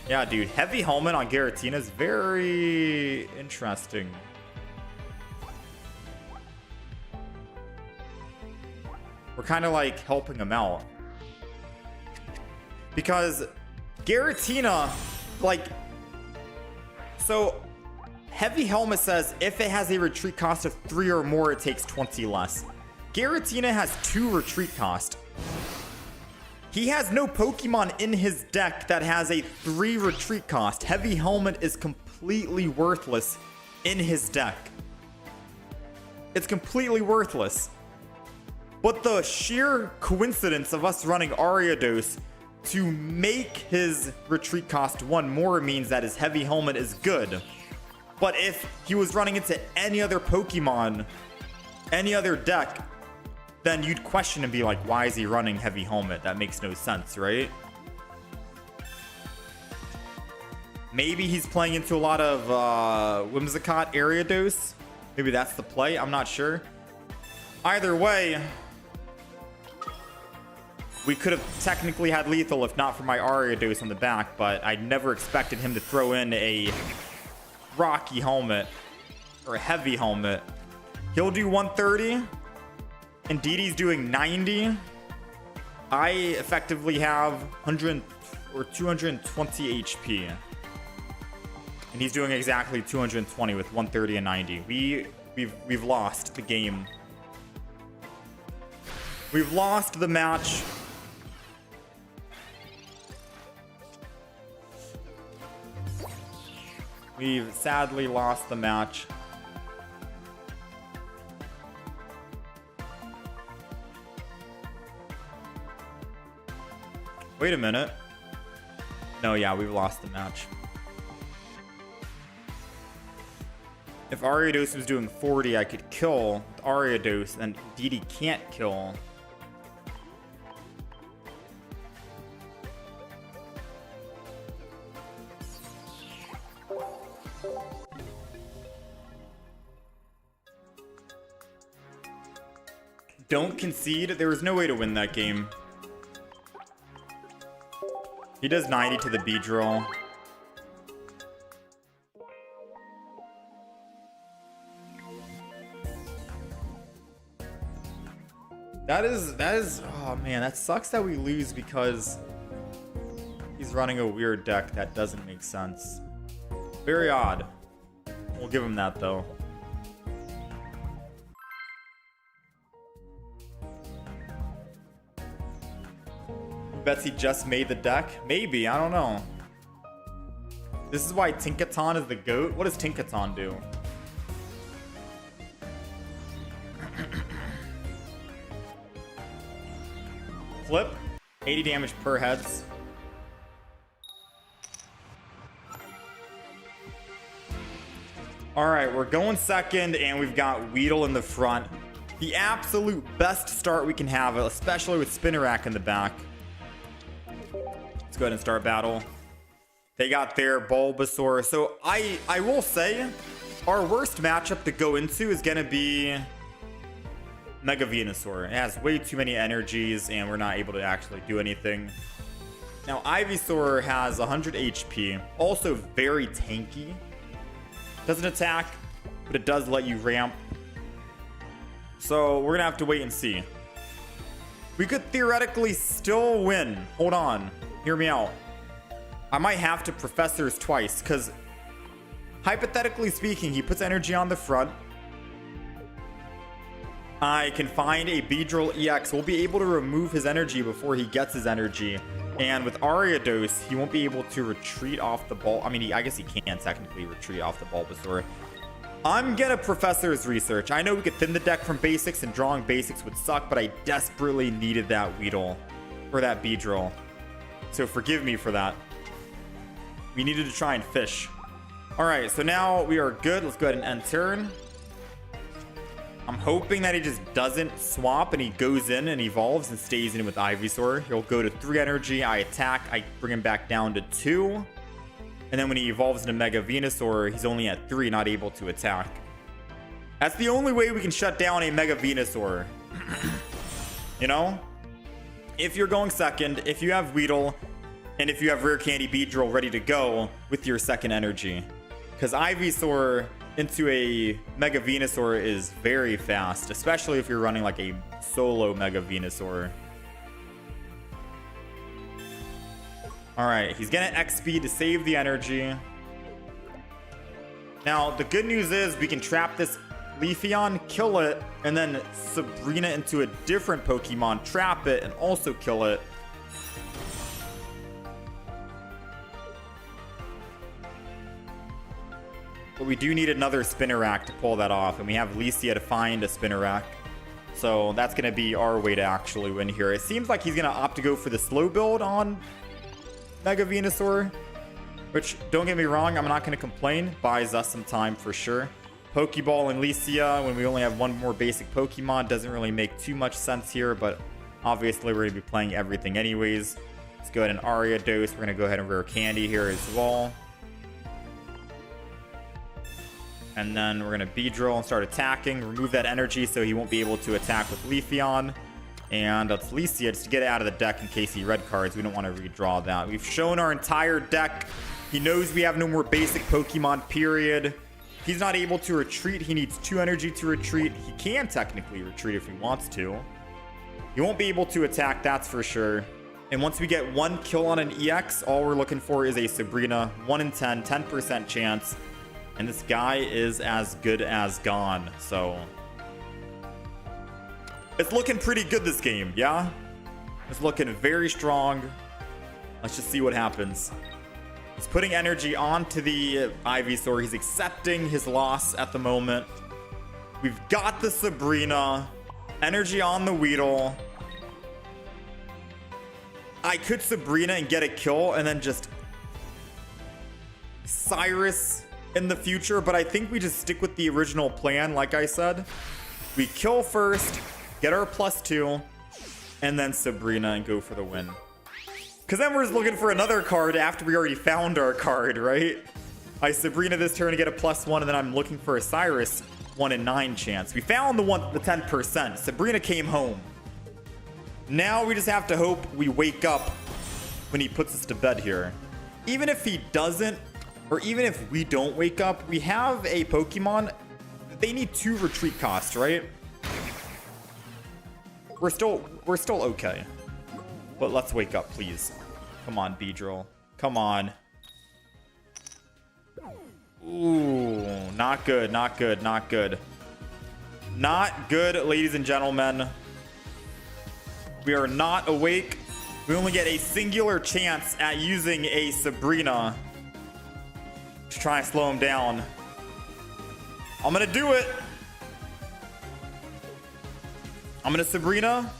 Yeah, dude. Heavy Helmet on Giratina is very interesting. We're kind of like helping him out. Because Giratina, like... So, Heavy Helmet says if it has a retreat cost of 3 or more, it takes 20 less. Giratina has 2 retreat cost. He has no Pokemon in his deck that has a 3 retreat cost. Heavy Helmet is completely worthless in his deck. It's completely worthless. But the sheer coincidence of us running Ariados to make his retreat cost 1 more means that his Heavy Helmet is good. But if he was running into any other Pokemon, any other deck, then you'd question and be like, why is he running Heavy Helmet? That makes no sense, right? Maybe he's playing into a lot of Whimsicott Ariados. Maybe that's the play. I'm not sure. Either way, we could have technically had lethal if not for my Ariados on the back, but I never expected him to throw in a Rocky Helmet or a Heavy Helmet. He'll do 130. And Didi's doing 90. I effectively have 100 or 220 HP. And he's doing exactly 220 with 130 and 90. We've lost the game. We've lost the match. We've sadly lost the match. Wait a minute. No, yeah, we've lost the match. If Ariados was doing 40, I could kill with Ariados, and DD can't kill. Don't concede. There was no way to win that game. He does 90 to the Beedrill. That is, oh man, that sucks that we lose because he's running a weird deck that doesn't make sense. Very odd. We'll give him that though. Bets he just made the deck? Maybe, I don't know. This is why Tinkaton is the GOAT. What does Tinkaton do? Flip. 80 damage per heads. Alright, we're going second, and we've got Weedle in the front. The absolute best start we can have, especially with Spinnerack in the back. Let's go ahead and start battle. They got their Bulbasaur. So I will say our worst matchup to go into is going to be Mega Venusaur. It has way too many energies and we're not able to actually do anything. Now Ivysaur has 100 HP. Also very tanky. Doesn't attack, but it does let you ramp. So we're going to have to wait and see. We could theoretically still win. Hold on. Hear me out. I might have to Professors twice because hypothetically speaking, he puts energy on the front. I can find a Beedrill EX. We'll be able to remove his energy before he gets his energy. And with Ariados, he won't be able to retreat off the ball. I mean, I guess he can technically retreat off the Bulbasaur. I'm gonna Professor's research. I know we could thin the deck from basics and drawing basics would suck, but I desperately needed that Weedle or that Beedrill. So forgive me for that. We needed to try and fish. All right, so now we are good. Let's go ahead and end turn. I'm hoping that he just doesn't swap and he goes in and evolves and stays in with Ivysaur. He'll go to 3 energy. I attack. I bring him back down to 2. And then when he evolves into Mega Venusaur, he's only at 3, not able to attack. That's the only way we can shut down a Mega Venusaur. You know? If you're going second, if you have Weedle, and if you have Rare Candy Beedrill ready to go with your second energy. Because Ivysaur into a Mega Venusaur is very fast, especially if you're running like a solo Mega Venusaur. Alright, he's gonna X-Speed to save the energy. Now, the good news is we can trap this Leafeon, kill it, and then Sabrina into a different Pokemon, trap it, and also kill it. But we do need another Spinnerack to pull that off, and we have Licia to find a Spinnerack. So that's going to be our way to actually win here. It seems like he's going to opt to go for the slow build on Mega Venusaur, which, don't get me wrong, I'm not going to complain. Buys us some time for sure. Pokeball and Licia, when we only have one more basic Pokemon, doesn't really make too much sense here, but obviously we're going to be playing everything anyways. Let's go ahead and Ariados. We're going to go ahead and Rare Candy here as well. And then we're going to Beedrill and start attacking. Remove that energy so he won't be able to attack with Leafeon. And that's Licia just to get it out of the deck in case he red cards. We don't want to redraw that. We've shown our entire deck. He knows we have no more basic Pokemon, period. He's not able to retreat. He needs 2 energy to retreat. He can technically retreat if he wants to. He won't be able to attack, that's for sure. And once we get 1 kill on an EX, all we're looking for is a Sabrina. 1 in 10, 10% chance. And this guy is as good as gone. So it's looking pretty good this game, yeah? It's looking very strong. Let's just see what happens. He's putting energy onto the Ivysaur. He's accepting his loss at the moment. We've got the Sabrina. Energy on the Weedle. I could Sabrina and get a kill and then just Cyrus in the future, but I think we just stick with the original plan. Like I said, we kill first, get our +2, and then Sabrina and go for the win. Because then we're just looking for another card after we already found our card, right? I Sabrina this turn to get a +1, and then I'm looking for a Cyrus 1 in 9 chance. We found the 10%. Sabrina came home. Now we just have to hope we wake up when he puts us to bed here. Even if he doesn't, or even if we don't wake up, we have a Pokemon. They need 2 retreat costs, right? We're still okay. But let's wake up, please. Come on, Beedrill. Come on. Ooh, not good, not good, not good. Not good, ladies and gentlemen. We are not awake. We only get a singular chance at using a Sabrina to try and slow him down. I'm gonna do it. I'm gonna Sabrina.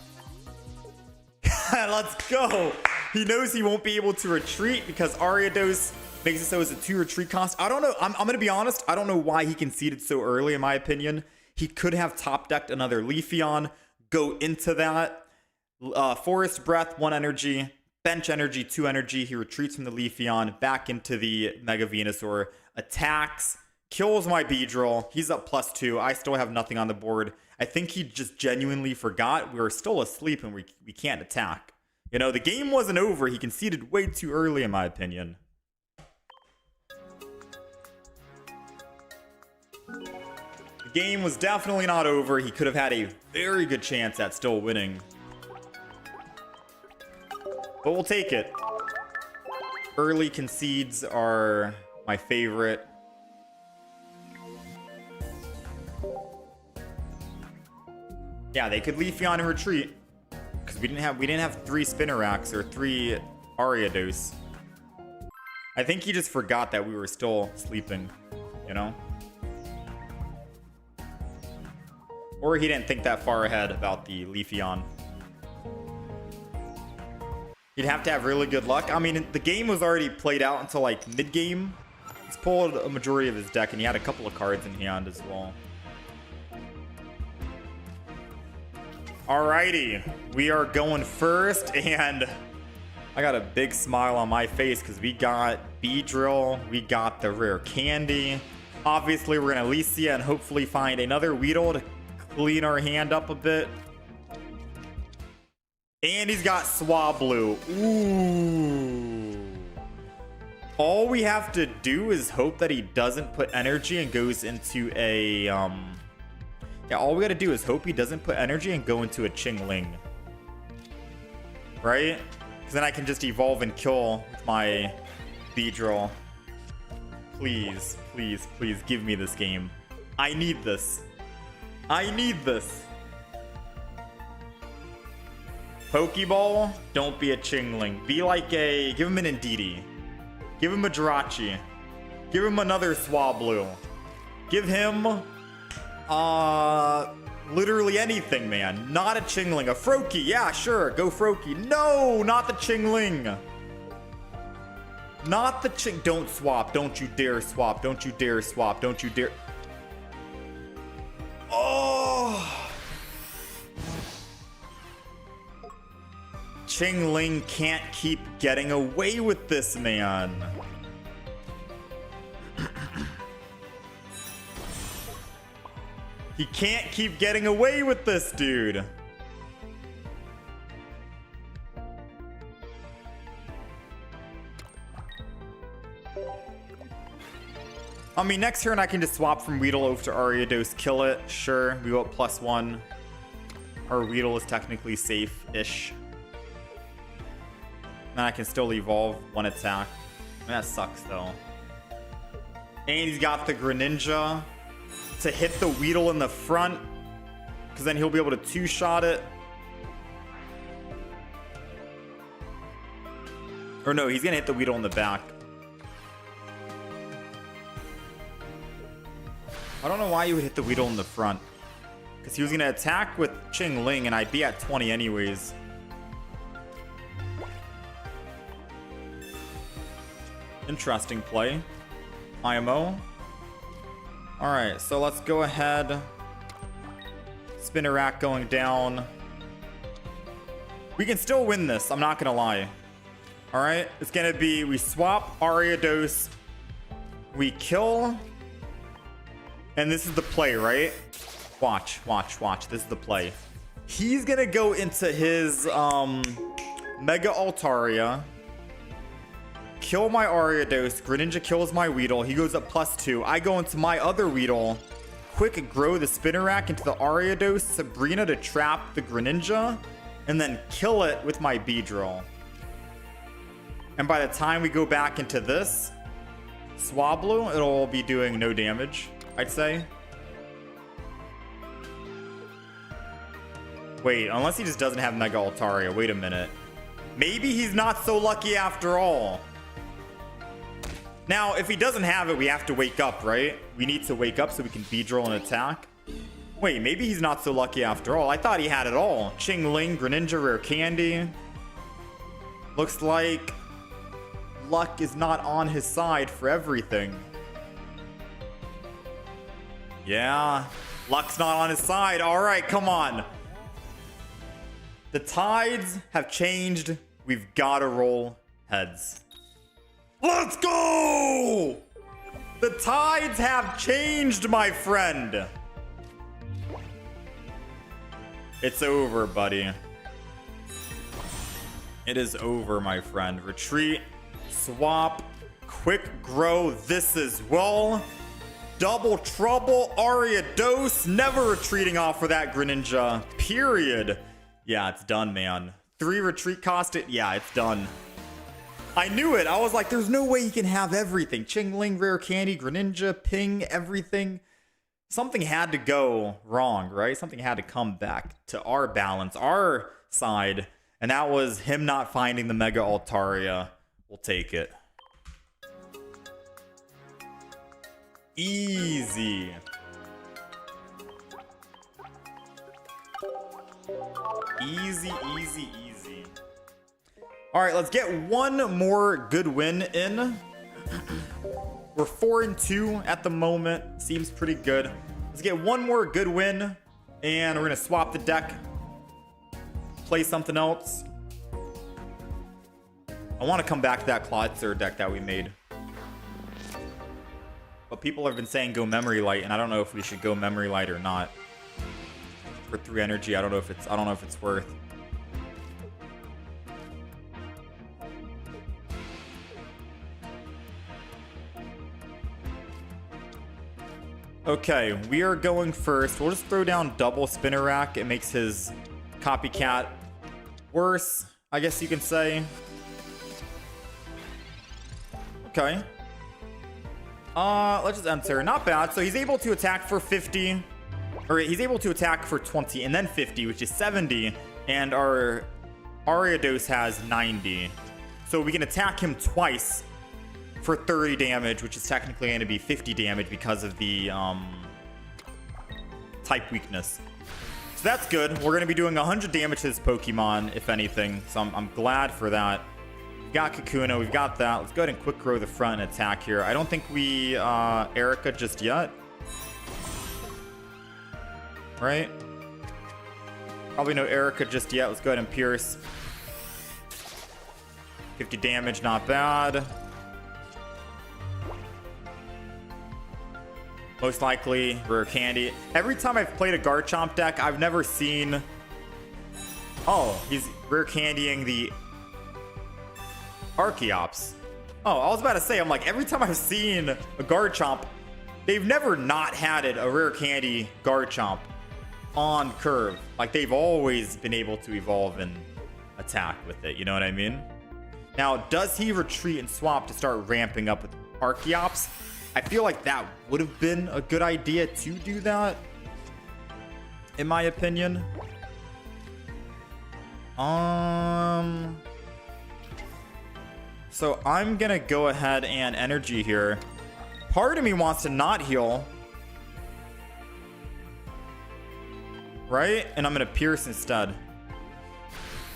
Let's go. He knows he won't be able to retreat because Ariados makes it so it's a 2 retreat cost. I don't know. I'm going to be honest. I don't know why he conceded so early, in my opinion. He could have top decked another Leafeon, go into that. Forest Breath, 1 energy. Bench energy, 2 energy. He retreats from the Leafeon back into the Mega Venusaur. Attacks. Kills my Beedrill. He's up +2. I still have nothing on the board. I think he just genuinely forgot we were still asleep and we can't attack. You know, the game wasn't over. He conceded way too early, in my opinion. The game was definitely not over. He could have had a very good chance at still winning. But we'll take it. Early concedes are my favorite. Yeah, they could Leafeon and retreat. Because we didn't have 3 Spinnerax or 3 Ariados. I think he just forgot that we were still sleeping, you know? Or he didn't think that far ahead about the Leafeon. You'd have to have really good luck. I mean, the game was already played out until like mid-game. He's pulled a majority of his deck and he had a couple of cards in hand as well. Alrighty, we are going first, and I got a big smile on my face because we got Beedrill, we got the rare candy. Obviously, we're gonna Alicia and hopefully find another Weedle to clean our hand up a bit. And he's got Swablu. Ooh. All we have to do is hope that he doesn't put energy and goes into a yeah, all we gotta do is hope he doesn't put energy and go into a Chingling. Right? Because then I can just evolve and kill with my Beedrill. Please, please, please give me this game. I need this. I need this. Pokeball, don't be a Chingling. Be like a... Give him an Indeedee. Give him a Jirachi. Give him another Swablu. Give him... literally anything, man. Not a Chingling. A Froakie. Yeah, sure. Go Froakie. No, not the Chingling. Not the Ching... Don't swap. Don't you dare swap. Don't you dare swap. Don't you dare... Oh... Chingling can't keep getting away with this, man. He can't keep getting away with this, dude. I mean, next turn I can just swap from Weedle over to Ariados, kill it. Sure, we go up +1. Our Weedle is technically safe-ish. Then I can still evolve 1 attack. That sucks, though. And he's got the Greninja to hit the Weedle in the front, because then he'll be able to 2-shot it. Or no, he's gonna hit the Weedle in the back. I don't know why you would hit the Weedle in the front, because he was gonna attack with Chingling and I'd be at 20 anyways. Interesting play. IMO. Alright, so let's go ahead. Spinner rack going down. We can still win this, I'm not gonna lie. Alright, it's gonna be, we swap Ariados, we kill, and this is the play, right? Watch, this is the play. He's gonna go into his Mega Altaria, kill my Ariados, Greninja kills my Weedle, he goes up +2. I go into my other Weedle, quick grow the Spinner Rack into the Ariados, Sabrina to trap the Greninja, and then kill it with my Beedrill. And by the time we go back into this Swablu, it'll be doing no damage, I'd say. Wait, unless he just doesn't have Mega Altaria. Wait a minute. Maybe he's not so lucky after all. Now, if he doesn't have it, we have to wake up, right? We need to wake up so we can Beedrill and attack. Wait, maybe he's not so lucky after all. I thought he had it all. Chingling, Greninja, Rare Candy. Looks like luck is not on his side for everything. Yeah, luck's not on his side. All right, come on. The tides have changed. We've got to roll heads. Let's go! The tides have changed, my friend. It's over, buddy. It is over, my friend. Retreat, swap, quick grow this as well. Double trouble, Ariados. Never retreating off for that Greninja, period. Yeah, it's done, man. 3 retreat cost it. Yeah, it's done. I knew it. I was like, there's no way he can have everything. Chingling, Rare Candy, Greninja, Ping, everything. Something had to go wrong, right? Something had to come back to our balance, our side. And that was him not finding the Mega Altaria. We'll take it. Easy. Easy, easy, easy. All right, let's get one more good win in. We're 4-2 at the moment. Seems pretty good. Let's get one more good win, and we're gonna swap the deck. Play something else. I want to come back to that Clawitzer deck that we made. But people have been saying go Memory Light, and I don't know if we should go Memory Light or not. For 3 energy, I don't know if it's worth. Okay, we are going first. We'll just throw down double Spinner Rack. It makes his copycat worse, I guess you can say. Okay. Let's just enter. Not bad. So he's able to attack for 50. Or he's able to attack for 20 and then 50, which is 70. And our Ariados has 90. So we can attack him twice for 30 damage, which is technically going to be 50 damage because of the type weakness. So that's good. We're going to be doing 100 damage to this Pokemon, if anything. So I'm glad for that. We've got Kakuna. We've got that. Let's go ahead and quick grow the front and attack here. I don't think we Erica just yet. Right? Probably no Erica just yet. Let's go ahead and Pierce. 50 damage, not bad. Most likely, Rare Candy. Every time I've played a Garchomp deck, I've never seen... Oh, he's Rare Candying the Archeops. Oh, I was about to say, I'm like, every time I've seen a Garchomp, they've never not had it, a Rare Candy Garchomp on curve. Like, they've always been able to evolve and attack with it, you know what I mean? Now, does he retreat and swap to start ramping up with Archeops? I feel like that would have been a good idea to do that, in my opinion. So I'm gonna go ahead and energy here. Part of me wants to not heal, right? And I'm gonna pierce instead.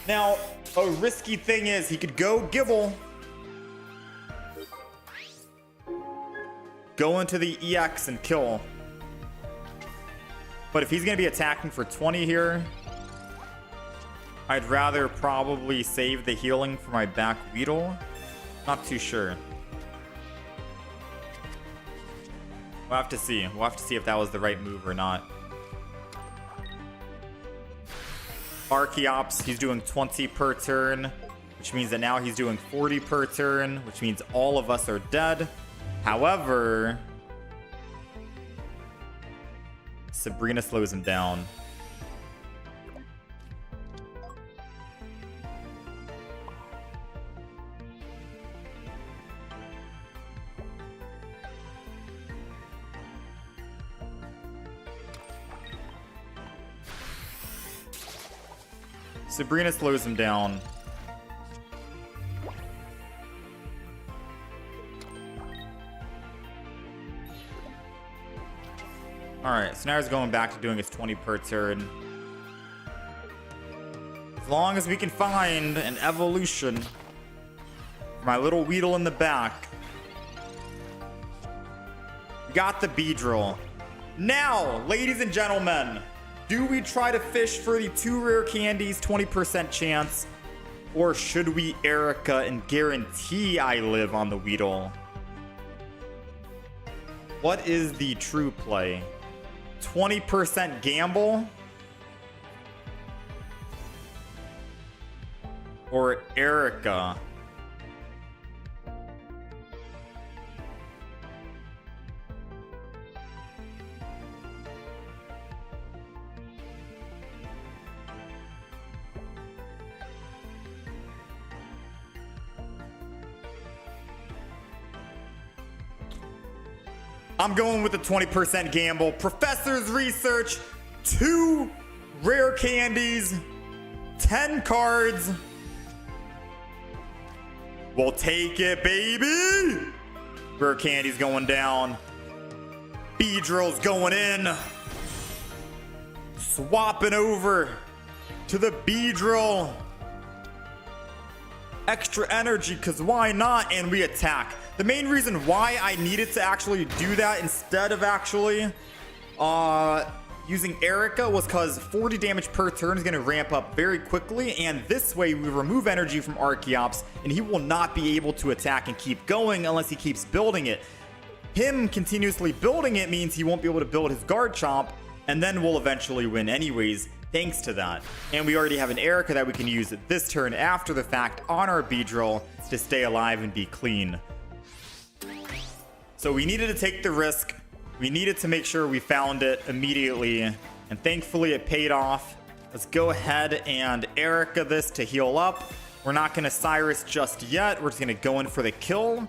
Now, a risky thing is he could go Gible, go into the EX and kill. But if he's going to be attacking for 20 here, I'd rather probably save the healing for my back Weedle. Not too sure. We'll have to see. We'll have to see if that was the right move or not. Archeops, he's doing 20 per turn, which means that now he's doing 40 per turn, which means all of us are dead. However, Sabrina slows him down. Sabrina slows him down. Alright, so now he's going back to doing his 20 per turn. As long as we can find an evolution for my little Weedle in the back. We got the Beedrill. Now, ladies and gentlemen, do we try to fish for the 2 rare candies, 20% chance? Or should we Erica and guarantee I live on the Weedle? What is the true play? 20% gamble? Or Erica? I'm going with the 20% gamble. Professor's research, 2 rare candies, 10 cards. We'll take it, baby. Rare candies going down. Beedrill's going in. Swapping over to the Beedrill. Extra energy, because why not? And we attack. The main reason why I needed to actually do that instead of actually using Erica was because 40 damage per turn is going to ramp up very quickly, and this way we remove energy from Archeops and he will not be able to attack and keep going unless he keeps building it. Him continuously building it means he won't be able to build his Garchomp, and then we'll eventually win anyways thanks to that. And we already have an Erica that we can use this turn after the fact on our Beedrill to stay alive and be clean. So we needed to take the risk. We needed to make sure we found it immediately, and thankfully it paid off. Let's go ahead and Erica this to heal up. We're not going to Cyrus just yet. We're just going to go in for the kill,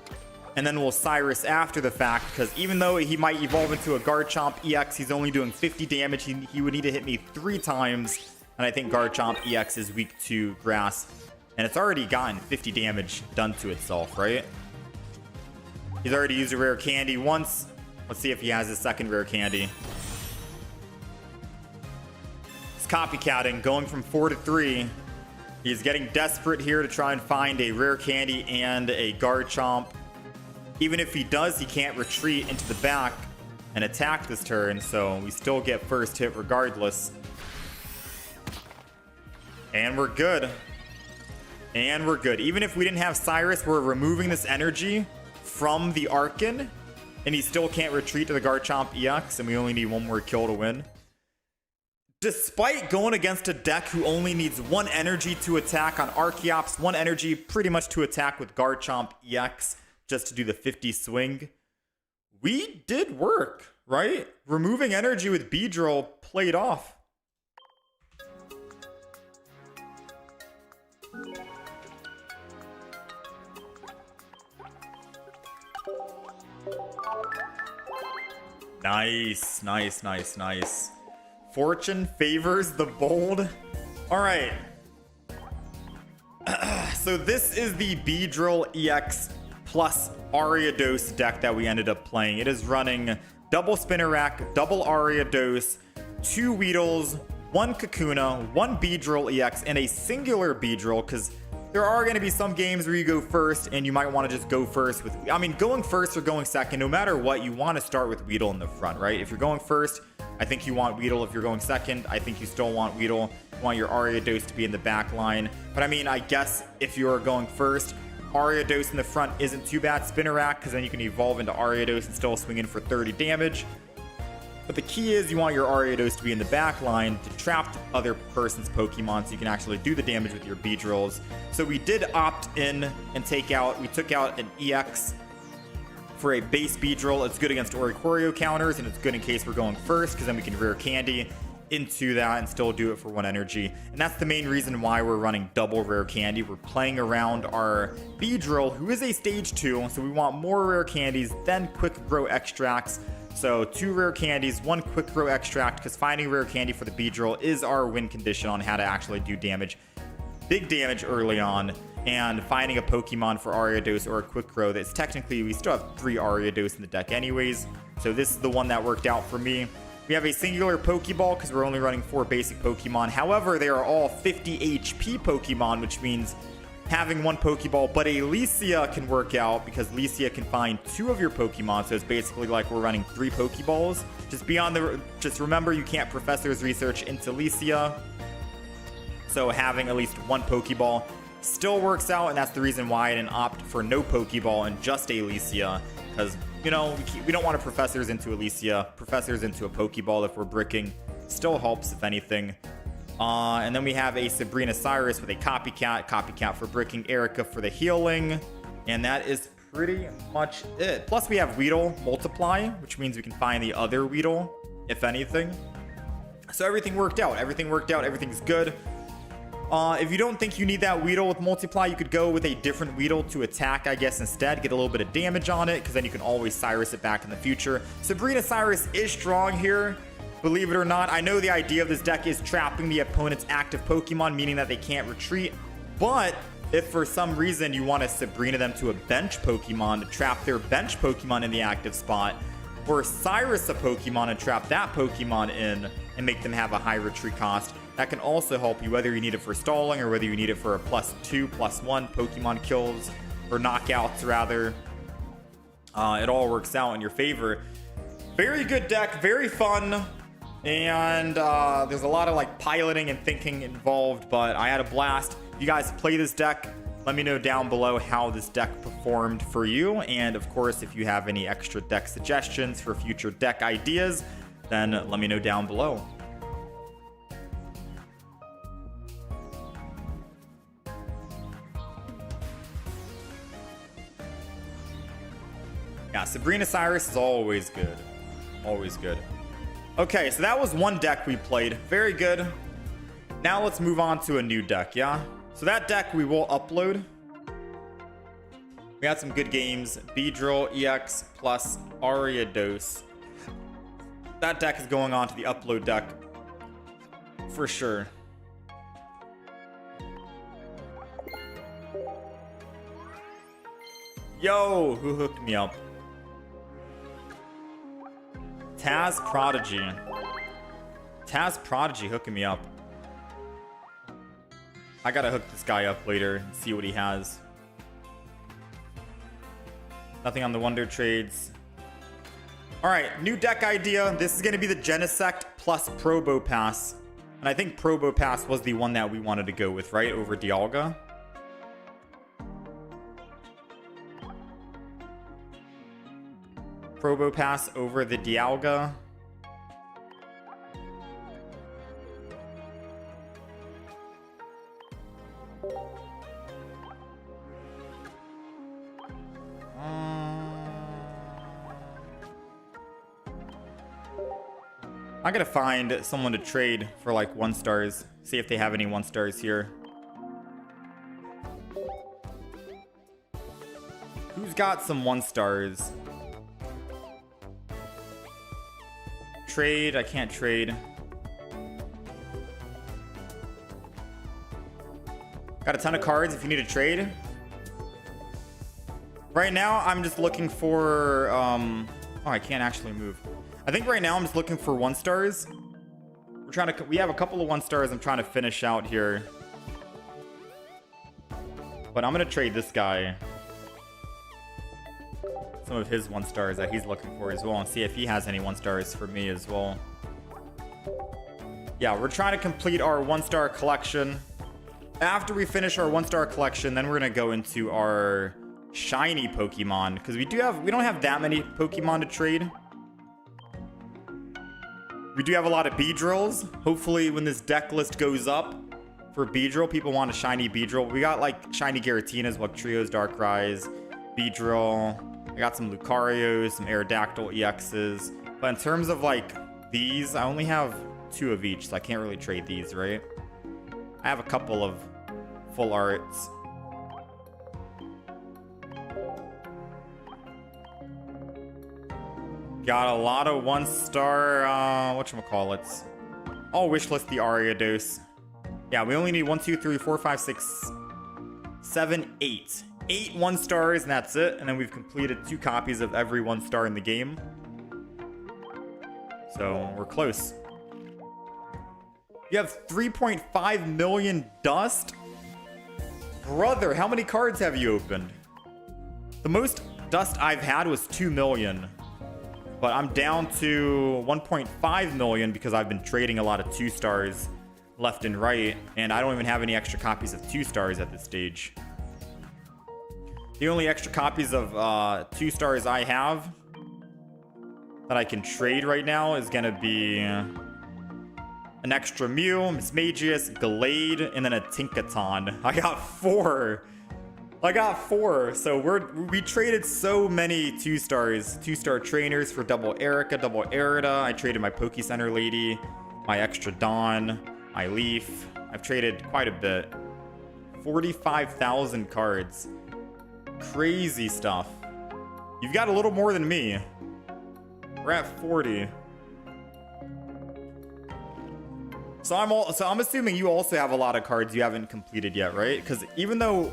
and then we'll Cyrus after the fact, because even though he might evolve into a Garchomp EX, he's only doing 50 damage. He would need to hit me 3 times, and I think Garchomp EX is weak to grass, and it's already gotten 50 damage done to itself, right? He's already used a rare candy once. Let's see if he has his second rare candy. He's copycatting, going from 4 to 3. He's getting desperate here to try and find a rare candy and a Garchomp. Even if he does, he can't retreat into the back and attack this turn, so we still get first hit regardless. And we're good. And we're good. Even if we didn't have Cyrus, we're removing this energy from the Arcan, and he still can't retreat to the Garchomp EX, and we only need 1 more kill to win. Despite going against a deck who only needs 1 energy to attack on Archeops, 1 energy pretty much to attack with Garchomp EX, just to do the 50 swing, we did work, right? Removing energy with Beedrill played off. Nice, nice, nice, nice. Fortune favors the bold. All right. So this is the Beedrill EX plus Ariados deck that we ended up playing. It is running double Spinnerack, double Ariados, 2 Weedles, 1 Kakuna, 1 Beedrill EX, and a singular Beedrill, because there are going to be some games where you go first and you might want to just go first with, I mean, going first or going second, no matter what, you want to start with Weedle in the front, right? If you're going first, I think you want Weedle if you're going second. I think you still want Weedle. You want your Ariados to be in the back line. But I mean, I guess if you're going first, Ariados in the front isn't too bad. Spinnerack, because then you can evolve into Ariados and still swing in for 30 damage. But the key is you want your Ariados to be in the back line to trap the other person's Pokemon so you can actually do the damage with your Beedrills. So we did opt in and we took out an EX for a base Beedrill. It's good against Oricorio counters, and it's good in case we're going first, because then we can rare candy into that and still do it for 1 energy. And that's the main reason why we're running double rare candy. We're playing around our Beedrill, who is a stage 2, so we want more rare candies than quick grow extracts. So 2 rare candies, 1 quick grow extract, because finding rare candy for the Beedrill is our win condition on how to actually do damage. Big damage early on, and finding a Pokemon for Ariados or a quick grow that's technically, we still have 3 Ariados in the deck anyways. So this is the one that worked out for me. We have a singular Pokeball because we're only running 4 basic Pokemon. However, they are all 50 HP Pokemon, which means having 1 Pokeball, but a Licia can work out because Licia can find 2 of your Pokemon. So it's basically like we're running 3 Pokeballs. Just remember, you can't Professor's Research into Licia. So having at least 1 Pokeball still works out, and that's the reason why I didn't opt for no Pokeball and just a Licia, because, you know, we don't want to Professors into Licia. Professors into a Pokeball if we're bricking still helps, if anything. And then we have a Sabrina Cyrus with a Copycat for bricking, Erica for the healing, and that is pretty much it. Plus we have Weedle Multiply, which means we can find the other Weedle, if anything. So everything worked out. Everything's good. If you don't think you need that Weedle with Multiply, you could go with a different Weedle to attack, I guess, instead. Get a little bit of damage on it, because then you can always Cyrus it back in the future. Sabrina Cyrus is strong here, believe it or not. I know the idea of this deck is trapping the opponent's active Pokemon, meaning that they can't retreat. But if for some reason you want to Sabrina them to a bench Pokemon to trap their bench Pokemon in the active spot, or Cyrus a Pokemon and trap that Pokemon in and make them have a high retreat cost, that can also help you, whether you need it for stalling or whether you need it for a +2, +1 Pokemon kills, or knockouts rather. It all works out in your favor. Very good deck, very fun, and there's a lot of like piloting and thinking involved, but I had a blast. If you guys play this deck, let me know down below how this deck performed for you, and of course, if you have any extra deck suggestions for future deck ideas, then let me know down below. Yeah, Sabrina Cyrus is always good. Always good. Okay, so that was one deck we played. Very good. Now let's move on to a new deck, yeah? So that deck we will upload. We had some good games. Beedrill, EX, plus Ariados. That deck is going on to the upload deck. For sure. Yo, who hooked me up? Taz Prodigy. Taz Prodigy hooking me up. I gotta hook this guy up later and see what he has. Nothing on the Wonder Trades. Alright, new deck idea. This is gonna be the Genisect plus Probo Pass. And I think Probo Pass was the one that we wanted to go with, right? Over Dialga. Probo Pass over the Dialga. I'm gonna find someone to trade for like 1-stars. See if they have any 1-stars here. Who's got some 1-stars? Trade, I can't trade. Got a ton of cards if you need a trade. Right now, I'm just looking for, oh, I can't actually move. I think right now I'm just looking for 1-stars. We have a couple of 1-stars I'm trying to finish out here. But I'm gonna trade this guy some of his 1-stars that he's looking for as well, and see if he has any 1-stars for me as well. Yeah, we're trying to complete our 1-star collection. After we finish our 1-star collection, then we're gonna go into our shiny Pokemon, because we don't have that many Pokemon to trade. We do have a lot of Beedrills. Hopefully when this deck list goes up for Beedrill, people want a shiny Beedrill. We got like shiny Giratinas, Trios, Darkrai's, Beedrill. I got some Lucarios, some Aerodactyl EXs. But in terms of like these, I only have 2 of each, so I can't really trade these, right? I have a couple of full arts. Got a lot of 1-star, whatchamacallits. I'll wishlist the Ariados. Yeah, we only need 1, 2, 3, 4, 5, 6, 7, 8. 8 1-stars, and that's it. And then we've completed 2 copies of every 1-star in the game. So, we're close. You have 3.5 million dust? Brother, how many cards have you opened? The most dust I've had was 2 million. But I'm down to 1.5 million because I've been trading a lot of 2-stars left and right. And I don't even have any extra copies of 2-stars at this stage. The only extra copies of 2-stars I have that I can trade right now is going to be an extra Mew, Mismagius, Gallade, and then a Tinkaton. I got 4. So we traded so many 2-stars, 2-star trainers for double Erica, double Arida. I traded my Poke Center lady, my extra Dawn, my Leaf. I've traded quite a bit. 45,000 cards. Crazy stuff. You've got a little more than me. We're at 40. So I'm assuming you also have a lot of cards you haven't completed yet, right? Because even though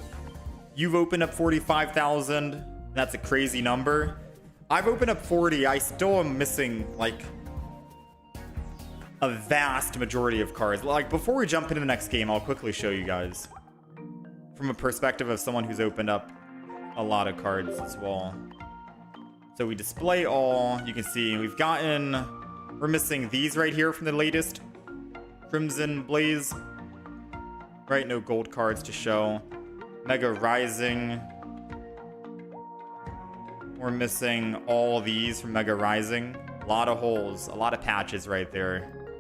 you've opened up 45,000, that's a crazy number. I've opened up 40. I still am missing like a vast majority of cards. Like before we jump into the next game, I'll quickly show you guys from a perspective of someone who's opened up a lot of cards as well. So we display all. You can see we're missing these right here from the latest Crimson Blaze. Right, no gold cards to show. Mega Rising. We're missing all these from Mega Rising. A lot of holes, a lot of patches right there.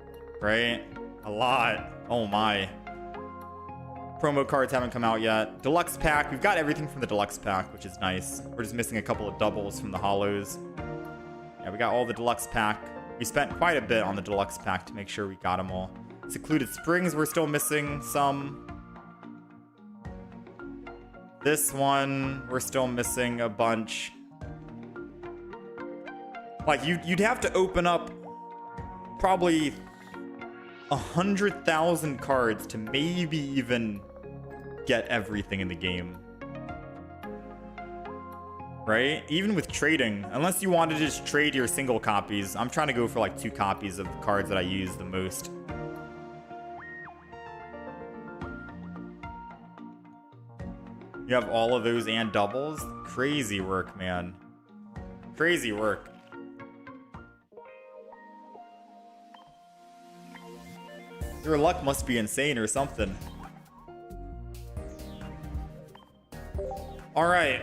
Right? A lot. Oh my. Promo cards haven't come out yet. Deluxe pack. We've got everything from the deluxe pack, which is nice. We're just missing a couple of doubles from the holos. Yeah, we got all the deluxe pack. We spent quite a bit on the deluxe pack to make sure we got them all. Secluded Springs, we're still missing some. This one, we're still missing a bunch. Like, you'd have to open up probably 100,000 cards to maybe even get everything in the game. Right? Even with trading, unless you want to just trade your single copies. I'm trying to go for like 2 copies of the cards that I use the most. You have all of those and doubles? Crazy work, man. Crazy work. Your luck must be insane or something. Alright.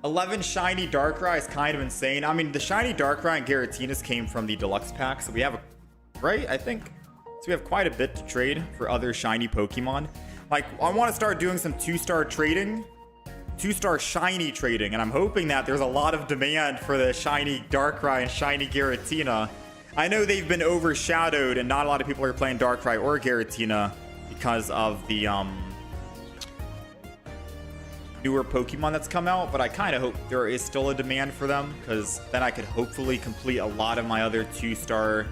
11 shiny Darkrai is kind of insane. I mean, the shiny Darkrai and Giratinas came from the deluxe pack, so we have right, I think. So we have quite a bit to trade for other shiny Pokemon. Like, I want to start doing some 2-star trading. 2-star shiny trading, and I'm hoping that there's a lot of demand for the shiny Darkrai and shiny Giratina. I know they've been overshadowed, and not a lot of people are playing Darkrai or Giratina because of the newer Pokemon that's come out, but I kind of hope there is still a demand for them, because then I could hopefully complete a lot of my other 2-star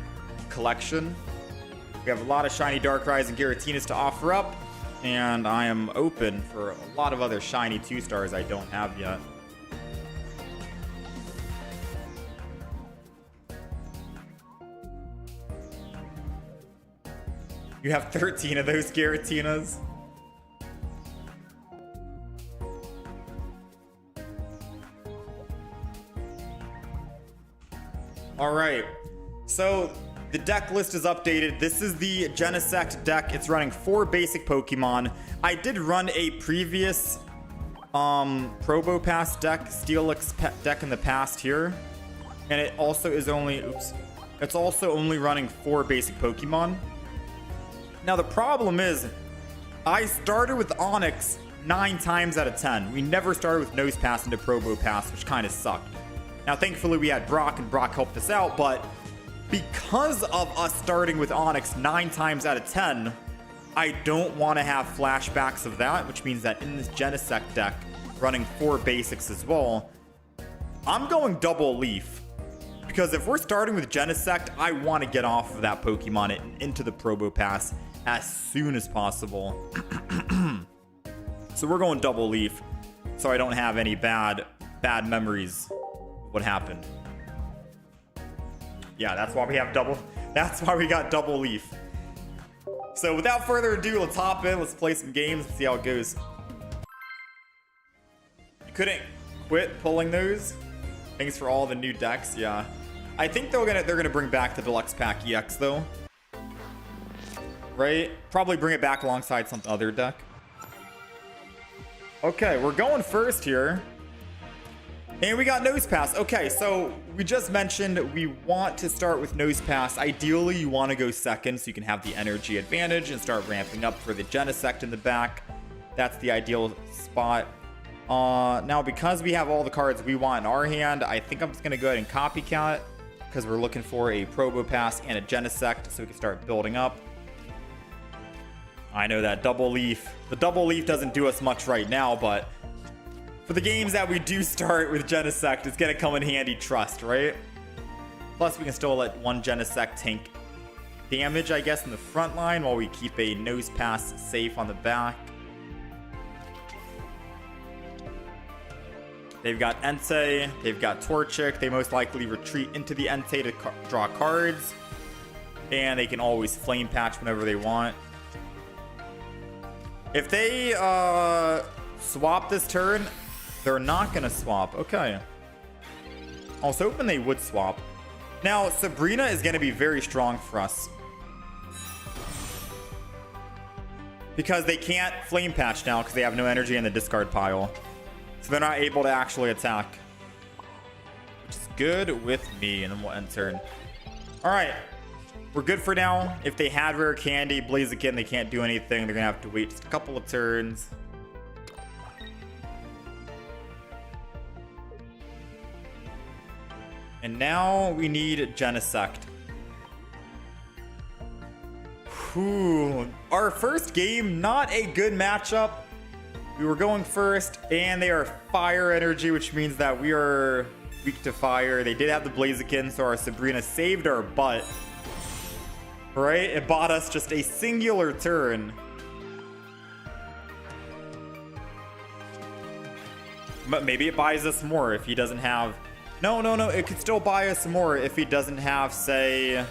collection. We have a lot of shiny Darkrai's and Giratinas to offer up, and I am open for a lot of other shiny 2-stars I don't have yet. You have 13 of those Giratinas. All right. So the deck list is updated. This is the Genisect deck. It's running 4 basic Pokemon. I did run a previous Probo Pass deck, Steelix deck in the past here. And it also is only, it's also only running 4 basic Pokemon. Now the problem is, I started with Onyx 9 times out of 10. We never started with Nose Pass into Probo Pass, which kind of sucked. Now thankfully we had Brock, and Brock helped us out, but because of us starting with Onyx 9 times out of 10, I don't want to have flashbacks of that, which means that in this Genisect deck, running 4 basics as well, I'm going double leaf. Because if we're starting with Genisect, I want to get off of that Pokemon and into the Probo Pass as soon as possible. So we're going double leaf, so I don't have any bad memories of what happened. Yeah, that's why we have that's why we got double leaf. So without further ado, let's hop in, let's play some games and see how it goes. You couldn't quit pulling those? Thanks for all the new decks, yeah. I think they're gonna bring back the Deluxe Pack EX though. Right? Probably bring it back alongside some other deck. Okay, we're going first here. And we got Nose Pass. Okay, so we just mentioned we want to start with Nose Pass. Ideally, you want to go second so you can have the energy advantage and start ramping up for the Genisect in the back. That's the ideal spot. Now, because we have all the cards we want in our hand, I think I'm just going to go ahead and copycat because we're looking for a Probo Pass and a Genisect so we can start building up. I know that double leaf. The double leaf doesn't do us much right now, but for the games that we do start with Genisect, it's going to come in handy, trust, right? Plus, we can still let one Genisect tank damage, I guess, in the front line while we keep a Nose Pass safe on the back. They've got Entei, they've got Torchic. They most likely retreat into the Entei to draw cards. And they can always Flame Patch whenever they want. If they swap this turn, they're not going to swap. Okay. I was hoping they would swap. Now, Sabrina is going to be very strong for us. Because they can't Flame Patch now because they have no energy in the discard pile. So they're not able to actually attack. Which is good with me. And then we'll end turn. Alright. We're good for now. If they had Rare Candy, Blaziken, they can't do anything. They're going to have to wait just a couple of turns. And now we need Genisect. Whew. Our first game, not a good matchup. We were going first, and they are fire energy, which means that we are weak to fire. They did have the Blaziken, so our Sabrina saved our butt. Right? It bought us just a singular turn. But maybe it buys us more if he doesn't have... No. It could still buy us more if he doesn't have, say...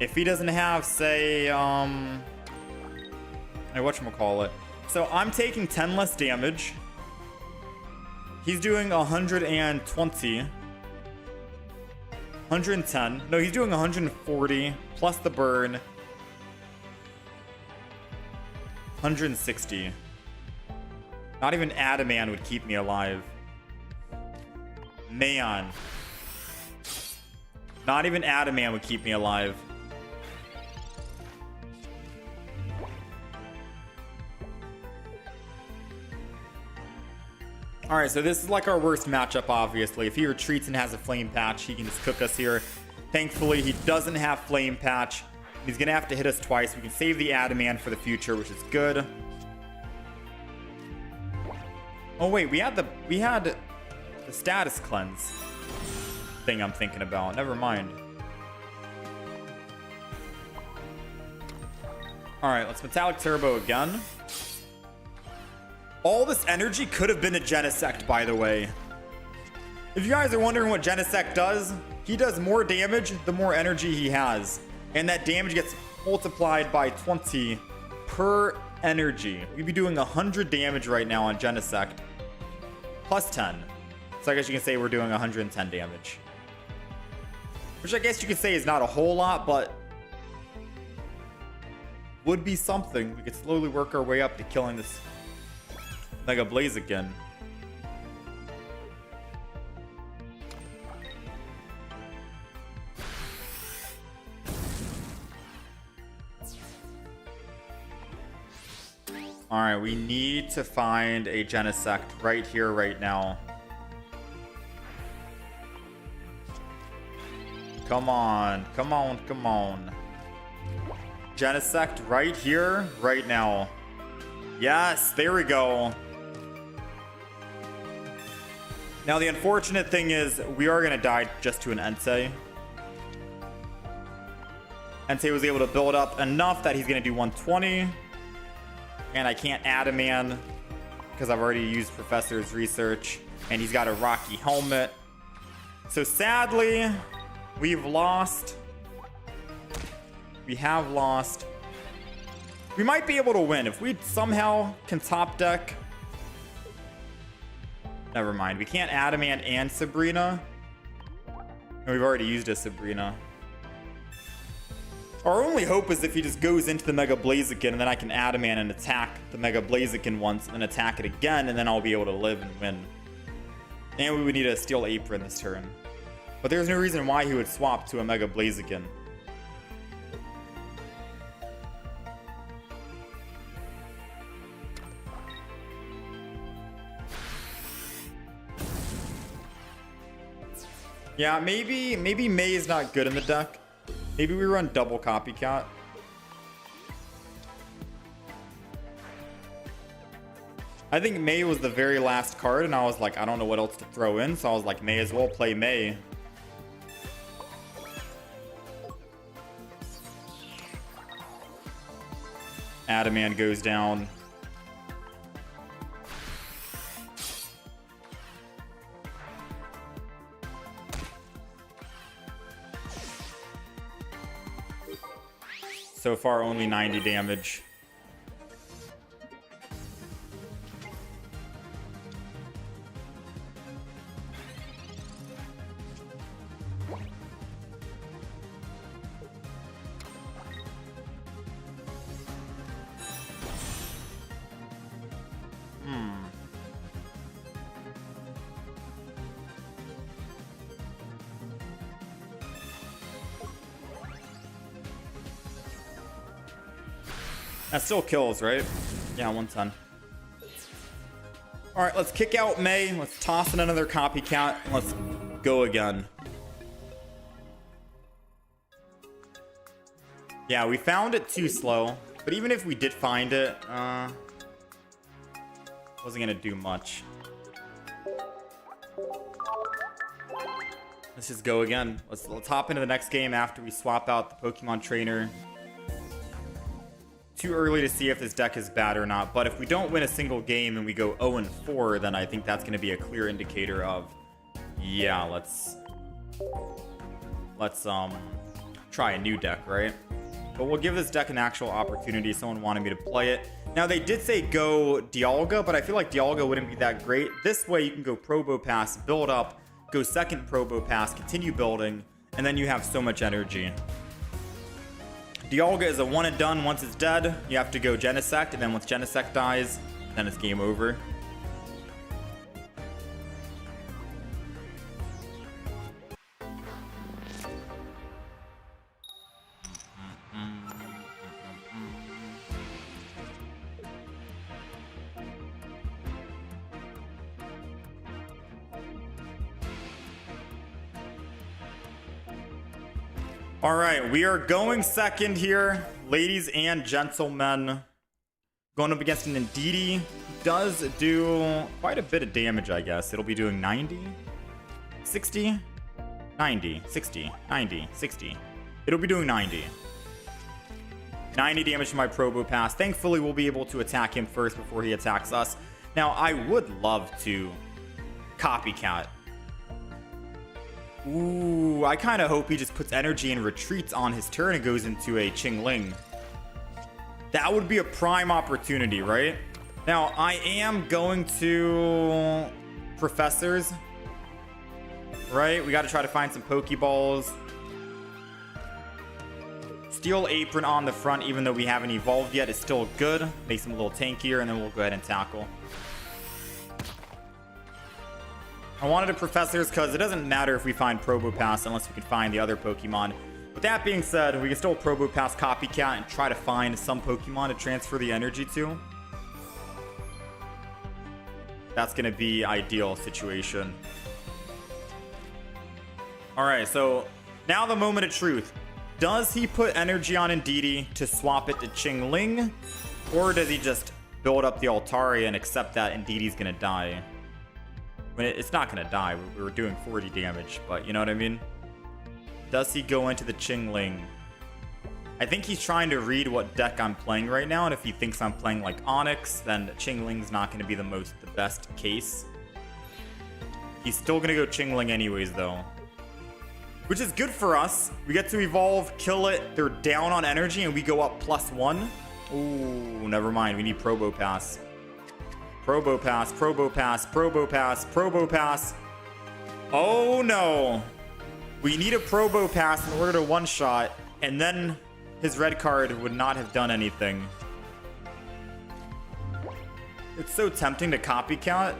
If he doesn't have, say, whatchamacallit. So I'm taking 10 less damage. He's doing 120. 110. No, he's doing 140 plus the burn. 160. Not even Adaman would keep me alive. Man. Not even Adaman would keep me alive. Alright, so this is like our worst matchup, obviously. If he retreats and has a Flame Patch, he can just cook us here. Thankfully, he doesn't have Flame Patch. He's going to have to hit us twice. We can save the Adaman for the future, which is good. Oh, wait, we had the status cleanse thing I'm thinking about. Never mind. Alright, let's Metallic Turbo again. All this energy could have been a Genisect, by the way. If you guys are wondering what Genisect does, he does more damage the more energy he has. And that damage gets multiplied by 20 per energy. We'd be doing 100 damage right now on Genisect. Plus 10. So I guess you can say we're doing 110 damage. Which I guess you could say is not a whole lot, but would be something. We could slowly work our way up to killing this Mega Blaze again. Alright, we need to find a Genisect right here, right now. Come on, come on, come on. Genisect right here, right now. Yes, there we go. Now, the unfortunate thing is we are going to die just to an Entei. Entei was able to build up enough that he's going to do 120. And I can't add a man because I've already used Professor's Research. And he's got a Rocky Helmet. So sadly, we've lost. We have lost. We might be able to win if we somehow can top deck. Never mind. We can't Adamant and Sabrina. And we've already used a Sabrina. Our only hope is if he just goes into the Mega Blaziken and then I can Adamant and attack the Mega Blaziken once and then attack it again and then I'll be able to live and win. And we would need a Steel Apron this turn. But there's no reason why he would swap to a Mega Blaziken. Yeah, maybe May is not good in the deck. Maybe we run double Copycat. I think May was the very last card, and I was like, I don't know what else to throw in, so I was like, may as well play May. Adamant goes down. So far, only 90 damage. That still kills, right? Yeah, 110. All right, let's kick out May. Let's toss in another Copycat. And let's go again. Yeah, we found it too slow. But even if we did find it, wasn't gonna do much. Let's just go again. Let's hop into the next game after we swap out the Pokemon Trainer. Too early to see if this deck is bad or not, but if we don't win a single game and we go 0-4, then I think that's going to be a clear indicator of, yeah, let's try a new deck, right? But we'll give this deck an actual opportunity. Someone wanted me to play it. Now, they did say go Dialga, but I feel like Dialga wouldn't be that great. This way, you can go Probo Pass, build up, go second Probo Pass, continue building, and then you have so much energy. Dialga is a one and done. Once it's dead, you have to go Genisect, and then once Genisect dies, then it's game over. All right, we are going second here, ladies and gentlemen. Going up against an Indeedee. Does do quite a bit of damage, I guess. It'll be doing 90, 60, 90, 60, 90, 60. It'll be doing 90. 90 damage to my Probo Pass. Thankfully, we'll be able to attack him first before he attacks us. Now, I would love to Copycat. Ooh, I kind of hope he just puts energy and retreats on his turn and goes into a Qingling. That would be a prime opportunity, right? Now, I am going to Professors, right? We got to try to find some Pokeballs. Steel Apron on the front, even though we haven't evolved yet, is still good. Makes him a little tankier, and then we'll go ahead and tackle. I wanted a Professors because it doesn't matter if we find Probo Pass unless we can find the other Pokemon. With that being said, we can still Probo Pass Copycat and try to find some Pokemon to transfer the energy to. That's going to be ideal situation. Alright, so now the moment of truth. Does he put energy on Indeedee to swap it to Chingling? Or does he just build up the Altaria and accept that Indeedee's going to die? I mean, it's not going to die. We were doing 40 damage, but you know what I mean? Does he go into the Chingling? I think he's trying to read what deck I'm playing right now, and if he thinks I'm playing like Onyx, then Chingling's not going to be the best case. He's still going to go Chingling anyways, though. Which is good for us. We get to evolve, kill it. They're down on energy, and we go up +1. Ooh, never mind. We need Probo Pass. Probo Pass, Probo Pass, Probo Pass, Probo Pass. Oh, no. We need a Probo Pass in order to one-shot, and then his red card would not have done anything. It's so tempting to Copycat.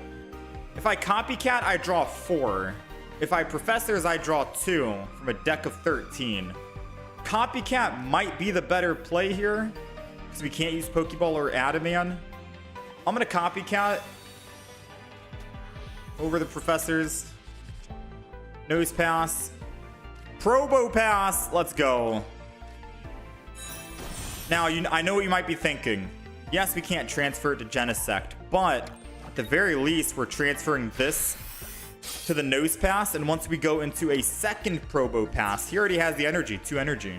If I Copycat, I draw 4. If I Professors, I draw 2 from a deck of 13. Copycat might be the better play here, because we can't use Pokeball or Adaman. I'm going to Copycat over the Professors. Nose Pass. Probo Pass. Let's go. Now, I know what you might be thinking. Yes, we can't transfer it to Genisect, but at the very least, we're transferring this to the Nose Pass, and once we go into a second Probo Pass, he already has the energy, 2 energy.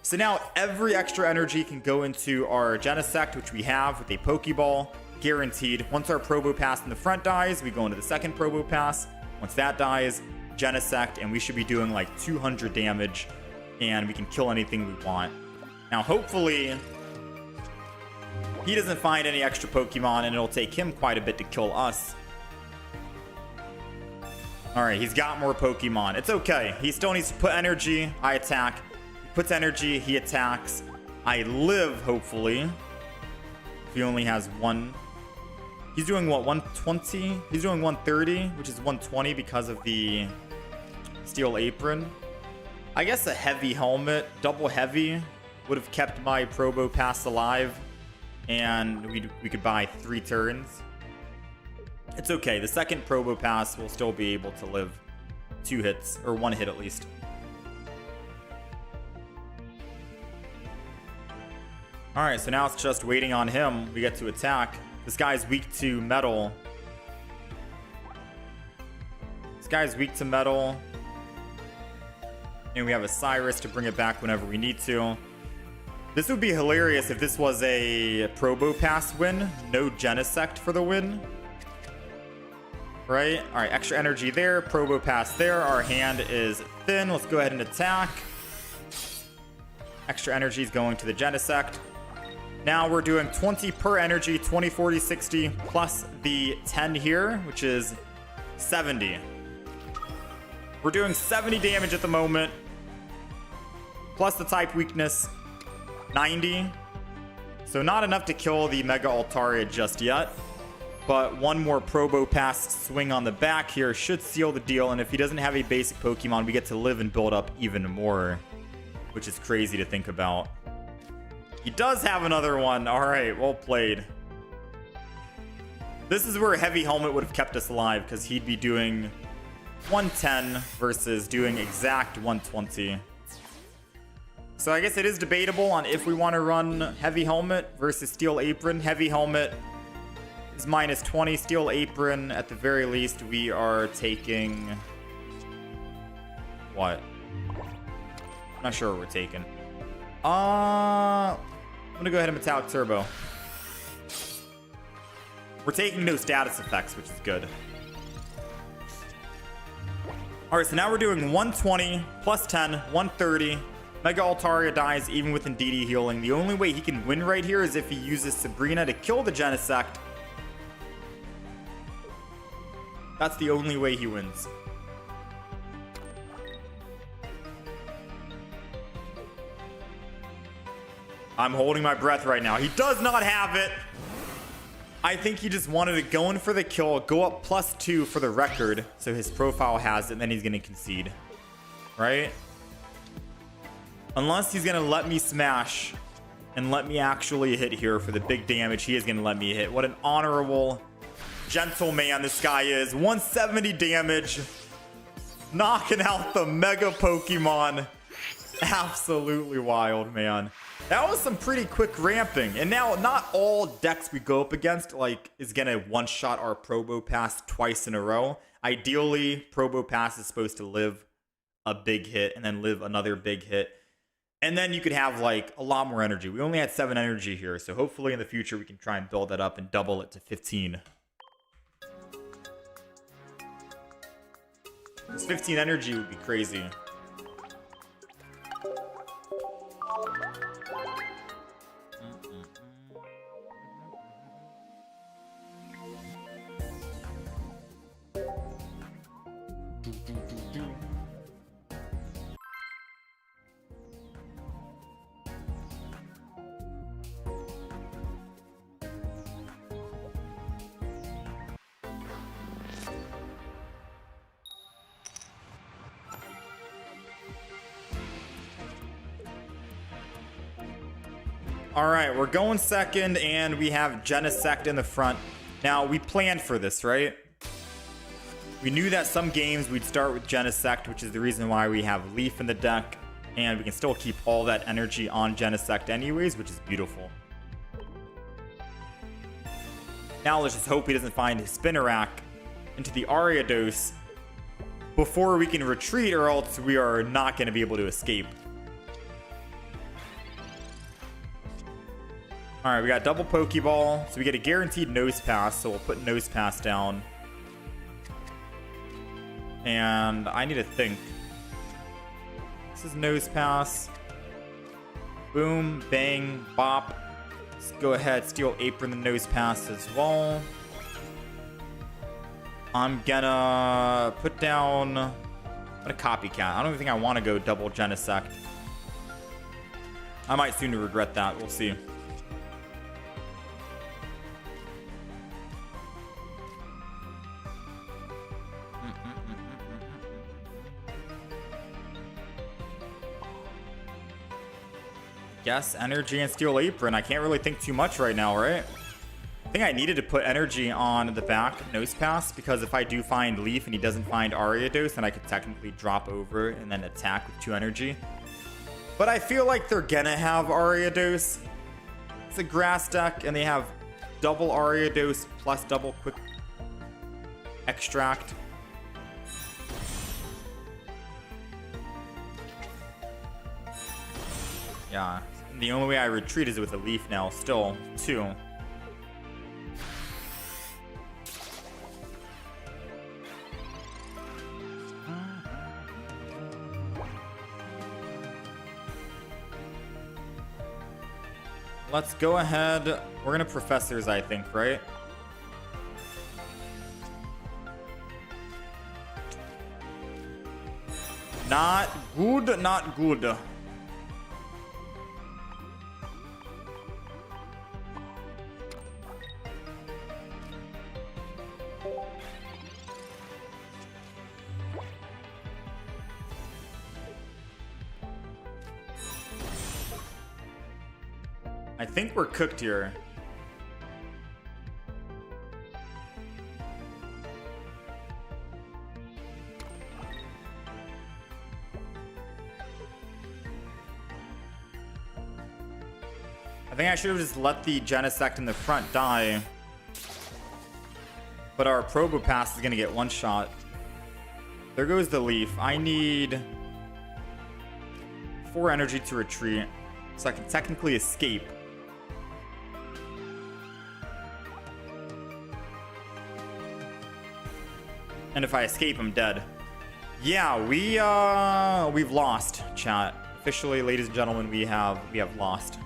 So now every extra energy can go into our Genisect, which we have with a Pokeball, guaranteed. Once our Probo Pass in the front dies, we go into the second Probo Pass. Once that dies, Genisect, and we should be doing like 200 damage, and we can kill anything we want. Now, hopefully, he doesn't find any extra Pokemon, and it'll take him quite a bit to kill us. Alright, he's got more Pokemon. It's okay. He still needs to put energy. I attack. He puts energy. He attacks. I live, hopefully. If he only has 1. He's doing what, 120? He's doing 130, which is 120 because of the Steel Apron. I guess a heavy helmet, double heavy, would have kept my Probo Pass alive. And we could buy 3 turns. It's okay. The second Probo Pass will still be able to live 2 hits, or 1 hit at least. Alright, so now it's just waiting on him. We get to attack. This guy's weak to metal. This guy's weak to metal. And we have a Cyrus to bring it back whenever we need to. This would be hilarious if this was a Probo Pass win. No Genisect for the win. Right? Alright, extra energy there. Probo Pass there. Our hand is thin. Let's go ahead and attack. Extra energy is going to the Genisect. Now we're doing 20 per energy, 20, 40, 60, plus the 10 here, which is 70. We're doing 70 damage at the moment, plus the type weakness, 90. So not enough to kill the Mega Altaria just yet, but one more Probo Pass swing on the back here should seal the deal, and if he doesn't have a basic Pokemon, we get to live and build up even more, which is crazy to think about. He does have another one. All right, well played. This is where Heavy Helmet would have kept us alive, because he'd be doing 110 versus doing exact 120. So I guess it is debatable on if we want to run Heavy Helmet versus Steel Apron. Heavy Helmet is -20. Steel Apron, at the very least, we are taking... what? I'm not sure what we're taking. I'm gonna go ahead and Metallic Turbo. We're taking no status effects, which is good. Alright, so now we're doing 120 plus 10, 130. Mega Altaria dies even with Indeedee healing. The only way he can win right here is if he uses Sabrina to kill the Genisect. That's the only way he wins. I'm holding my breath right now. He does not have it. I think he just wanted to go in for the kill, go up +2 for the record, so his profile has it, and then he's going to concede. Right? Unless he's going to let me smash and let me actually hit here for the big damage, he is going to let me hit. What an honorable gentleman this guy is. 170 damage. Knocking out the Mega Pokemon. Absolutely wild, man. That was some pretty quick ramping. And now, not all decks we go up against like is going to one-shot our Probo Pass twice in a row. Ideally, Probo Pass is supposed to live a big hit and then live another big hit. And then you could have like a lot more energy. We only had 7 energy here. So hopefully in the future we can try and build that up and double it to 15. This 15 energy would be crazy. All right, we're going second, and we have Genisect in the front. Now, we planned for this, right? We knew that some games we'd start with Genisect, which is the reason why we have Leaf in the deck, and we can still keep all that energy on Genisect anyways, which is beautiful. Now, let's just hope he doesn't find his Spinarak into the Ariados before we can retreat, or else we are not going to be able to escape. All right, we got double Pokeball, so we get a guaranteed Nose Pass, so we'll put Nose Pass down. And I need to think. This is Nose Pass. Boom, bang, bop. Let's go ahead, Steel Apron the Nose Pass as well. I'm gonna put down a Copycat. I don't even think I want to go double Genisect. I might soon regret that. We'll see. Yes, energy and Steel Apron. I can't really think too much right now, right? I think I needed to put energy on the back Nose Pass, because if I do find Leaf and he doesn't find Ariados, then I could technically drop over and then attack with 2 energy. But I feel like they're gonna have Ariados. It's a grass deck, and they have double Ariados plus double Quick Extract. Yeah. The only way I retreat is with a Leaf now, still, 2. Let's go ahead. We're gonna Professors, I think, right? Not good, not good. I think we're cooked here. I think I should have just let the Genisect in the front die. But our Probo Pass is going to get one shot. There goes the Leaf. I need 4 energy to retreat, so I can technically escape. And if I escape, I'm dead. Yeah, we've lost, chat. Officially, ladies and gentlemen, we have lost.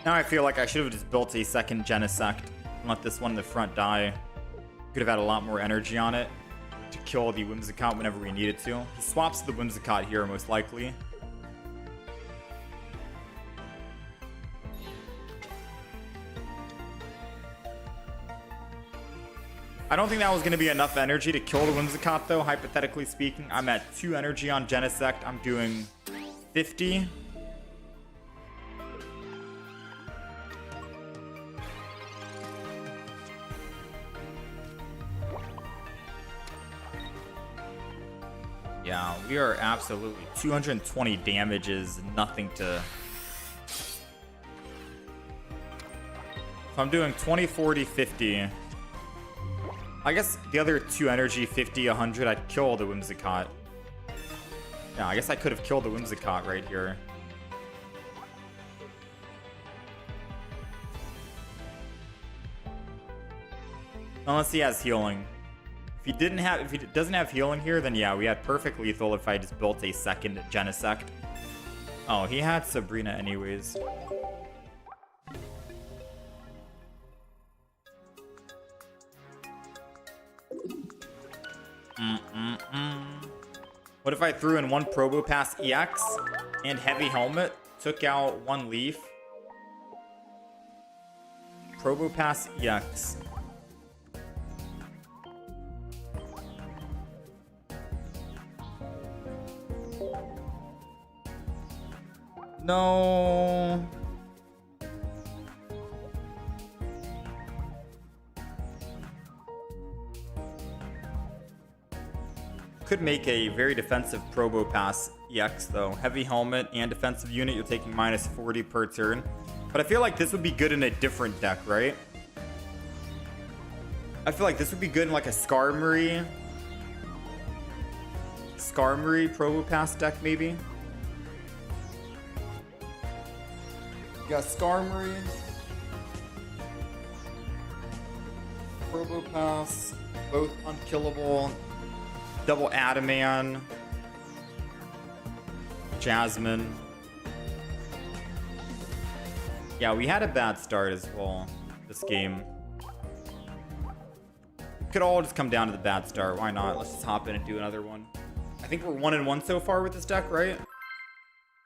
Now I feel like I should have just built a second Genisect and let this one in the front die. Could have had a lot more energy on it to kill the Whimsicott whenever we needed to. He swaps the Whimsicott here, most likely. I don't think that was going to be enough energy to kill the Whimsicott, though, hypothetically speaking. I'm at 2 energy on Genisect. I'm doing 50. Yeah, we are absolutely 220 damage is nothing to... So I'm doing 20, 40, 50. I guess the other 2 energy, 50, 100, I'd kill the Whimsicott. Yeah, I guess I could have killed the Whimsicott right here. Unless he has healing. If he doesn't have healing here, then yeah, we had perfect lethal if I just built a second Genisect. Oh, he had Sabrina anyways. What if I threw in 1 Probo Pass EX and Heavy Helmet, took out 1 Leaf? Probo Pass EX. No. Could make a very defensive Probo Pass EX though. Heavy Helmet and defensive unit, you're taking minus 40 per turn. But I feel like this would be good in a different deck, right? I feel like this would be good in like a Skarmory Probo Pass deck maybe. Got Skarmory, Probo Pass, both unkillable, double Adaman, Jasmine. Yeah, we had a bad start as well this game. Could all just come down to the bad start. Why not? Let's just hop in and do another one. I think we're 1-1 so far with this deck, right?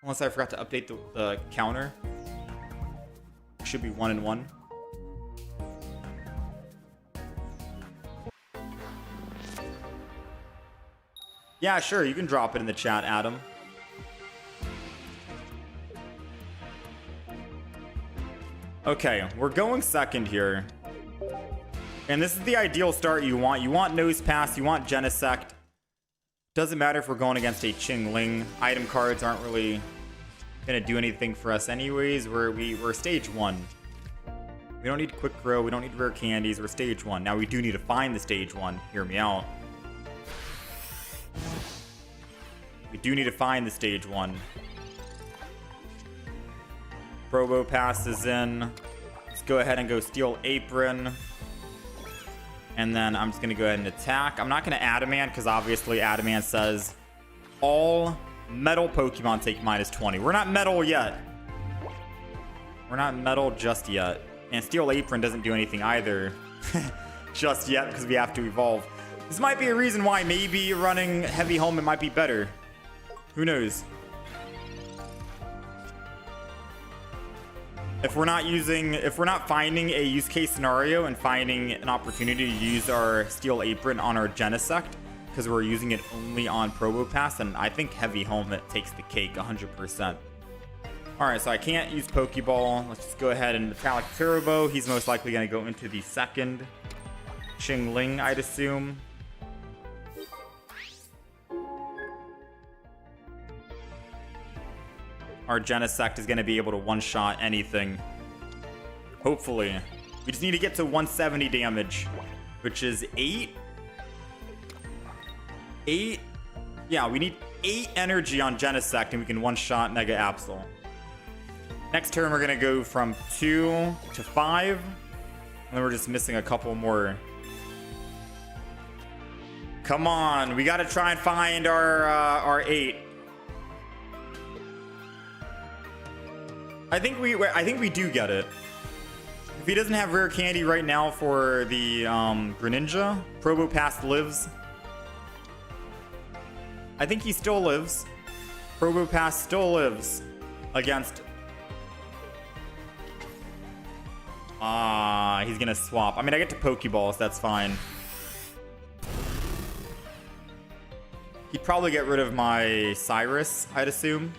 Unless I forgot to update the counter. Should be 1-1. Yeah, sure. You can drop it in the chat, Adam. Okay, we're going second here. And this is the ideal start you want. You want Nose Pass, you want Genisect. Doesn't matter if we're going against a Qingling. Item cards aren't really gonna do anything for us anyways. We're stage 1. We don't need quick grow, we don't need rare candies, we're stage 1. Now we do need to find the stage 1. Hear me out. We do need to find the stage 1. Probo Pass is in. Let's go ahead and go Steel Apron. And then I'm just gonna go ahead and attack. I'm not gonna Adamant because obviously Adamant says all metal Pokemon take minus 20. We're not metal yet. We're not metal just yet. And Steel Apron doesn't do anything either just yet because we have to evolve. This might be a reason why maybe running Heavy Helmet might be better. Who knows? If we're not finding a use case scenario and finding an opportunity to use our Steel Apron on our Genisect, because we're using it only on Probo Pass, and I think Heavy Helmet takes the cake 100%. Alright, so I can't use Pokeball. Let's just go ahead and Metallic Turbo. He's most likely going to go into the second Qingling, I'd assume. Our Genisect is going to be able to one-shot anything. Hopefully. We just need to get to 170 damage, which is 8. 8? Yeah, we need 8 energy on Genisect, and we can one-shot Mega Absol. Next turn, we're going to go from 2 to 5. And then we're just missing a couple more. Come on. We got to try and find our 8. I think we do get it. If he doesn't have rare candy right now for the Greninja, Probo Pass lives. I think he still lives. Probo Pass still lives against. He's gonna swap. I mean, I get to Pokeballs, that's fine. He'd probably get rid of my Cyrus, I'd assume.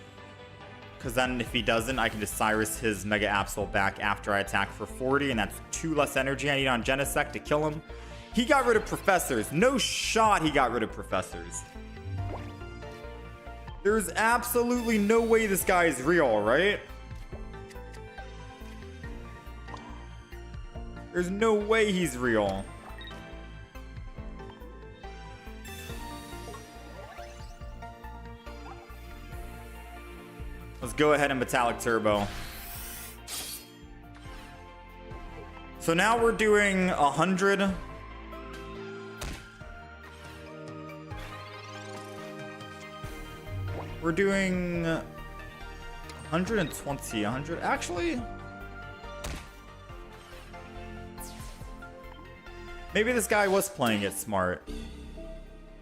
Because then if he doesn't, I can just Cyrus his Mega Absol back after I attack for 40, and that's 2 less energy I need on Genisect to kill him. He got rid of Professors. No shot he got rid of Professors. There's absolutely no way this guy is real, right? There's no way he's real. Let's go ahead and Metallic Turbo. So now we're doing 100. We're doing 120, 100. Actually, maybe this guy was playing it smart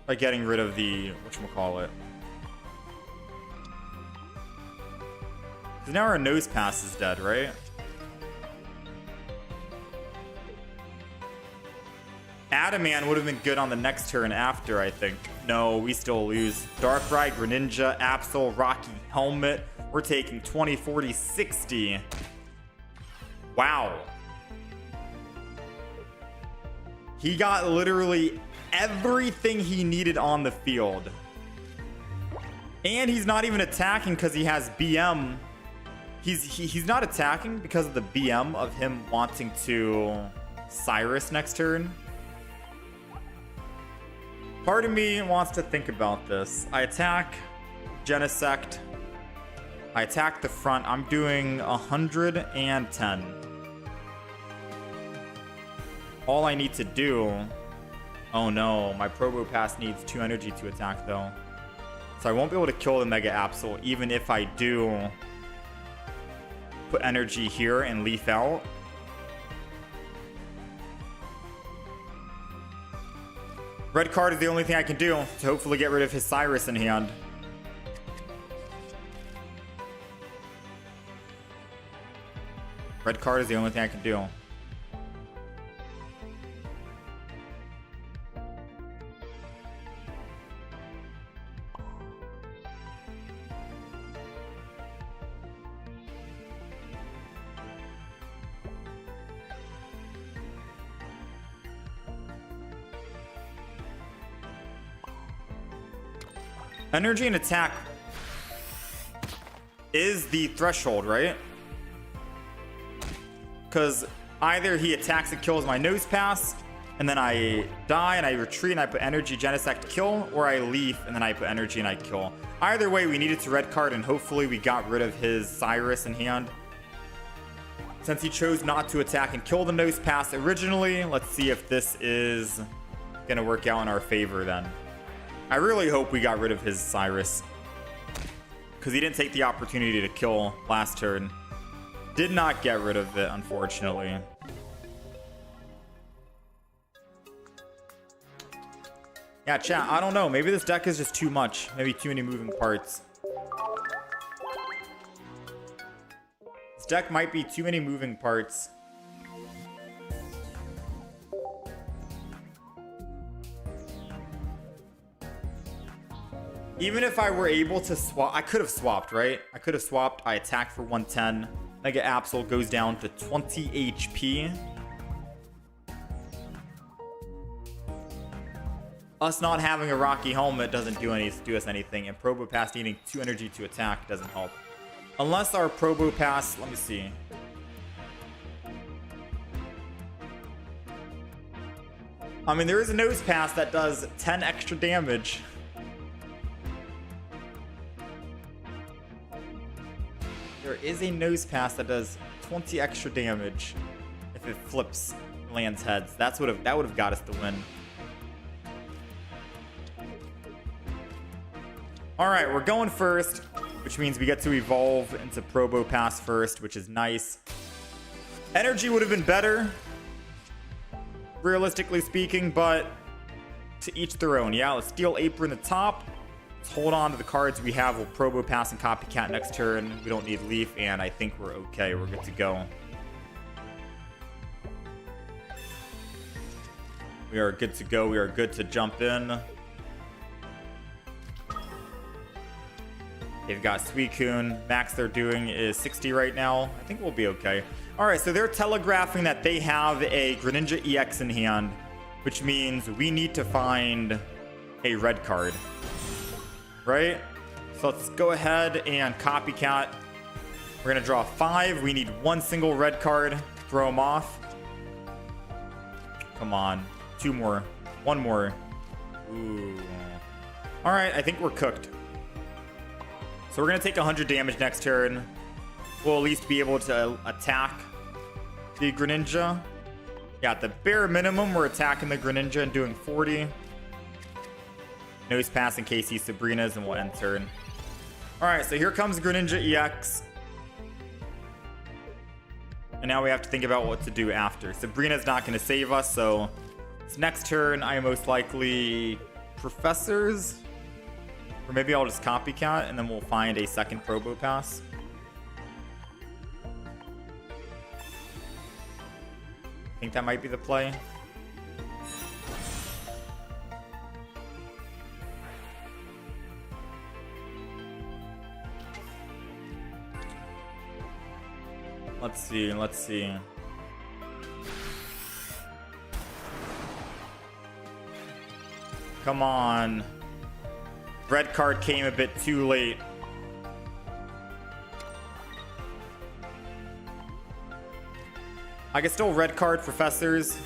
by getting rid of the whatchamacallit. Because now our Nose Pass is dead, right? Adamant would have been good on the next turn after, I think. No, we still lose. Darkrai, Greninja, Absol, Rocky Helmet. We're taking 20, 40, 60. Wow. He got literally everything he needed on the field. And he's not even attacking because he has BM. He's not attacking because of the BM of him wanting to Cyrus next turn. Part of me wants to think about this. I attack Genisect. I attack the front. I'm doing 110. All I need to do... Oh no, my Probo Pass needs 2 energy to attack though. So I won't be able to kill the Mega Absol even if I do put energy here and leaf out. Red card is the only thing I can do to hopefully get rid of his Cyrus in hand. Red card is the only thing I can do. Energy and attack is the threshold, right? Because either he attacks and kills my Nose Pass, and then I die and I retreat and I put energy Genisect to kill, or I leaf and then I put energy and I kill. Either way, we needed to red card, and hopefully we got rid of his Cyrus in hand. Since he chose not to attack and kill the Nose Pass originally, let's see if this is going to work out in our favor then. I really hope we got rid of his Cyrus, because he didn't take the opportunity to kill last turn. Did not get rid of it, unfortunately. Yeah, chat, I don't know. Maybe this deck is just too much. Maybe too many moving parts. This deck might be too many moving parts. Even if I were able to swap, I could have swapped, right? I could have swapped. I attack for 110. Mega Absol goes down to 20 HP. Us not having a Rocky Helmet doesn't do us anything, and Probo Pass needing 2 energy to attack doesn't help. Unless our Probo Pass, let me see. I mean, there is a Nose Pass that does 10 extra damage. There is a Nose Pass that does 20 extra damage if it flips lands heads. That would have got us the win. All right, we're going first. which means we get to evolve into Probo Pass first, which is nice. Energy would have been better, realistically speaking, but to each their own. Yeah, let's Steel Apron the top. Let's hold on to the cards we have. We'll Probo Pass and Copycat next turn. We don't need Leaf, and I think we're okay. We're good to go. We are good to go. We are good to jump in. They've got Suicune. Max they're doing is 60 right now. I think we'll be okay. All right, so they're telegraphing that they have a Greninja EX in hand, which means we need to find a red card, right? So let's go ahead and Copycat. We're going to draw 5. We need one single red card. Throw them off. Come on. 2 more. 1 more. Ooh. All right, I think we're cooked. So we're going to take 100 damage next turn. We'll at least be able to attack the Greninja. Yeah, at the bare minimum, we're attacking the Greninja and doing 40. Nose pass in case he's Sabrina's, and we'll end turn. Alright, so here comes Greninja EX. And now we have to think about what to do after. Sabrina's not going to save us, so this next turn, I most likely Professors. Or maybe I'll just Copycat, and then we'll find a second Probo Pass. I think that might be the play. Let's see, let's see. Come on. Red card came a bit too late. I can still red card Professors.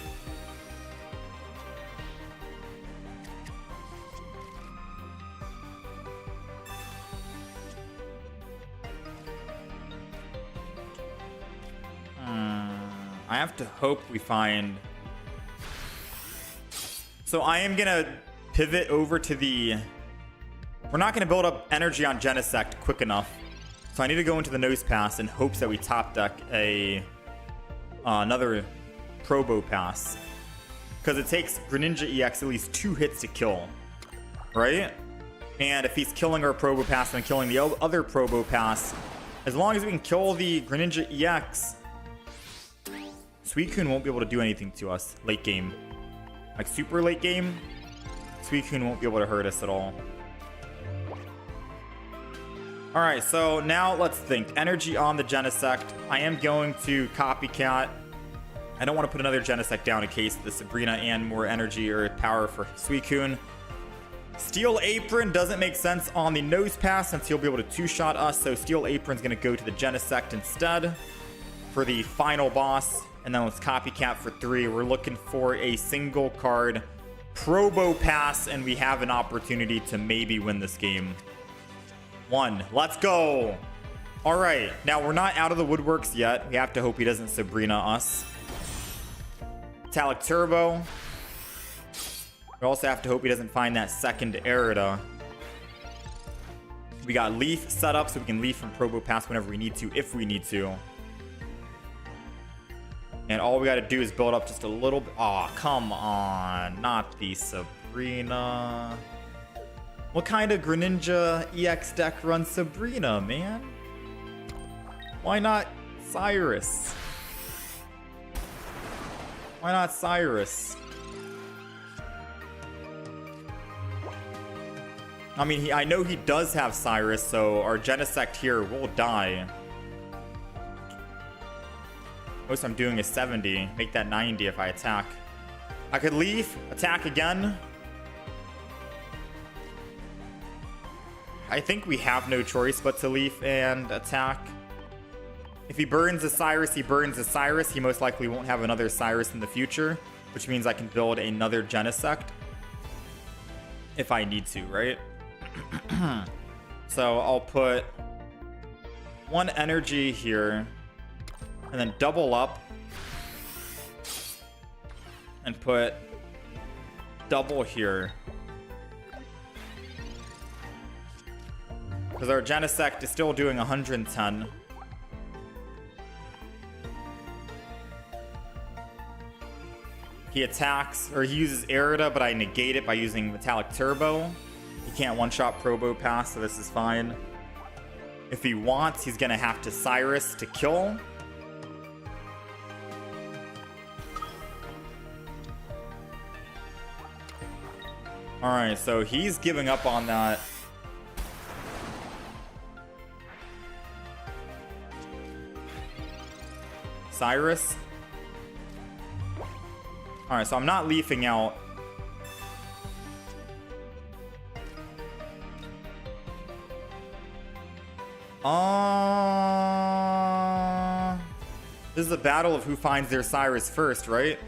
I have to hope we find... So I am gonna pivot over to the... We're not gonna build up energy on Genisect quick enough. So I need to go into the Nose Pass in hopes that we top deck a... another Probo Pass, because it takes Greninja EX at least 2 hits to kill, right? And if he's killing our Probo Pass and killing the other Probo Pass, as long as we can kill the Greninja EX, Suicune won't be able to do anything to us late game. Like super late game, Suicune won't be able to hurt us at all. Alright, so now let's think. Energy on the Genisect. I am going to Copycat. I don't want to put another Genisect down in case the Sabrina and more energy or power for Suicune. Steel Apron doesn't make sense on the Nose Pass since he'll be able to 2-shot us, so Steel Apron's going to go to the Genisect instead for the final boss. And then let's Copycat for 3. We're looking for a single card Probo Pass, and we have an opportunity to maybe win this game. 1. Let's go. All right. Now, we're not out of the woodworks yet. We have to hope he doesn't Sabrina us. Metallic Turbo. We also have to hope he doesn't find that second Arida. We got Leaf set up so we can Leaf from Probo Pass whenever we need to, if we need to. And all we got to do is build up just a little bit. Aw, come on. Not the Sabrina. What kind of Greninja EX deck runs Sabrina, man? Why not Cyrus? Why not Cyrus? I mean, I know he does have Cyrus, so our Genisect here will die. Most I'm doing is 70. Make that 90 if I attack. I could leave, attack again. I think we have no choice but to leave and attack. If he burns a Cyrus, he burns a Cyrus. He most likely won't have another Cyrus in the future, which means I can build another Genisect if I need to, right? So I'll put 1 energy here and then double up and put double here. Because our Genisect is still doing 110. He attacks, or he uses Arida, but I negate it by using Metallic Turbo. He can't one-shot Probo Pass, so this is fine. If he wants, he's gonna have to Cyrus to kill. Alright, so he's giving up on that. Cyrus. Alright, so I'm not leafing out. This is a battle of who finds their Cyrus first, right?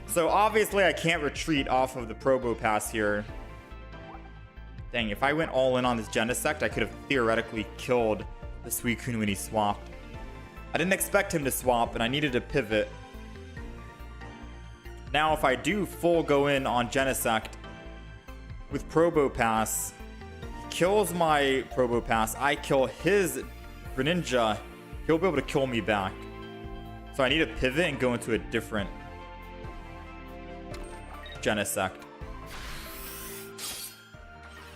So obviously I can't retreat off of the Probo Pass here. Dang, if I went all in on this Genisect, I could have theoretically killed the Suicune when he swapped. I didn't expect him to swap, and I needed to pivot. Now, if I do full go in on Genisect with Probo Pass, he kills my Probo Pass, I kill his Greninja, he'll be able to kill me back. So I need to pivot and go into a different Genisect,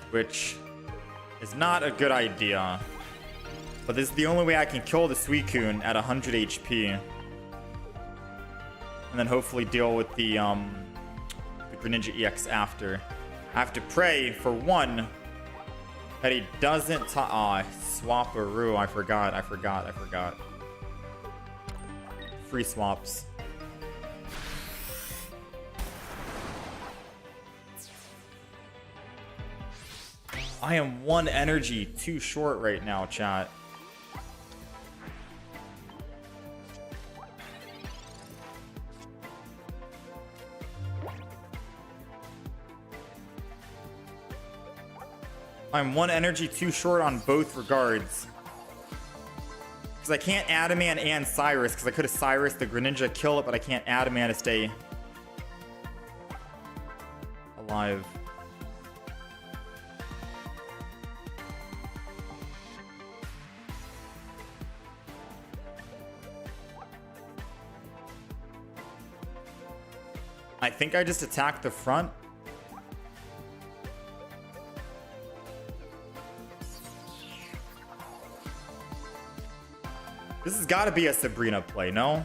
which is not a good idea. But this is the only way I can kill the Suicune at 100 HP. And then hopefully deal with the Greninja EX after. I have to pray for one that he doesn't Swapperoo. I forgot. Free swaps. I am one energy too short right now, chat. I'm one energy too short on both regards. Because I can't Adamant and Cyrus, because I could have Cyrus the Greninja, kill it, but I can't Adamant to stay alive. I think I just attacked the front. This has got to be a Sabrina play, no?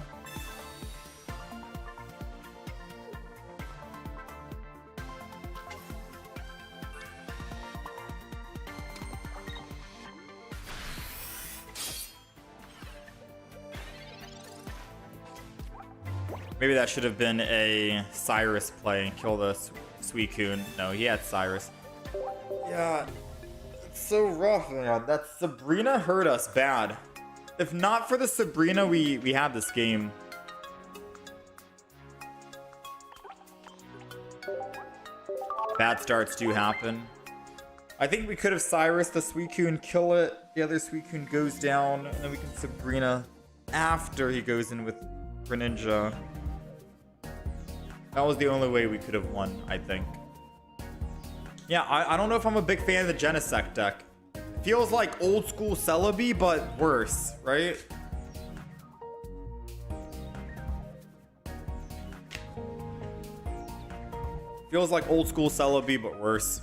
Maybe that should have been a Cyrus play. Kill the Suicune. No, he had Cyrus. Yeah, it's so rough, man. That Sabrina hurt us bad. If not for the Sabrina, we had this game. Bad starts do happen. I think we could have Cyrus the Suicune, kill it. The other Suicune goes down, and then we can Sabrina after he goes in with Greninja. That was the only way we could have won, I think. Yeah, I don't know if I'm a big fan of the Genisect deck. Feels like old school Celebi, but worse, right? Feels like old school Celebi, but worse.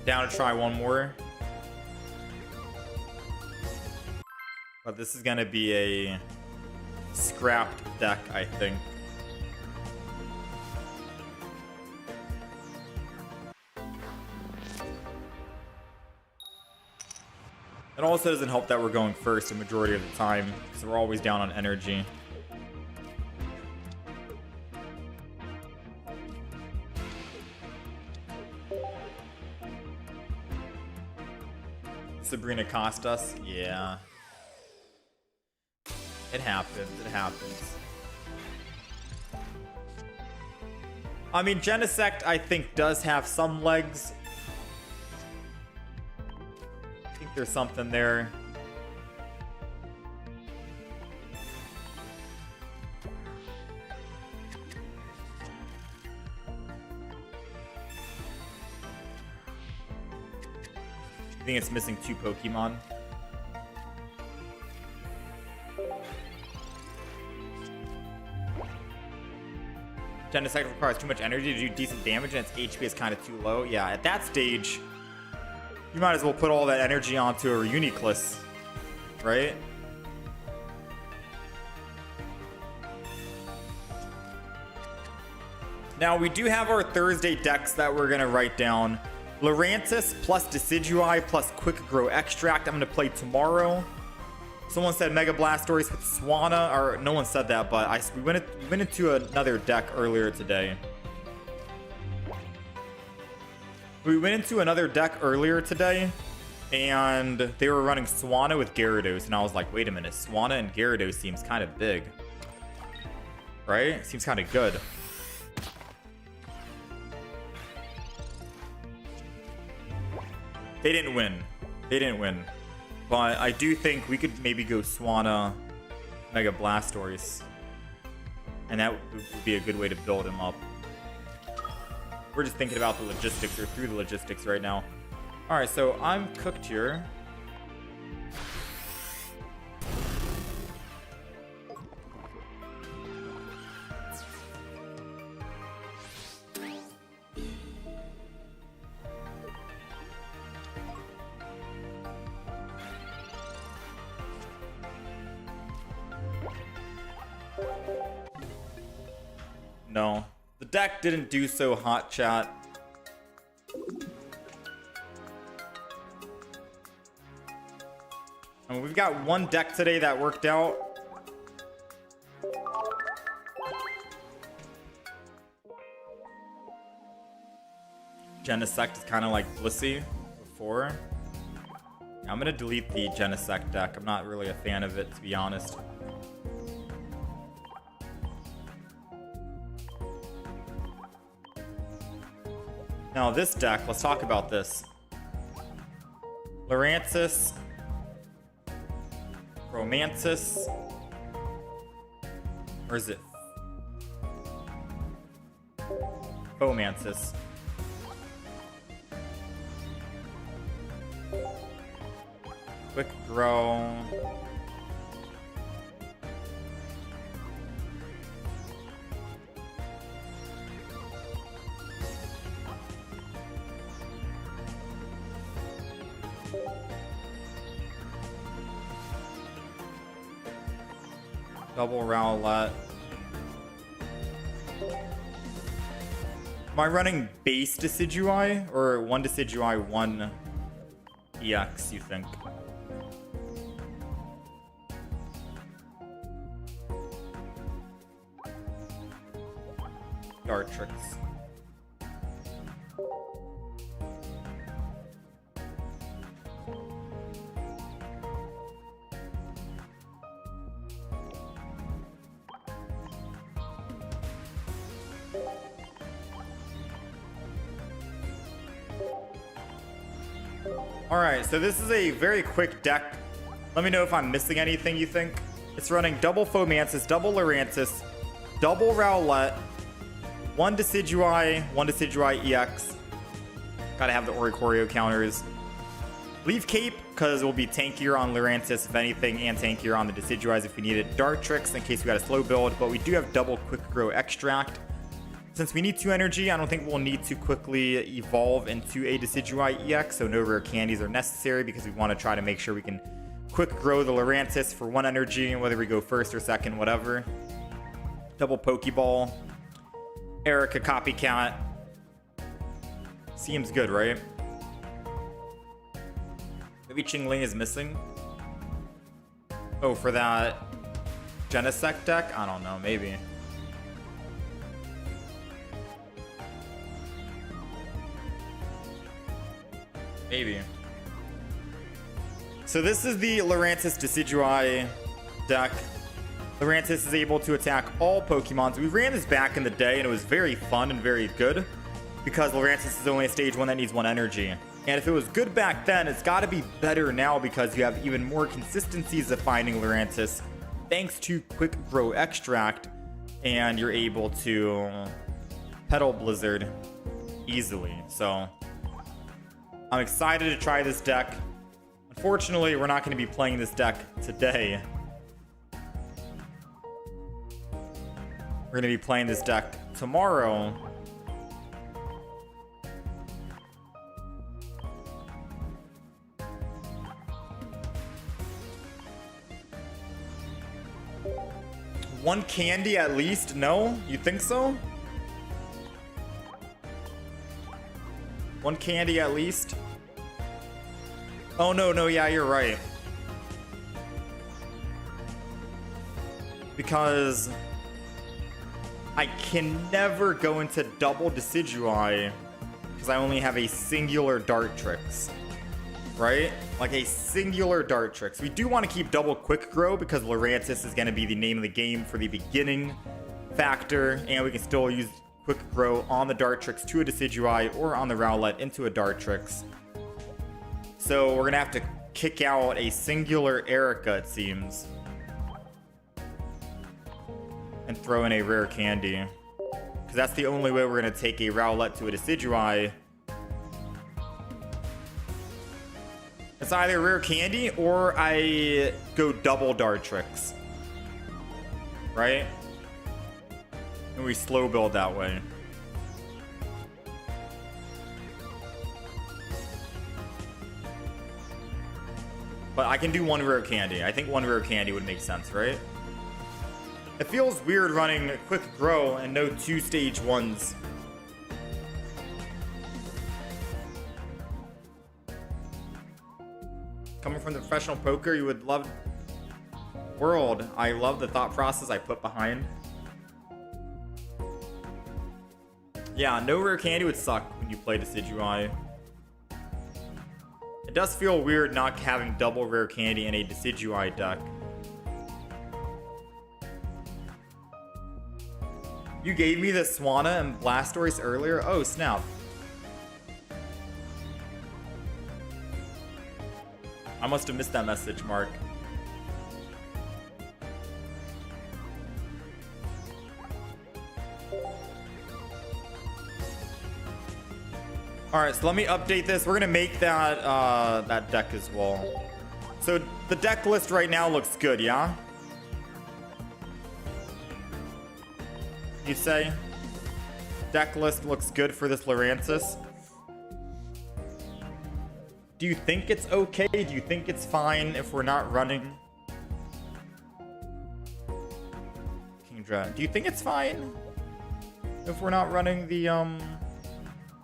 Down to try one more. But this is gonna be a scrapped deck, I think. It also doesn't help that we're going first the majority of the time, because we're always down on energy. Sabrina cost us? Yeah. It happens. It happens. I mean, Genisect, I think, does have some legs. I think there's something there. I think it's missing 2 Pokemon. Genisect requires too much energy to do decent damage, and its HP is kind of too low. Yeah, at that stage, you might as well put all that energy onto a Reuniclus, right? Now, we do have our Thursday decks that we're going to write down. Lurantis plus Decidueye plus Quick Grow Extract. I'm going to play tomorrow. Someone said Mega Blastoise with Swanna, or no one said that, but we went into another deck earlier today. We went into another deck earlier today, and they were running Swanna with Gyarados, and I was like, wait a minute, Swanna and Gyarados seems kind of big, right? Seems kind of good. They didn't win. They didn't win. But I do think we could maybe go Swanna, Mega Blastoise. And that would be a good way to build him up. We're just thinking about the logistics, or through the logistics right now. Alright, so I'm cooked here. No, the deck didn't do so hot, chat. And we've got one deck today that worked out. Genisect is kind of like Blissey before. I'm gonna delete the Genisect deck. I'm not really a fan of it, to be honest. Now this deck, let's talk about this. Lurantis, Romantis, or is it Fomantis? Quick Grow. Double Rowlet. Am I running base Decidueye or one Decidueye, one EX, you think? Dartrix. Alright, so this is a very quick deck. Let me know if I'm missing anything you think. It's running double Fomantis, double Lurantis, double Rowlet, one Decidueye EX. Gotta have the Oricorio counters. Leaf Cape, because it will be tankier on Lurantis if anything, and tankier on the Decidueyes if we need it. Dartrix, in case we got a slow build, but we do have double Quick Grow Extract. Since we need 2 energy, I don't think we'll need to quickly evolve into a Decidueye EX, so no rare candies are necessary because we want to try to make sure we can quick grow the Lurantis for 1 energy, whether we go first or second, whatever. Double Pokeball. Erica Copycat. Seems good, right? Maybe Chingling is missing. Oh, for that Genisect deck? I don't know, maybe. Maybe. So this is the Lurantis Decidueye deck. Lurantis is able to attack all Pokemons. We ran this back in the day and it was very fun and very good because Lurantis is only a stage 1 that needs 1 energy. And if it was good back then, it's got to be better now because you have even more consistencies of finding Lurantis thanks to Quick Grow Extract, and you're able to Petal Blizzard easily. So I'm excited to try this deck. Unfortunately, we're not going to be playing this deck today. We're going to be playing this deck tomorrow. One candy at least? No? You think so? One candy at least? Oh, no, yeah, you're right. Because I can never go into double Decidueye because I only have a singular Dartrix. Right? Like a singular Dartrix. We do want to keep double Quick Grow because Lurantis is going to be the name of the game for the beginning factor, and we can still use Quick Grow on the Dartrix to a Decidueye or on the Rowlet into a Dartrix. So we're going to have to kick out a singular Erica, it seems, and throw in a rare candy. Because that's the only way we're going to take a Rowlet to a Decidueye. It's either rare candy or I go double Dartrix. Right? And we slow build that way. But I can do one rare candy. I think one rare candy would make sense, right? It feels weird running Quick Grow and no 2 stage 1s. Coming from the professional poker, you would love world. I love the thought process I put behind. Yeah, no rare candy would suck when you play Decidueye. It does feel weird not having double rare candy in a Decidueye deck. You gave me the Swanna and Blastoise earlier? Oh, snap. I must have missed that message, Mark. Alright, so let me update this. We're gonna make that that deck as well. So the deck list right now looks good, yeah? You say? Deck list looks good for this Lurantis. Do you think it's okay? Do you think it's fine if we're not running Kingdra? Do you think it's fine if we're not running the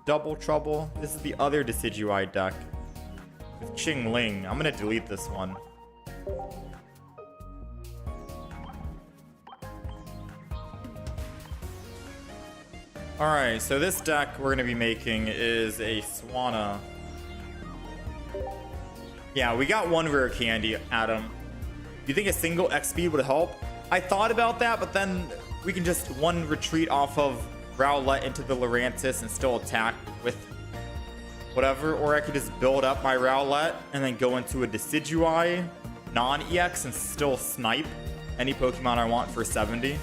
Double Trouble? This is the other Decidueye deck with Qingling. I'm gonna delete this one. Alright, so this deck we're gonna be making is a Swanna. Yeah, we got one rare candy, Adam. Do you think a single XP would help? I thought about that, but then we can just one retreat off of Rowlet into the Lurantis and still attack with whatever. Or I could just build up my Rowlet and then go into a Decidueye non-EX and still snipe any Pokemon I want for 70.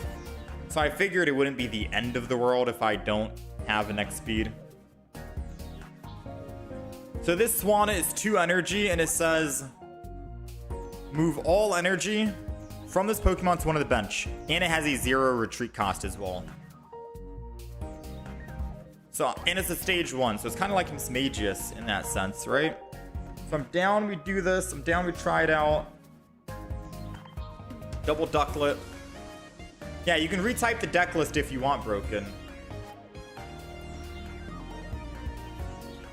So I figured it wouldn't be the end of the world if I don't have an X speed. So this Swanna is 2 energy, and it says move all energy from this Pokemon to one of the bench. And it has a 0 retreat cost as well. So, and it's a stage 1, so it's kind of like Mismagius in that sense, right? So I'm down, we do this. I'm down, we try it out. Double Ducklet. Yeah, you can retype the deck list if you want, Broken.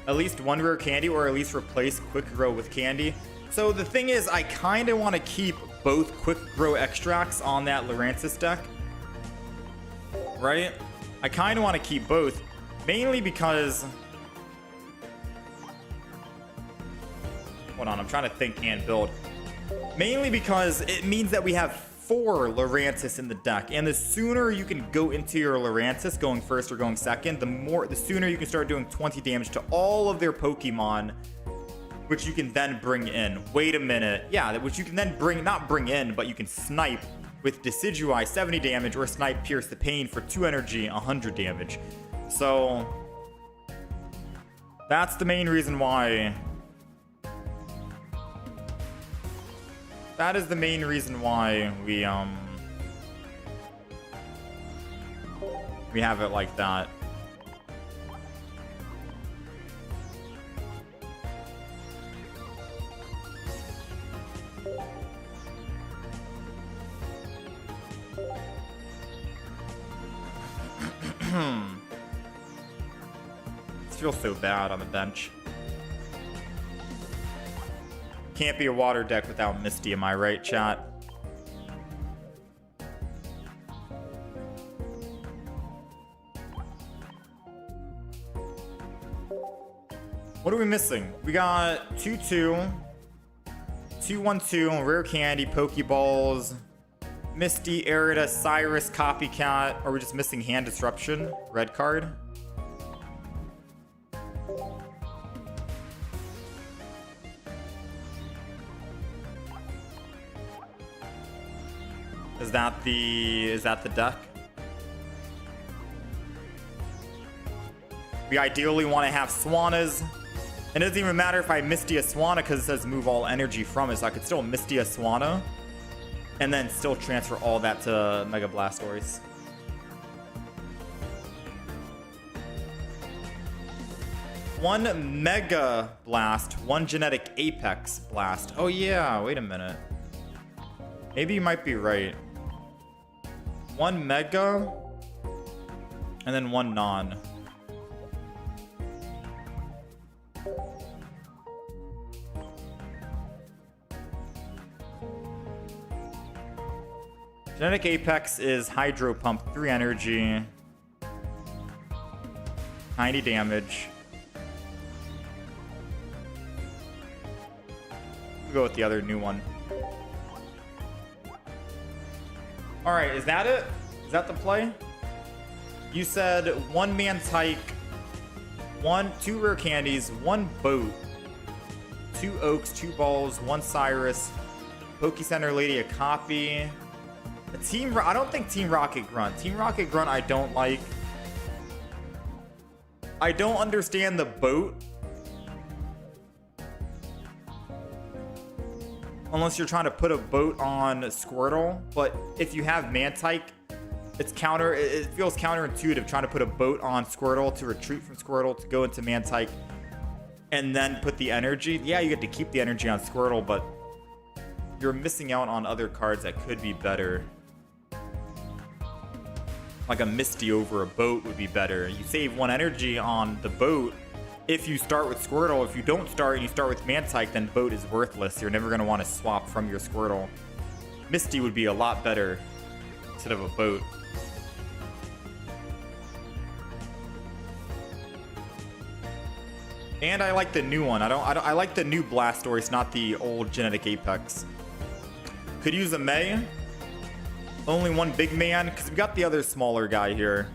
At least one rare candy, or at least replace Quick Grow with candy. So the thing is, I kind of want to keep both Quick Grow extracts on that Lurantis deck. Right? I kind of want to keep both. Mainly because... Hold on, I'm trying to think and build. Mainly because it means that we have 4 Lurantis in the deck, and the sooner you can go into your Lurantis going first or going second, the sooner you can start doing 20 damage to all of their Pokemon, which you can then bring in. Wait a minute. Yeah, which you can then not bring in, but you can snipe with Decidueye 70 damage, or snipe Pierce the Pain for 2 energy 100 damage. So That's the main reason why. That is the main reason why we have it like that. This feels so bad on the bench. Can't be a water deck without Misty, am I right, chat? What are we missing? We got 2-2, 2-1-2, Rare Candy, Pokeballs, Misty, Ariados, Cyrus, Copycat. Are we just missing Hand Disruption? Red card. Is that the deck? We ideally want to have Swannas. It doesn't even matter if I Misty a Swanna because it says move all energy from it, so I could still Misty a Swanna and then still transfer all that to Mega Blastoise. One Mega Blast, one Genetic Apex Blast. Oh yeah, wait a minute. Maybe you might be right. One Mega and then one non. Genetic Apex is Hydro Pump, 3 energy, 90 damage. We'll go with the other new one. Alright, is that it? Is that the play? You said one Mantike, 2 Rare Candies, 1 Boat, 2 Oaks, 2 Balls, 1 Cyrus, Pokecenter Lady, a copy. I don't think Team Rocket Grunt. Team Rocket Grunt I don't like. I don't understand the boat. Unless you're trying to put a boat on Squirtle. But if you have Mantike, it feels counterintuitive trying to put a boat on Squirtle to retreat from Squirtle to go into Mantike and then put the energy. Yeah, you get to keep the energy on Squirtle, but you're missing out on other cards that could be better. Like a Misty over a boat would be better. You save 1 energy on the boat if you start with Squirtle. If you don't start and you start with Mantike, then boat is worthless. You're never going to want to swap from your Squirtle. Misty would be a lot better instead of a boat. And I like the new one. I like the new Blastoise, not the old Genetic Apex. Could use a May. Only one big man, because we got the other smaller guy here.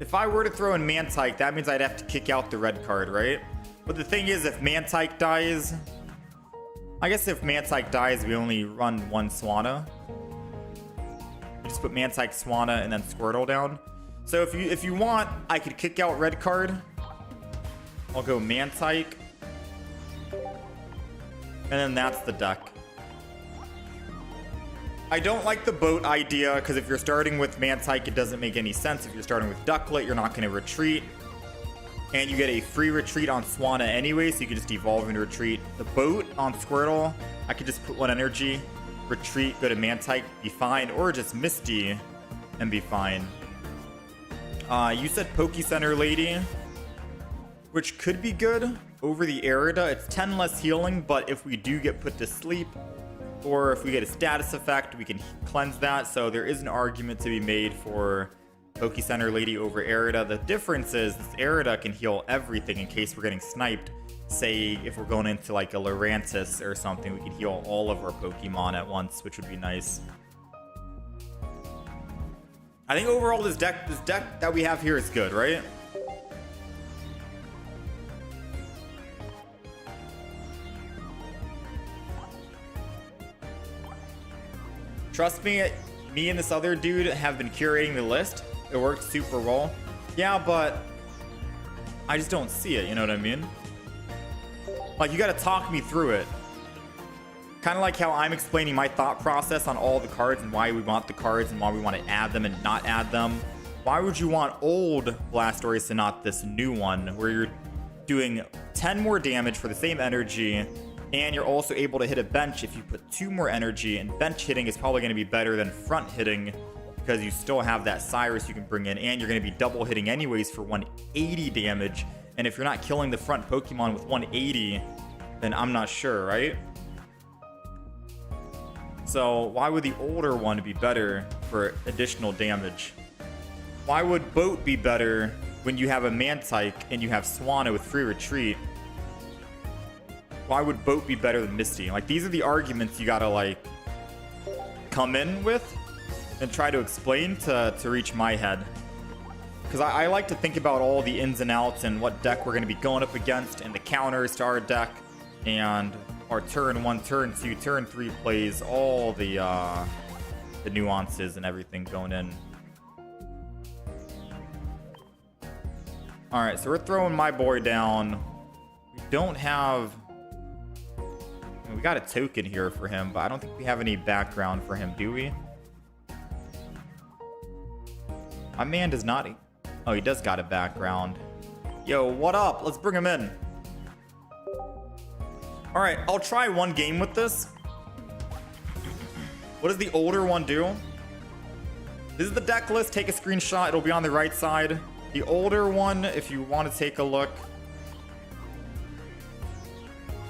If I were to throw in Mantike, that means I'd have to kick out the red card, right? But the thing is, if Mantike dies... I guess if Mantike dies, we only run 1 Swanna. We just put Mantike, Swanna, and then Squirtle down. So if you want, I could kick out red card. I'll go Mantike. And then that's the deck. I don't like the boat idea, because if you're starting with Mantike, it doesn't make any sense. If you're starting with Ducklet, you're not going to retreat. And you get a free retreat on Swanna anyway, so you can just evolve and retreat. The boat on Squirtle, I could just put 1 energy, retreat, go to Mantike, be fine. Or just Misty and be fine. You said Pokecenter Lady, which could be good over the Ariados. It's 10 less healing, but if we do get put to sleep, or if we get a status effect, we can cleanse that. So there is an argument to be made for Pokecenter Lady over Ariados. The difference is this Ariados can heal everything in case we're getting sniped. Say if we're going into like a Lurantis or something, we can heal all of our Pokemon at once, which would be nice. I think overall this deck that we have here is good, right? Trust me, me and this other dude have been curating the list. It worked super well. Yeah, but I just don't see it, you know what I mean? Like, you gotta talk me through it. Kind of like how I'm explaining my thought process on all the cards and why we want the cards and why we want to add them and not add them. Why would you want old Blastoise and not this new one where you're doing 10 more damage for the same energy, and you're also able to hit a bench if you put 2 more energy, and bench hitting is probably going to be better than front hitting because you still have that Cyrus you can bring in, and you're going to be double hitting anyways for 180 damage. And if you're not killing the front Pokemon with 180, then I'm not sure, right? So why would the older one be better for additional damage? Why would Boat be better when you have a Mantike and you have Swanna with free retreat? Why would Boat be better than Misty? Like, these are the arguments you gotta, like, come in with and try to explain to reach my head. Because I like to think about all the ins and outs and what deck we're going to be going up against and the counters to our deck and our turn 1, turn 2, turn 3 plays, all the nuances and everything going in. Alright, so we're throwing my boy down. We don't have... We got a token here for him, but I don't think we have any background for him, do we? My man does not... Oh, he does got a background. Yo, what up? Let's bring him in. Alright, I'll try one game with this. What does the older one do? This is the deck list. Take a screenshot. It'll be on the right side. The older one, if you want to take a look.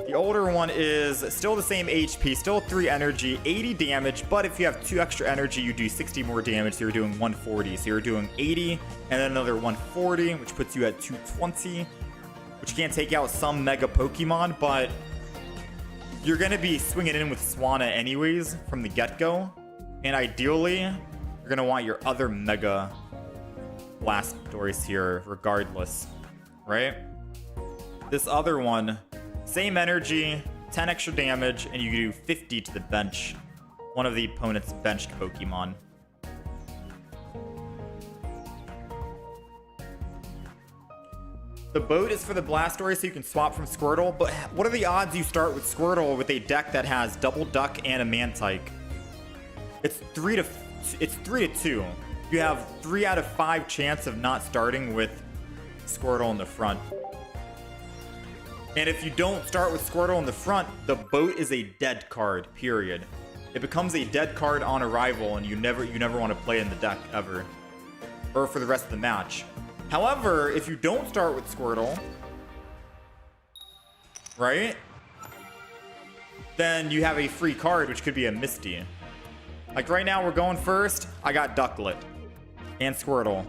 The older one is still the same HP, still 3 energy, 80 damage, but if you have 2 extra energy, you do 60 more damage, so you're doing 140. So you're doing 80, and then another 140, which puts you at 220, which can take out some Mega Pokemon, but you're going to be swinging in with Swanna anyways from the get-go, and ideally, you're going to want your other Mega Blastoise here regardless, right? This other one... Same energy, 10 extra damage, and you do 50 to the bench. One of the opponent's benched Pokemon. The Boat is for the Blastoise, so you can swap from Squirtle. But what are the odds you start with Squirtle with a deck that has Double Duck and a Mantike? It's 3 to 2. You have 3 out of 5 chance of not starting with Squirtle in the front. And if you don't start with Squirtle in the front, the Boat is a dead card, period. It becomes a dead card on arrival, and you never want to play in the deck ever. Or for the rest of the match. However, if you don't start with Squirtle, right? Then you have a free card, which could be a Misty. Like right now, we're going first. I got Ducklet and Squirtle.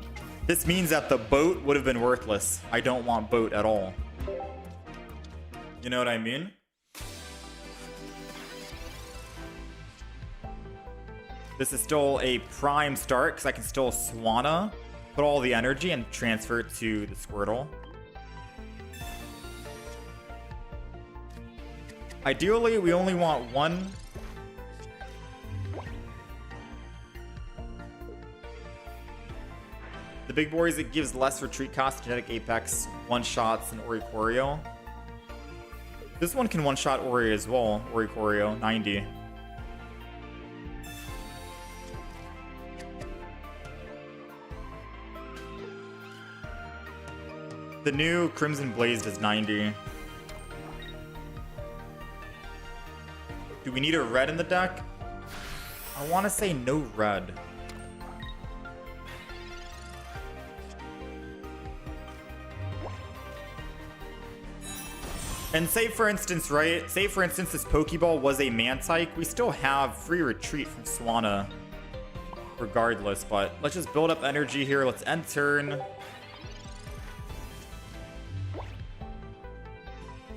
This means that the Boat would have been worthless. I don't want Boat at all. You know what I mean? This is still a prime start because I can still Swanna, put all the energy, and transfer it to the Squirtle. Ideally, we only want one. The big boys, it gives less retreat cost, Genetic Apex, one-shots, and Oricorio. This one can one-shot Ori as well. Oricorio, 90. The new Crimson Blaze does 90. Do we need a red in the deck? I want to say no red. And say for instance, right? Say for instance this Pokeball was a Mantike. We still have free retreat from Swanna regardless, but let's just build up energy here. Let's end turn.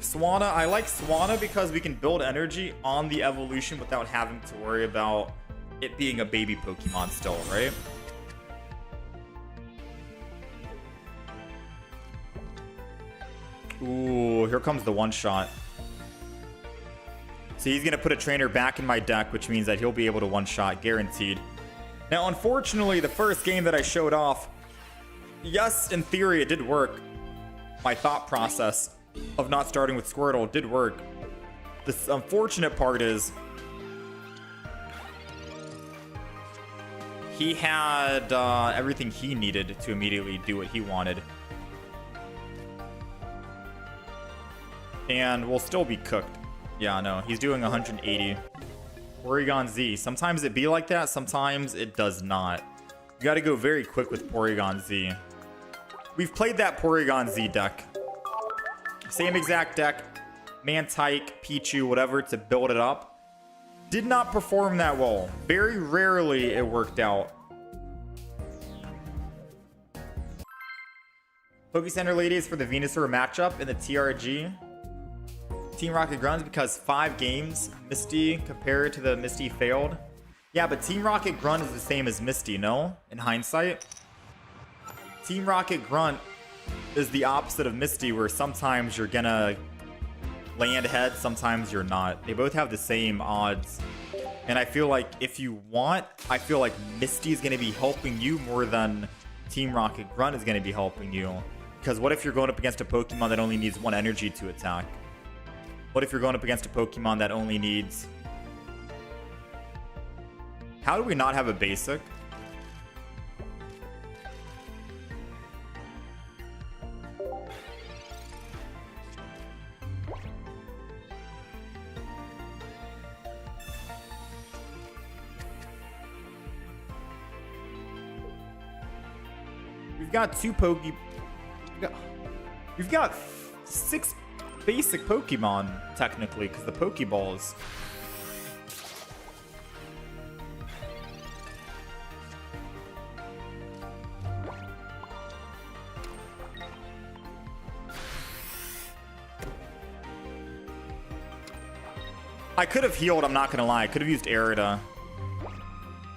Swanna, I like Swanna because we can build energy on the evolution without having to worry about it being a baby Pokemon still, right? Ooh, here comes the one-shot. So he's going to put a trainer back in my deck, which means that he'll be able to one-shot, guaranteed. Now, unfortunately, the first game that I showed off, yes, in theory, it did work. My thought process of not starting with Squirtle did work. The unfortunate part is he had everything he needed to immediately do what he wanted. And we'll still be cooked. Yeah, no, he's doing 180. Porygon Z. Sometimes it be like that, sometimes it does not. You gotta go very quick with Porygon Z. We've played that Porygon Z deck. Same exact deck. Mantike, Pichu, whatever, to build it up. Did not perform that well. Very rarely it worked out. Pokecenter ladies for the Venusaur matchup in the TRG. Team Rocket grunts because 5 games Misty compared to the Misty failed. Yeah, but Team Rocket Grunt is the same as Misty, no? In hindsight. Team Rocket Grunt is the opposite of Misty, where sometimes you're gonna land ahead, sometimes you're not. They both have the same odds. And I feel like if you want, I feel like Misty is gonna be helping you more than Team Rocket Grunt is gonna be helping you. Because what if you're going up against a Pokemon that only needs 1 energy to attack? What if you're going up against a Pokemon that only needs... How do we not have a basic? We've got 2 We've got 6 basic Pokemon, technically, because the Pokeballs. I could have healed, I'm not gonna lie. I could have used Arida.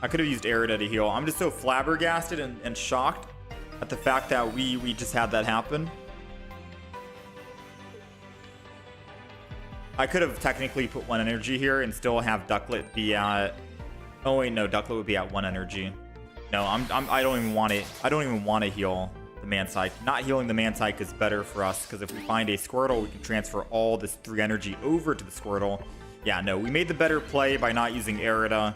I could have used Arida to heal. I'm just so flabbergasted and shocked at the fact that we just had that happen. I could have technically put 1 energy here and still have Ducklet be at... Oh wait, no, Ducklet would be at 1 energy. No, I don't even want it. I don't even want to heal the Mantike. Not healing the Mantike is better for us, because if we find a Squirtle, we can transfer all this 3 energy over to the Squirtle. Yeah, no, we made the better play by not using Arida.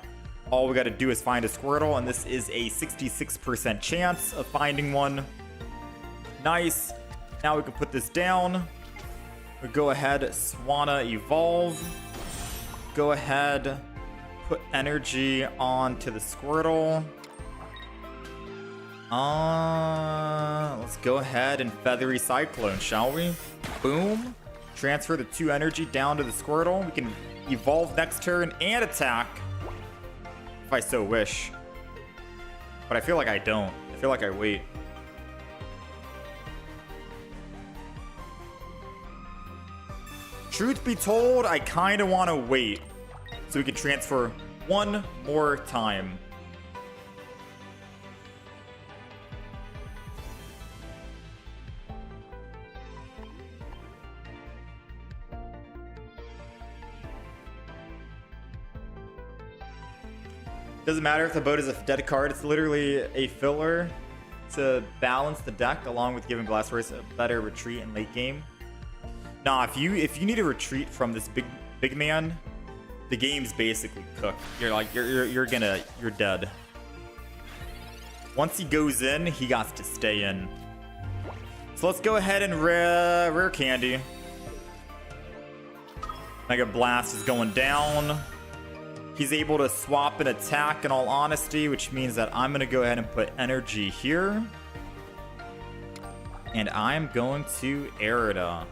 All we got to do is find a Squirtle, and this is a 66% chance of finding one. Nice. Now we can put this down. We go ahead, Swanna Evolve. Go ahead, put energy onto the Squirtle. Let's go ahead and Feathery Cyclone, shall we? Boom. Transfer the 2 energy down to the Squirtle. We can evolve next turn and attack, if I so wish. But I feel like I don't. I feel like I wait. Truth be told, I kind of want to wait so we can transfer 1 more time. Doesn't matter if the boat is a dead card, it's literally a filler to balance the deck, along with giving Blastoise a better retreat in late game. Nah, if you need a retreat from this big man, the game's basically cooked. You're like you're dead. Once he goes in, he got to stay in. So let's go ahead and rare candy. Mega Blast is going down. He's able to swap and attack, in all honesty, which means that I'm gonna go ahead and put energy here. And I'm going to Arida.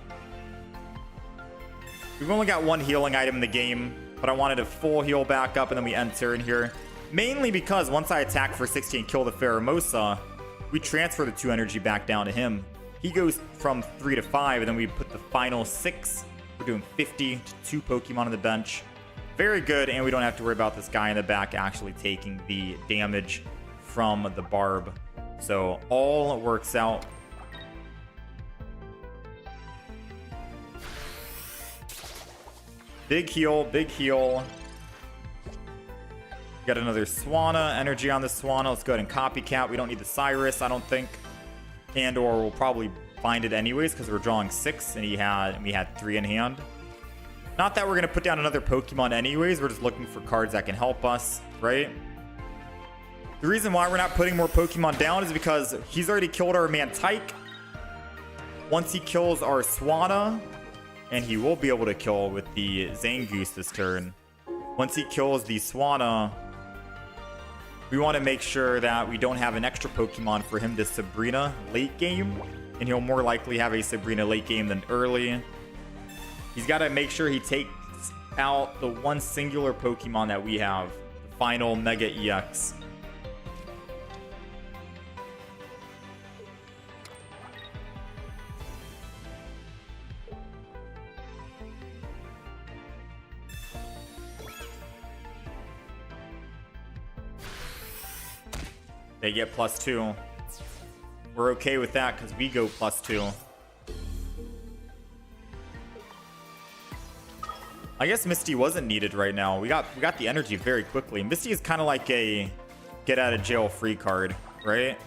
We've only got 1 healing item in the game, but I wanted to full heal back up, and then we end turn here. Mainly because once I attack for 60 and kill the Pheromosa, we transfer the 2 energy back down to him. He goes from 3 to 5, and then we put the final 6. We're doing 50 to 2 Pokemon on the bench. Very good, and we don't have to worry about this guy in the back actually taking the damage from the Barb. So all works out. Big heal, big heal. got another Swanna, energy on the Swanna. Let's go ahead and copycat. We don't need the Cyrus, I don't think. And or we'll probably find it anyways because we're drawing 6 and we had 3 in hand. Not that we're going to put down another Pokemon anyways. We're just looking for cards that can help us, right? The reason why we're not putting more Pokemon down is because he's already killed our Mantike. Once he kills our Swanna, and he will be able to kill with the Zangoose this turn. Once he kills the Swanna, we want to make sure that we don't have an extra Pokemon for him to Sabrina late game. And he'll more likely have a Sabrina late game than early. He's got to make sure he takes out the one singular Pokemon that we have. The final Mega EX. They get +2. We're okay with that because we go +2. I guess Misty wasn't needed right now. We got the energy very quickly. Misty is kind of like a get out of jail free card, right?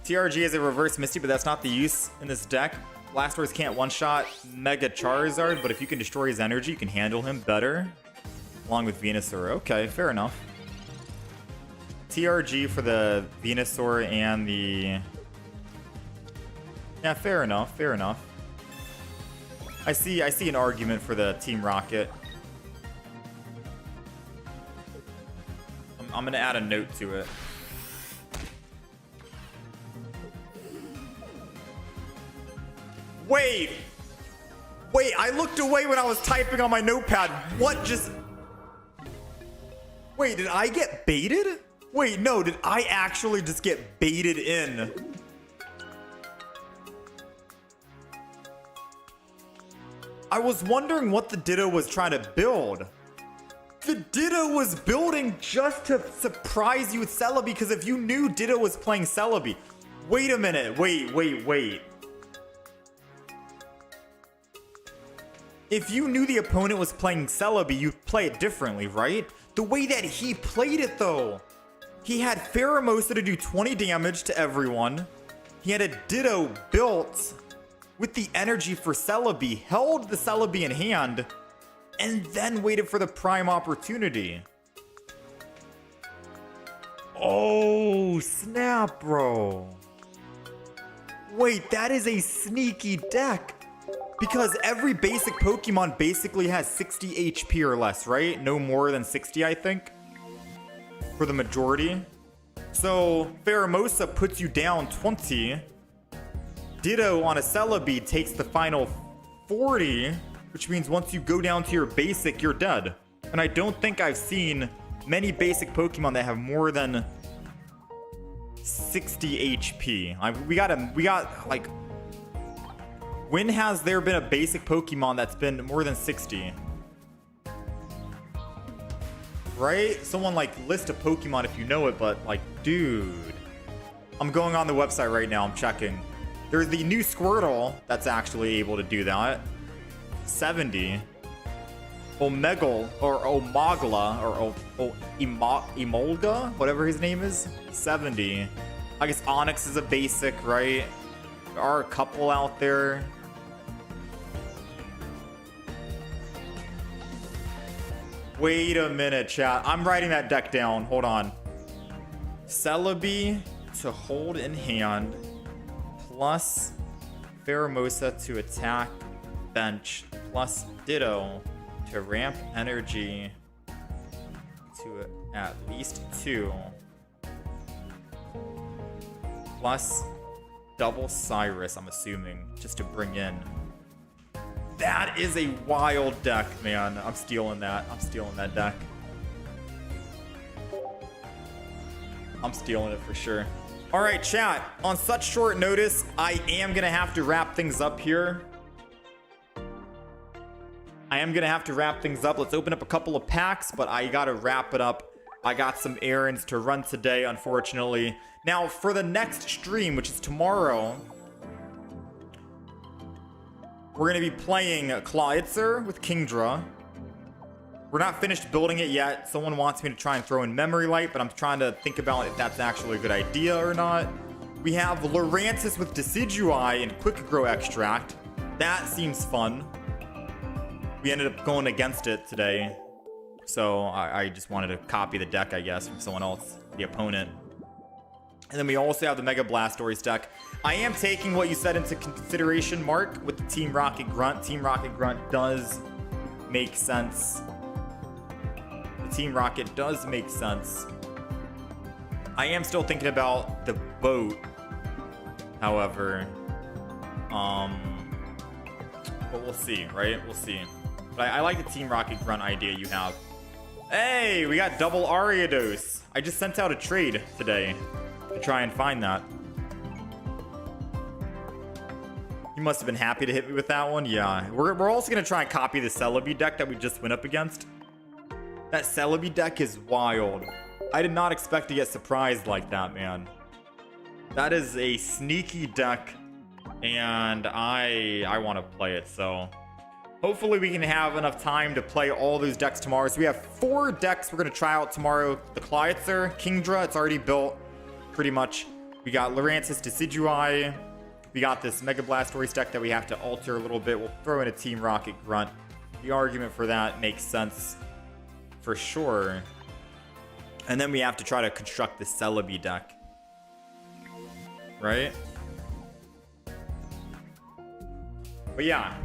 TRG is a reverse Misty, but that's not the use in this deck. Blastoise can't one-shot Mega Charizard, but if you can destroy his energy, you can handle him better. Along with Venusaur. Okay, fair enough. TRG for the Venusaur and the... Yeah, fair enough, fair enough. I see an argument for the Team Rocket. I'm gonna add a note to it. Wait, I looked away when I was typing on my notepad. What just... Wait, did I get baited? Wait, no, did I actually just get baited in? I was wondering what the Ditto was trying to build. The Ditto was building just to surprise you with Celebi, because if you knew Ditto was playing Celebi... Wait a minute, wait. If you knew the opponent was playing Celebi, you'd play it differently, right? The way that he played it, though. He had Pheromosa to do 20 damage to everyone. He had a Ditto built with the energy for Celebi, held the Celebi in hand, and then waited for the prime opportunity. Oh, snap, bro. Wait, that is a sneaky deck. Because every basic Pokemon basically has 60 HP or less, right? No more than 60, I think. For the majority. So, Pheromosa puts you down 20. Ditto on a Celebi takes the final 40. Which means once you go down to your basic, you're dead. And I don't think I've seen many basic Pokemon that have more than 60 HP. We got like... When has there been a basic Pokemon that's been more than 60? Right? Someone like list a Pokemon if you know it, but like, dude. I'm going on the website right now, I'm checking. There's the new Squirtle that's actually able to do that. 70. Omegle, or Omagla, or Emolga, whatever his name is. 70. I guess Onyx is a basic, right? There are a couple out there. Wait a minute, chat. I'm writing that deck down. Hold on. Celebi to hold in hand, plus Pheromosa to attack bench, plus Ditto to ramp energy to at least 2, plus double Cyrus, I'm assuming, just to bring in. That is a wild deck, man. I'm stealing that. I'm stealing that deck. I'm stealing it for sure. All right, chat. On such short notice, I am going to have to wrap things up here. Let's open up a couple of packs, but I got to wrap it up I got some errands to run today, unfortunately. Now, for the next stream, which is tomorrow, we're going to be playing Clawitzer with Kingdra. We're not finished building it yet. Someone wants me to try and throw in Memory Light, but I'm trying to think about if that's actually a good idea or not. We have Lurantis with Decidueye and Quick Grow Extract. That seems fun. We ended up going against it today. So I just wanted to copy the deck, I guess, from someone else, the opponent. And then we also have the Mega Blastoise deck. I am taking what you said into consideration, Mark, with the Team Rocket Grunt. Team Rocket Grunt does make sense. The Team Rocket does make sense. I am still thinking about the boat, however. But we'll see, right? We'll see. But I like the Team Rocket Grunt idea you have. Hey, we got double Ariados. I just sent out a trade today to try and find that. You must have been happy to hit me with that one. Yeah, we're also going to try and copy the Celebi deck that we just went up against. That Celebi deck is wild. I did not expect to get surprised like that, man. That is a sneaky deck, and I want to play it, so hopefully we can have enough time to play all those decks tomorrow. So we have 4 decks we're going to try out tomorrow. The Clawitzer, Kingdra, it's already built pretty much. We got Lurantis, Decidueye. We got this Mega Blastoise deck that we have to alter a little bit. We'll throw in a Team Rocket Grunt. The argument for that makes sense for sure. And then we have to try to construct the Celebi deck. Right? But yeah,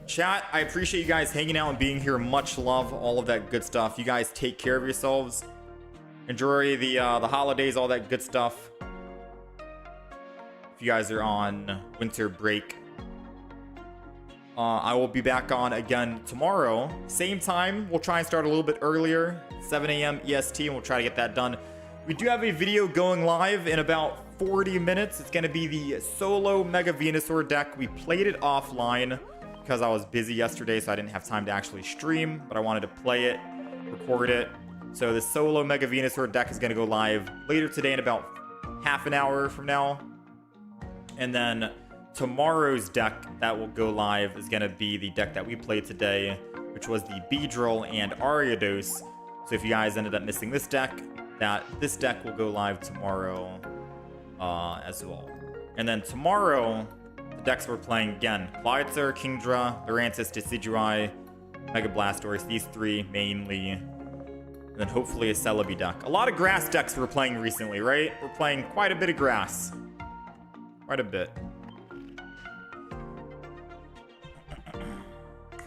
chat, I appreciate you guys hanging out and being here. Much love, all of that good stuff. You guys take care of yourselves. Enjoy the holidays, all that good stuff. If you guys are on winter break, I will be back on again tomorrow. Same time. We'll try and start a little bit earlier, 7 a.m. EST, and we'll try to get that done. We do have a video going live in about 40 minutes. It's going to be the solo Mega Venusaur deck. We played it offline because I was busy yesterday, so I didn't have time to actually stream, but I wanted to play it, record it. So the solo Mega Venusaur deck is going to go live later today in about half an hour from now. And then tomorrow's deck that will go live is going to be the deck that we played today, which was the Beedrill and Ariados. So if you guys ended up missing this deck, this deck will go live tomorrow as well. And then tomorrow, the decks we're playing again: Clawitzer, Kingdra, Lurantis, Decidueye, Mega Blastoise, these 3 mainly. And then hopefully a Celebi deck. A lot of grass decks we're playing recently, right? We're playing quite a bit of grass. Quite a bit.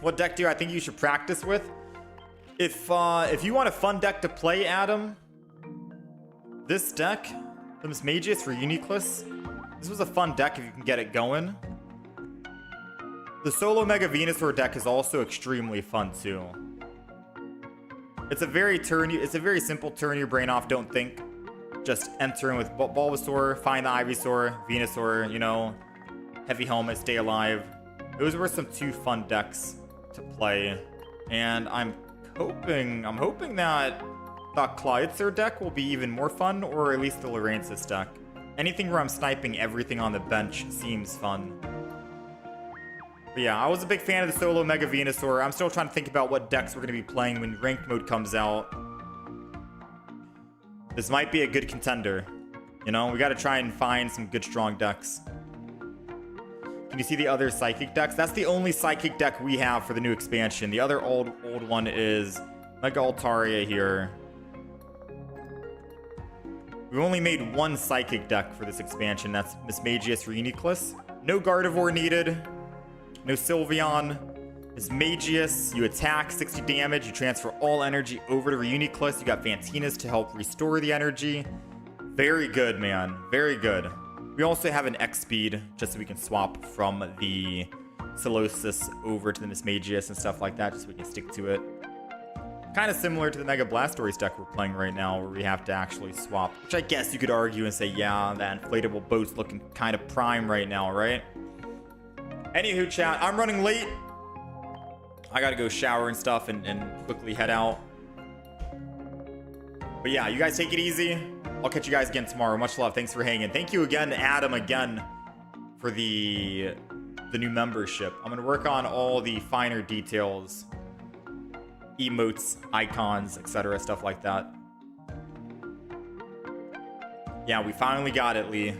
What deck do I think you should practice with? If you want a fun deck to play, Adam, this deck, the Mismagius for Uniclus, this was a fun deck if you can get it going. The solo Mega Venusaur deck is also extremely fun too. It's a very simple turn your brain off, don't think. Just enter in with Bulbasaur, find the Ivysaur, Venusaur, you know, Heavy Helmet, stay alive. Those were some 2 fun decks to play. And I'm hoping that the Clawitzer deck will be even more fun, or at least the Lurantis deck. Anything where I'm sniping everything on the bench seems fun. But yeah, I was a big fan of the solo Mega Venusaur. I'm still trying to think about what decks we're going to be playing when ranked mode comes out. This might be a good contender. You know, we got to try and find some good strong decks. Can you see the other Psychic decks? That's the only Psychic deck we have for the new expansion. The other old one is Mega Altaria here. We've only made 1 Psychic deck for this expansion. That's Mismagius for Uniclus. No Gardevoir needed. No Sylveon. Mismagius, you attack, 60 damage. You transfer all energy over to Uniclus. You got Fantinas to help restore the energy. Very good, man. Very good. We also have an X-Speed, just so we can swap from the Solosis over to the Mismagius and stuff like that, just so we can stick to it. Kind of similar to the Mega Blastoise deck we're playing right now, where we have to actually swap. Which I guess you could argue and say, yeah, that inflatable boat's looking kind of prime right now, right? Anywho, chat, I'm running late. I gotta go shower and stuff and quickly head out. But But yeah, you guys take it easy. I'll catch you guys again tomorrow. Much love. Thanks for hanging. Thank you again, Adam, again for the new membership. I'm gonna work on all the finer details, emotes, icons, etc., stuff like that. Yeah, we finally got it, Lee.